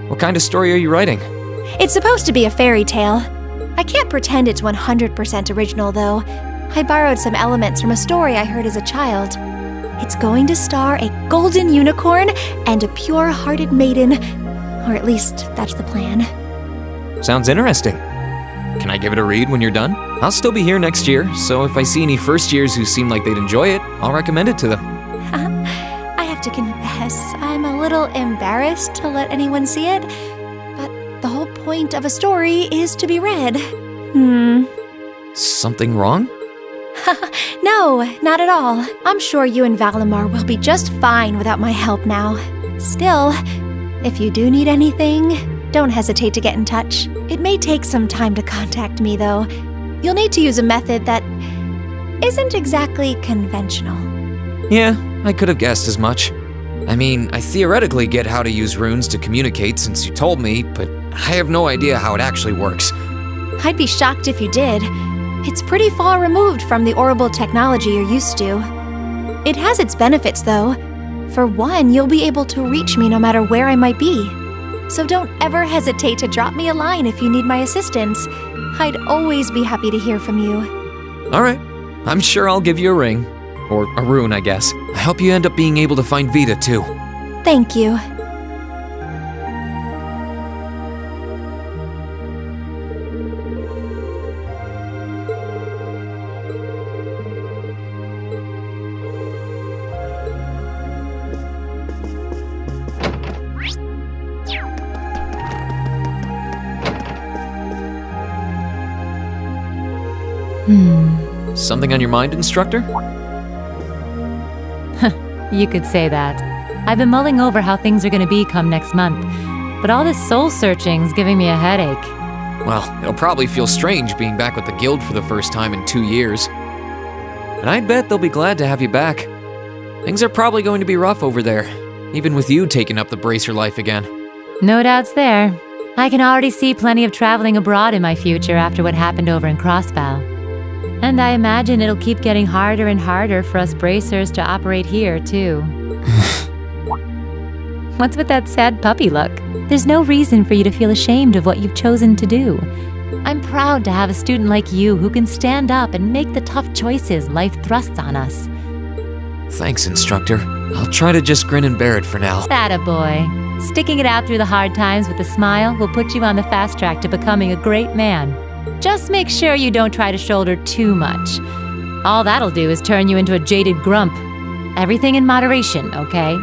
What kind of story are you writing? It's supposed to be a fairy tale. I can't pretend it's 100% original, though. I borrowed some elements from a story I heard as a child. It's going to star a golden unicorn and a pure-hearted maiden, or at least that's the plan. Sounds interesting. Can I give it a read when you're done? I'll still be here next year, so if I see any first years who seem like they'd enjoy it, I'll recommend it to them. I have to confess, I'm a little embarrassed to let anyone see it, but the whole point of a story is to be read. Something wrong? No, not at all. I'm sure you and Valimar will be just fine without my help now. Still, if you do need anything, don't hesitate to get in touch. It may take some time to contact me, though. You'll need to use a method that isn't exactly conventional. Yeah, I could have guessed as much. I mean, I theoretically get how to use runes to communicate since you told me, but I have no idea how it actually works. I'd be shocked if you did. It's pretty far removed from the orbital technology you're used to. It has its benefits, though. For one, you'll be able to reach me no matter where I might be. So don't ever hesitate to drop me a line if you need my assistance. I'd always be happy to hear from you. All right, I'm sure I'll give you a ring. Or a rune, I guess. I hope you end up being able to find Vita, too. Thank you. Something on your mind, instructor? You could say that. I've been mulling over how things are going to be come next month, but all this soul searching's giving me a headache. Well, it'll probably feel strange being back with the guild for the first time in 2 years. And I'd bet they'll be glad to have you back. Things are probably going to be rough over there, even with you taking up the bracer life again. No doubts there. I can already see plenty of traveling abroad in my future after what happened over in Crossbow. And I imagine it'll keep getting harder and harder for us bracers to operate here, too. What's with that sad puppy look? There's no reason for you to feel ashamed of what you've chosen to do. I'm proud to have a student like you who can stand up and make the tough choices life thrusts on us. Thanks, instructor. I'll try to just grin and bear it for now. Attaboy. Sticking it out through the hard times with a smile will put you on the fast track to becoming a great man. Just make sure you don't try to shoulder too much. All that'll do is turn you into a jaded grump. Everything in moderation, okay?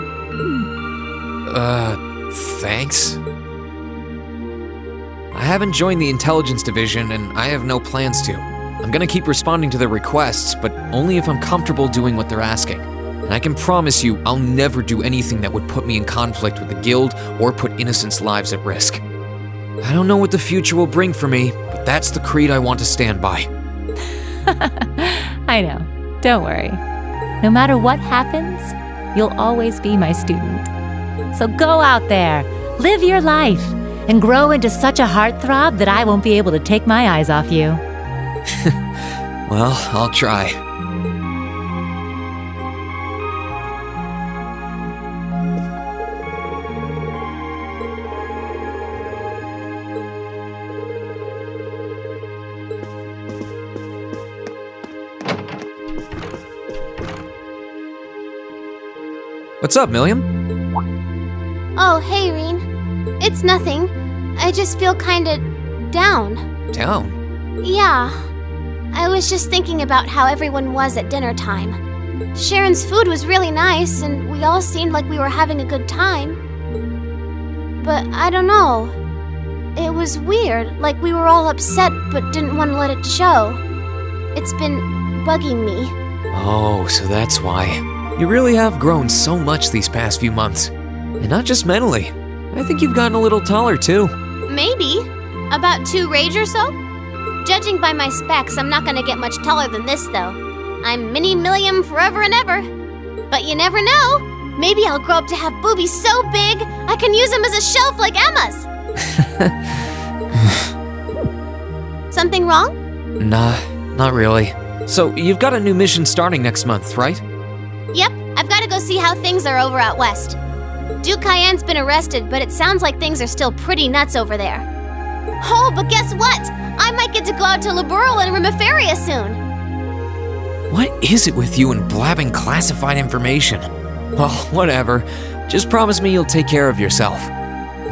Thanks? I haven't joined the intelligence division, and I have no plans to. I'm gonna keep responding to their requests, but only if I'm comfortable doing what they're asking. And I can promise you, I'll never do anything that would put me in conflict with the guild or put innocents' lives at risk. I don't know what the future will bring for me, but that's the creed I want to stand by. I know. Don't worry. No matter what happens, you'll always be my student. So go out there, live your life, and grow into such a heartthrob that I won't be able to take my eyes off you. Well, I'll try. What's up, Milliam? Oh, hey, Reen. It's nothing. I just feel kinda down. Down? Yeah. I was just thinking about how everyone was at dinner time. Sharon's food was really nice, and we all seemed like we were having a good time. But I don't know. It was weird, like we were all upset but didn't want to let it show. It's been bugging me. Oh, so that's why. You really have grown so much these past few months. And not just mentally. I think you've gotten a little taller, too. Maybe. About 2 rage or so? Judging by my specs, I'm not gonna get much taller than this, though. I'm Mini Milliam forever and ever. But you never know. Maybe I'll grow up to have boobies so big, I can use them as a shelf like Emma's. Something wrong? Nah, not really. So, you've got a new mission starting next month, right? Yep, I've gotta go see how things are over out west. Duke Cayenne's been arrested, but it sounds like things are still pretty nuts over there. Oh, but guess what? I might get to go out to Liberal and Rimiferia soon. What is it with you and blabbing classified information? Well, whatever. Just promise me you'll take care of yourself.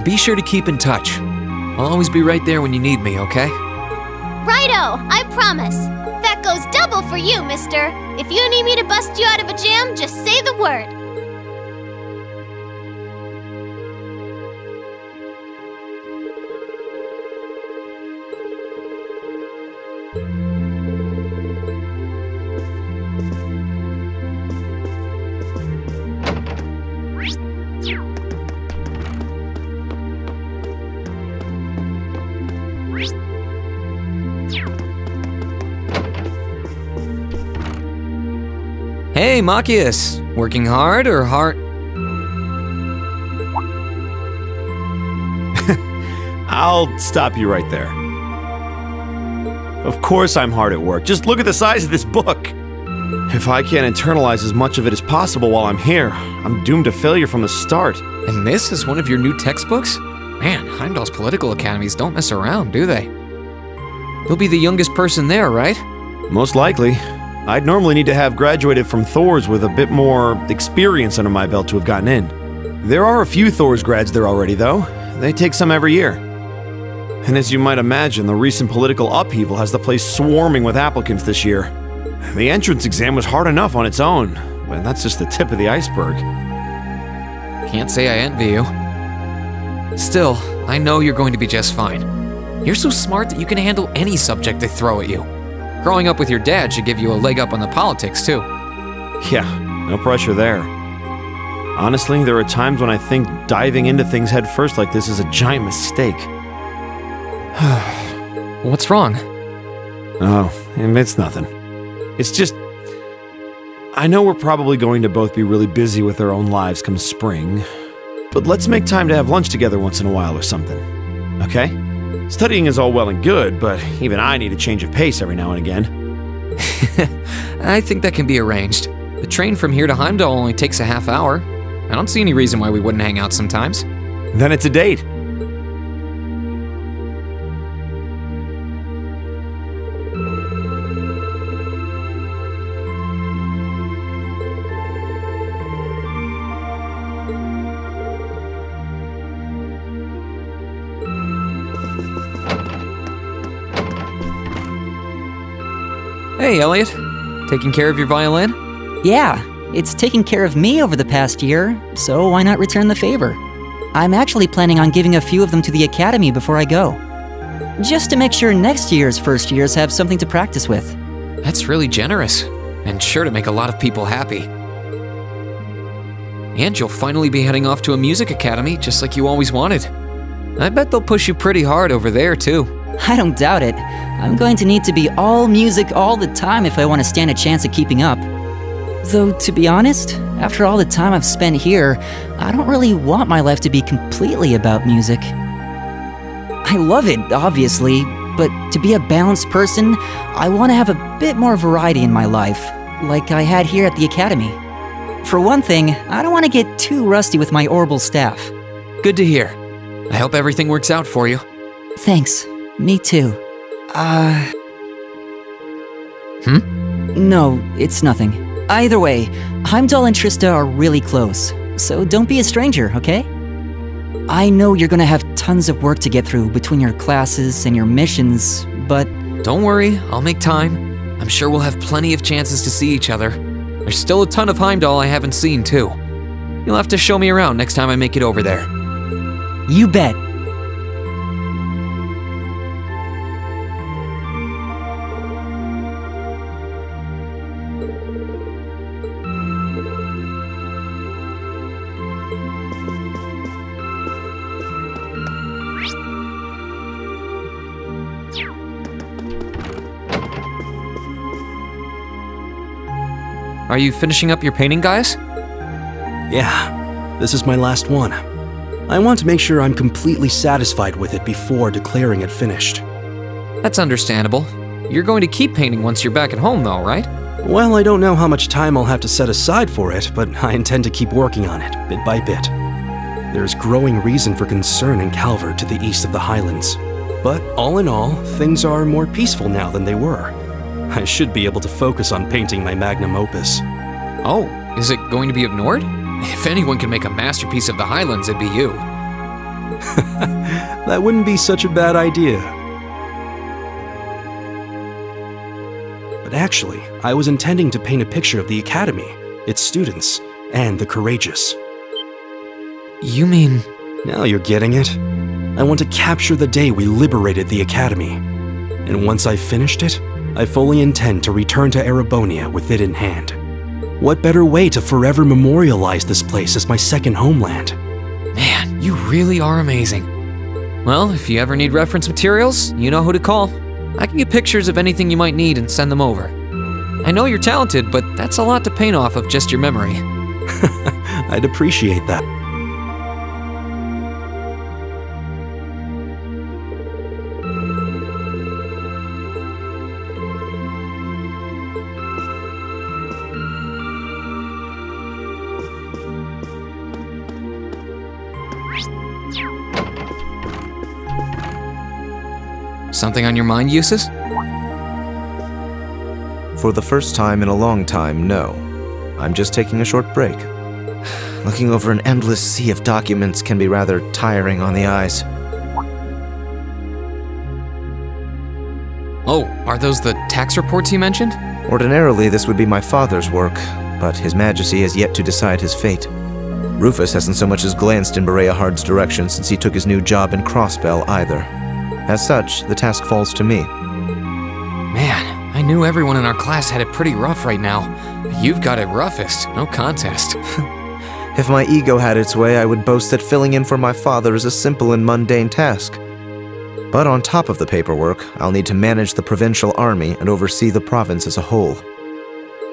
Be sure to keep in touch. I'll always be right there when you need me, okay? Righto, I promise. That goes double for you, mister. If you need me to bust you out of a jam, just say the word. Hey, Machias. Working hard or hard? I'll stop you right there. Of course I'm hard at work. Just look at the size of this book. If I can't internalize as much of it as possible while I'm here, I'm doomed to failure from the start. And this is one of your new textbooks? Man, Heimdall's political academies don't mess around, do they? You'll be the youngest person there, right? Most likely. I'd normally need to have graduated from Thor's with a bit more experience under my belt to have gotten in. There are a few Thor's grads there already, though. They take some every year. And as you might imagine, the recent political upheaval has the place swarming with applicants this year. The entrance exam was hard enough on its own, but that's just the tip of the iceberg. Can't say I envy you. Still, I know you're going to be just fine. You're so smart that you can handle any subject they throw at you. Growing up with your dad should give you a leg up on the politics, too. Yeah, no pressure there. Honestly, there are times when I think diving into things head first like this is a giant mistake. What's wrong? Oh, it's nothing. It's just... I know we're probably going to both be really busy with our own lives come spring, but let's make time to have lunch together once in a while or something, okay? Studying is all well and good, but even I need a change of pace every now and again. I think that can be arranged. The train from here to Heimdall only takes a half hour. I don't see any reason why we wouldn't hang out sometimes. Then it's a date. Hey, Elliot. Taking care of your violin? Yeah, it's taken care of me over the past year, so why not return the favor? I'm actually planning on giving a few of them to the Academy before I go. Just to make sure next year's first years have something to practice with. That's really generous, and sure to make a lot of people happy. And you'll finally be heading off to a music academy, just like you always wanted. I bet they'll push you pretty hard over there, too. I don't doubt it. I'm going to need to be all music all the time if I want to stand a chance at keeping up. Though, to be honest, after all the time I've spent here, I don't really want my life to be completely about music. I love it, obviously, but to be a balanced person, I want to have a bit more variety in my life, like I had here at the Academy. For one thing, I don't want to get too rusty with my orbital staff. Good to hear. I hope everything works out for you. Thanks. Me too. No, it's nothing. Either way, Heimdall and Trista are really close, so don't be a stranger, okay? I know you're gonna have tons of work to get through between your classes and your missions, but... Don't worry, I'll make time. I'm sure we'll have plenty of chances to see each other. There's still a ton of Heimdall I haven't seen, too. You'll have to show me around next time I make it over there. You bet. Are you finishing up your painting, guys? Yeah, this is my last one. I want to make sure I'm completely satisfied with it before declaring it finished. That's understandable. You're going to keep painting once you're back at home, though, right? Well, I don't know how much time I'll have to set aside for it, but I intend to keep working on it, bit by bit. There's growing reason for concern in Calvert to the east of the Highlands. But all in all, things are more peaceful now than they were. I should be able to focus on painting my magnum opus. Oh, is it going to be of Nord? If anyone can make a masterpiece of the Highlands, it'd be you. That wouldn't be such a bad idea. But actually, I was intending to paint a picture of the Academy, its students, and the courageous. You mean... Now you're getting it. I want to capture the day we liberated the Academy. And once I've finished it, I fully intend to return to Erebonia with it in hand. What better way to forever memorialize this place as my second homeland? Man, you really are amazing. Well, if you ever need reference materials, you know who to call. I can get pictures of anything you might need and send them over. I know you're talented, but that's a lot to paint off of just your memory. I'd appreciate that. Something on your mind, Eustace? For the first time in a long time, no. I'm just taking a short break. Looking over an endless sea of documents can be rather tiring on the eyes. Oh, are those the tax reports you mentioned? Ordinarily, this would be my father's work, but His Majesty has yet to decide his fate. Rufus hasn't so much as glanced in Berea Hard's direction since he took his new job in Crossbell either. As such, the task falls to me. Man, I knew everyone in our class had it pretty rough right now. You've got it roughest, no contest. If my ego had its way, I would boast that filling in for my father is a simple and mundane task. But on top of the paperwork, I'll need to manage the provincial army and oversee the province as a whole.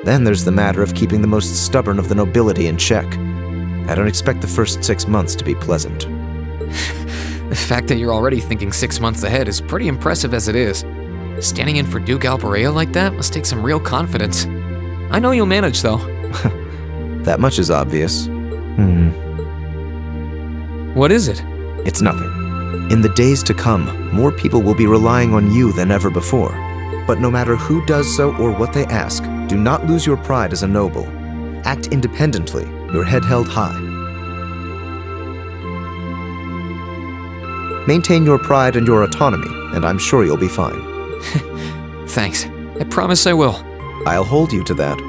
Then there's the matter of keeping the most stubborn of the nobility in check. I don't expect the first 6 months to be pleasant. The fact that you're already thinking 6 months ahead is pretty impressive as it is. Standing in for Duke Alberea like that must take some real confidence. I know you'll manage, though. That much is obvious. What is it? It's nothing. In the days to come, more people will be relying on you than ever before. But no matter who does so or what they ask, do not lose your pride as a noble. Act independently, your head held high. Maintain your pride and your autonomy, and I'm sure you'll be fine. Thanks. I promise I will. I'll hold you to that.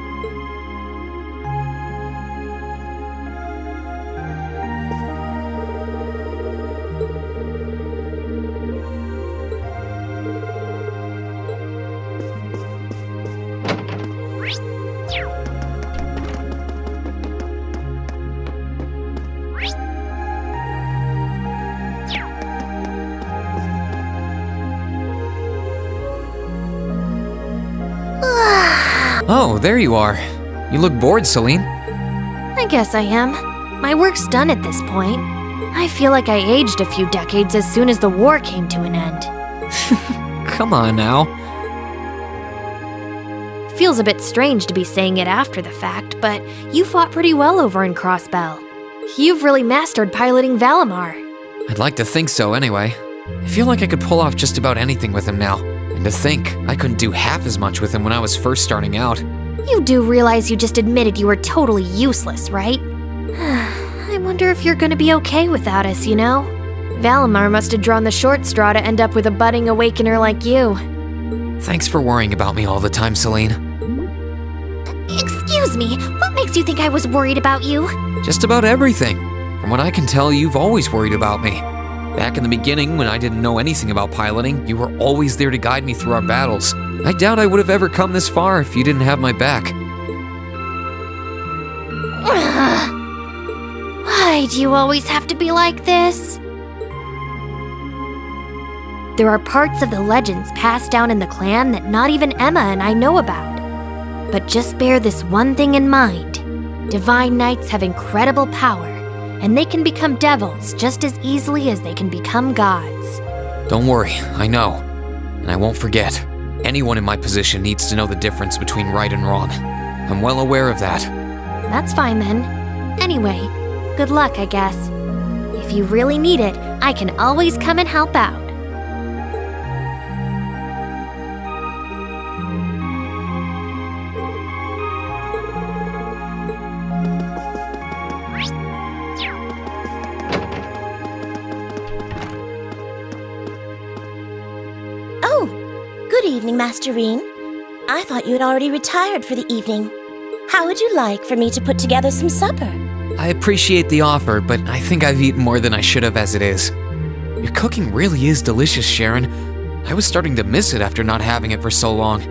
Oh, there you are. You look bored, Celine. I guess I am. My work's done at this point. I feel like I aged a few decades as soon as the war came to an end. Come on now. Feels a bit strange to be saying it after the fact, but you fought pretty well over in Crossbell. You've really mastered piloting Valimar. I'd like to think so anyway. I feel like I could pull off just about anything with him now. And to think, I couldn't do half as much with him when I was first starting out. You do realize you just admitted you were totally useless, right? I wonder if you're gonna be okay without us, you know? Valimar must have drawn the short straw to end up with a budding awakener like you. Thanks for worrying about me all the time, Celine. Excuse me, what makes you think I was worried about you? Just about everything. From what I can tell, you've always worried about me. Back in the beginning, when I didn't know anything about piloting, you were always there to guide me through our battles. I doubt I would have ever come this far if you didn't have my back. Why do you always have to be like this? There are parts of the legends passed down in the clan that not even Emma and I know about. But just bear this one thing in mind. Divine Knights have incredible power, and they can become devils just as easily as they can become gods. Don't worry, I know. And I won't forget. Anyone in my position needs to know the difference between right and wrong. I'm well aware of that. That's fine then. Anyway, good luck, I guess. If you really need it, I can always come and help out. Good evening, Masterine. I thought you had already retired for the evening. How would you like for me to put together some supper? I appreciate the offer, but I think I've eaten more than I should have as it is. Your cooking really is delicious, Sharon. I was starting to miss it after not having it for so long.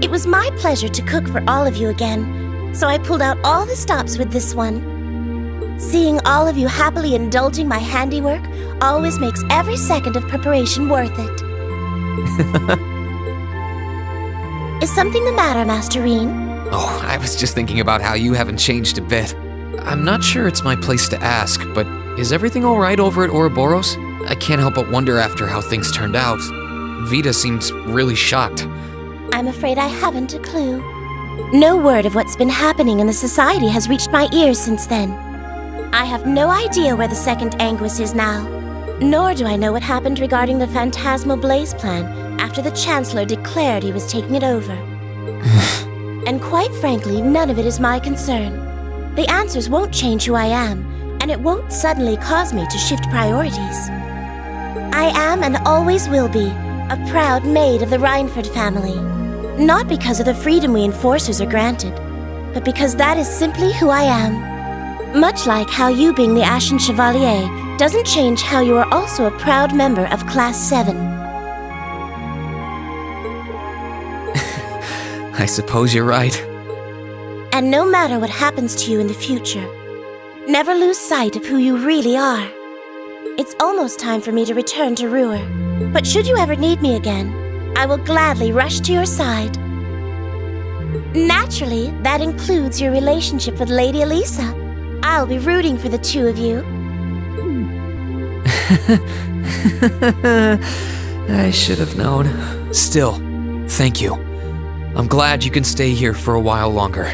It was my pleasure to cook for all of you again, so I pulled out all the stops with this one. Seeing all of you happily indulging my handiwork always makes every second of preparation worth it. Is something the matter, Masterine? Oh, I was just thinking about how you haven't changed a bit. I'm not sure it's my place to ask, but is everything all right over at Ouroboros? I can't help but wonder after how things turned out. Vita seems really shocked. I'm afraid I haven't a clue. No word of what's been happening in the society has reached my ears since then. I have no idea where the second Anguis is now. Nor do I know what happened regarding the Phantasmal Blaze plan after the Chancellor declared he was taking it over. And quite frankly, none of it is my concern. The answers won't change who I am, and it won't suddenly cause me to shift priorities. I am and always will be a proud maid of the Rhineford family. Not because of the freedom we enforcers are granted, but because that is simply who I am. Much like how you being the Ashen Chevalier doesn't change how you are also a proud member of Class 7. I suppose you're right. And no matter what happens to you in the future, never lose sight of who you really are. It's almost time for me to return to Ruhr. But should you ever need me again, I will gladly rush to your side. Naturally, that includes your relationship with Lady Elisa. I'll be rooting for the two of you. I should have known. Still, thank you. I'm glad you can stay here for a while longer.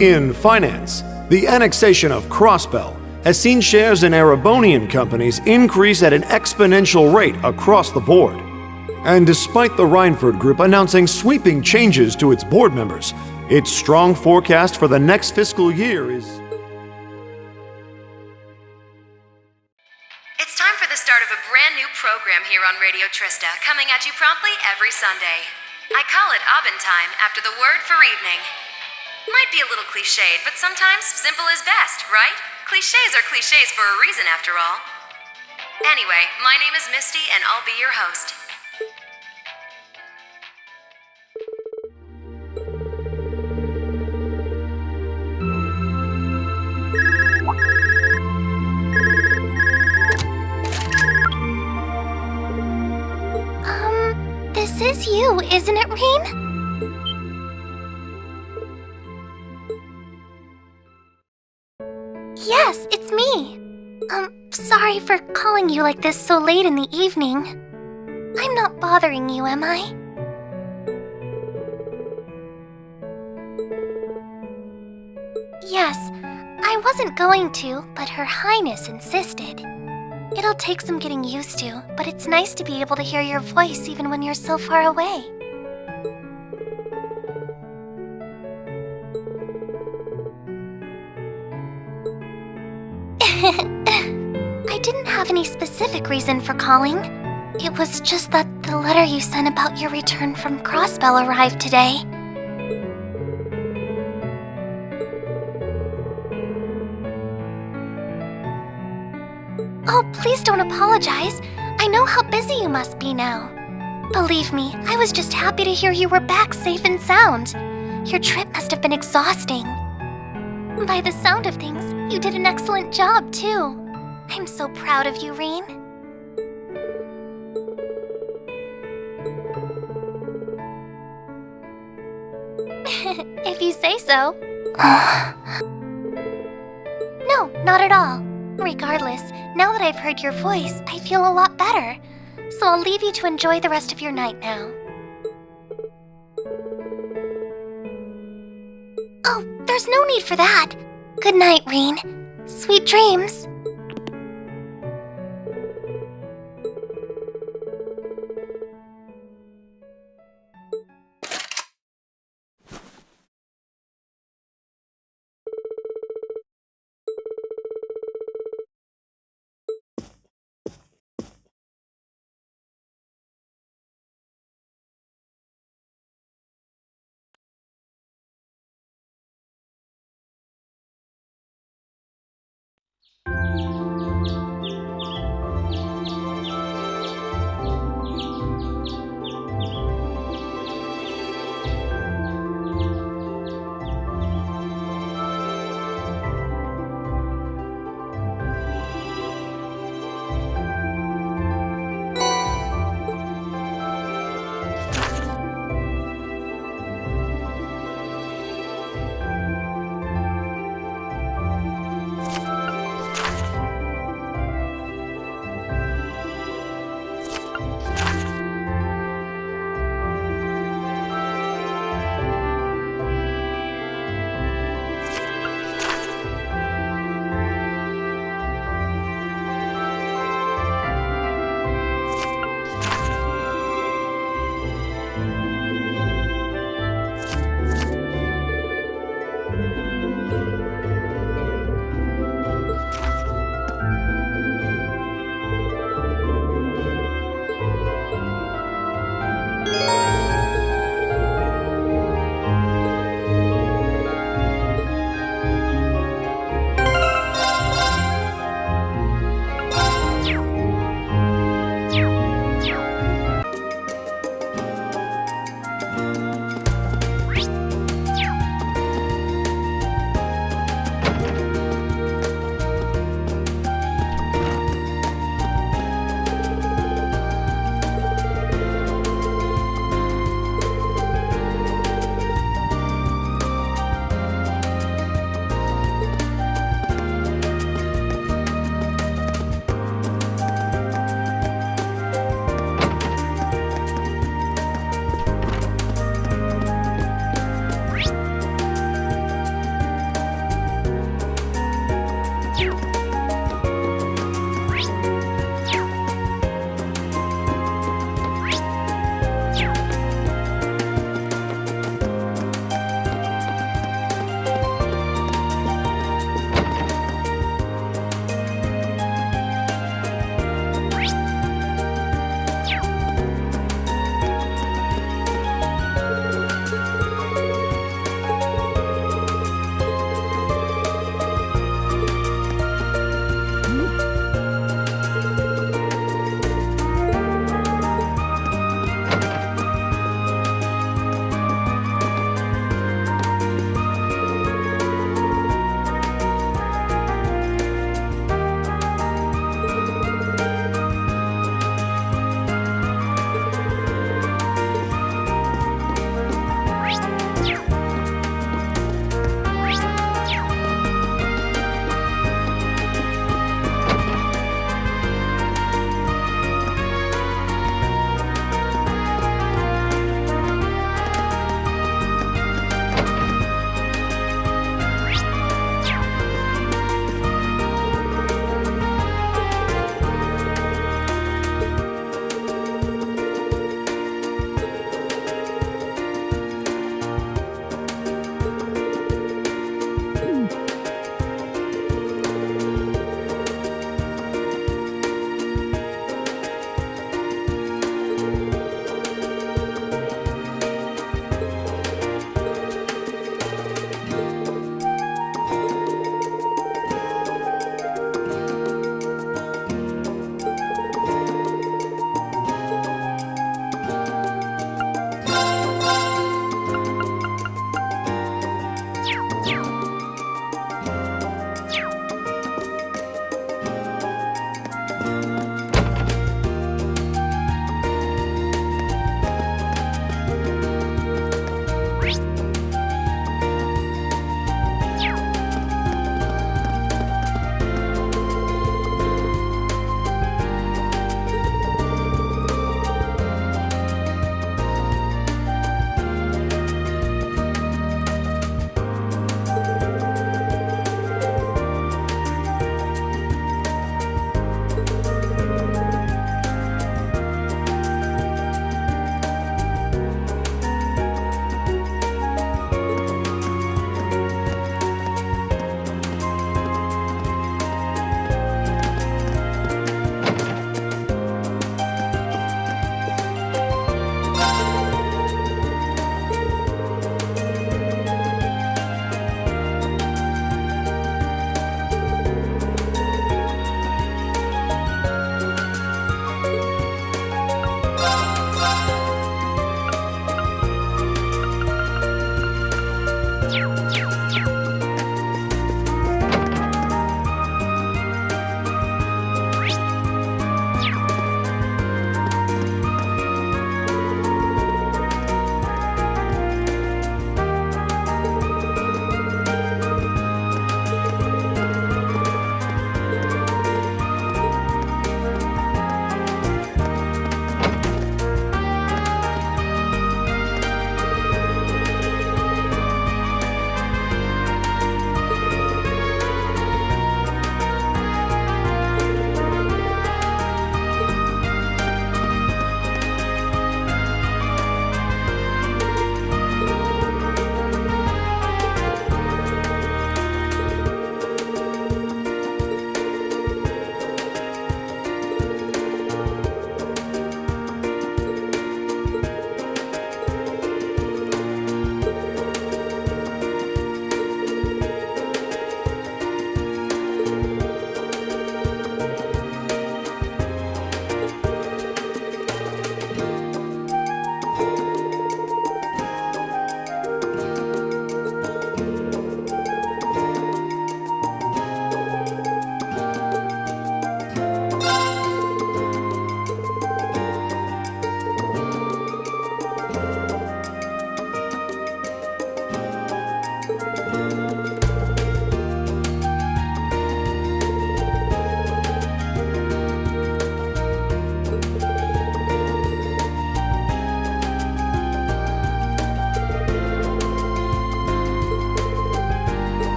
In finance, the annexation of Crossbell has seen shares in Erebonian companies increase at an exponential rate across the board. And despite the Reinford Group announcing sweeping changes to its board members, its strong forecast for the next fiscal year is... It's time for the start of a brand new program here on Radio Trista, coming at you promptly every Sunday. I call it Aubin Time, after the word for evening. Might be a little cliched, but sometimes simple is best, right? Clichés are clichés for a reason, after all. Anyway, my name is Misty, and I'll be your host. This is you, isn't it, Reem? Yes, it's me. Sorry for calling you like this so late in the evening. I'm not bothering you, am I? Yes, I wasn't going to, but Her Highness insisted. It'll take some getting used to, but it's nice to be able to hear your voice even when you're so far away. I didn't have any specific reason for calling. It was just that the letter you sent about your return from Crossbell arrived today. Oh, please don't apologize. I know how busy you must be now. Believe me, I was just happy to hear you were back safe and sound. Your trip must have been exhausting. By the sound of things, you did an excellent job, too. I'm so proud of you, Reem. If you say so. No, not at all. Regardless, now that I've heard your voice, I feel a lot better. So I'll leave you to enjoy the rest of your night now. Oh, there's no need for that. Good night, Reen. Sweet dreams.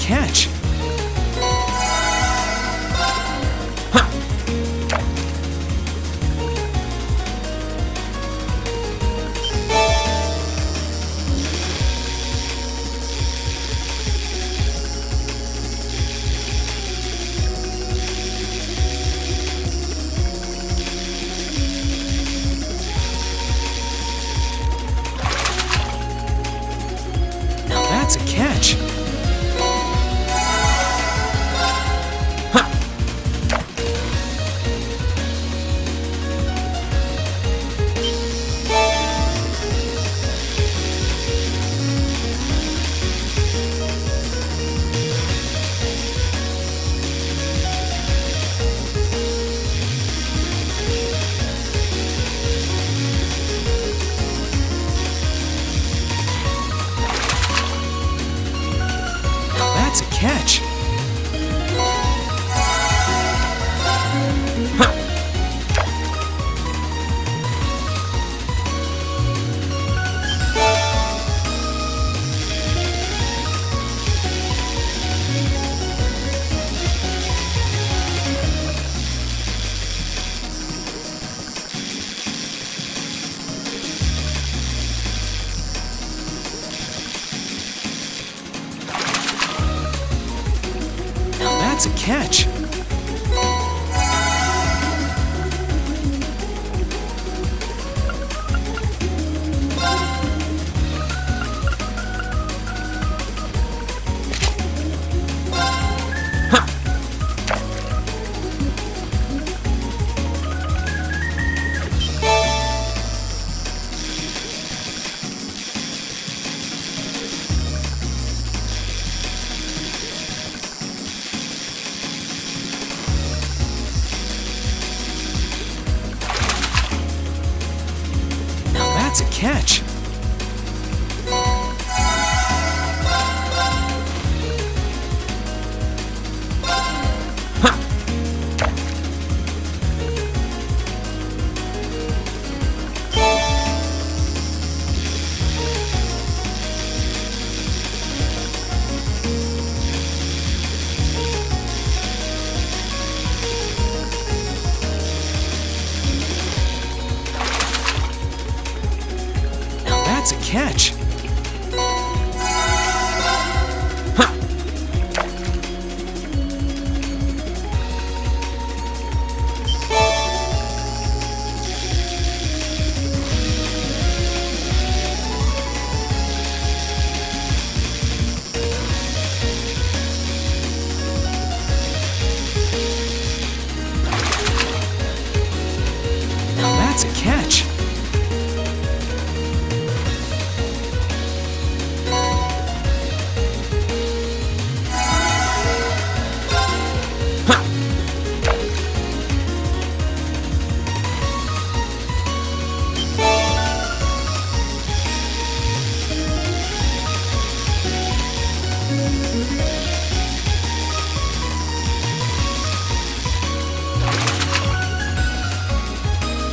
catch. That's a catch. That's a catch. that's a catch. That's a catch. That's a catch. That's a catch.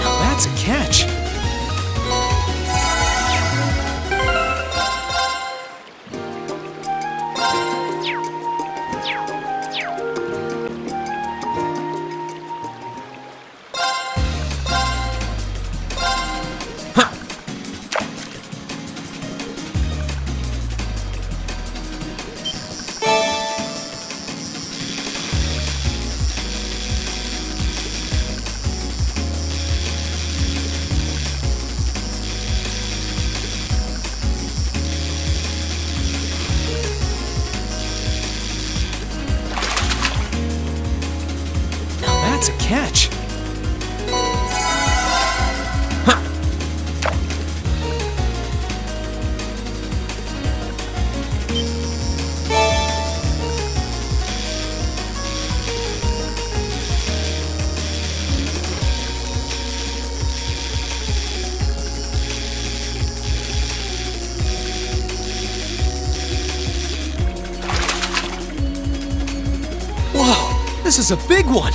That's a catch. That's a catch. Whoa, this is a big one.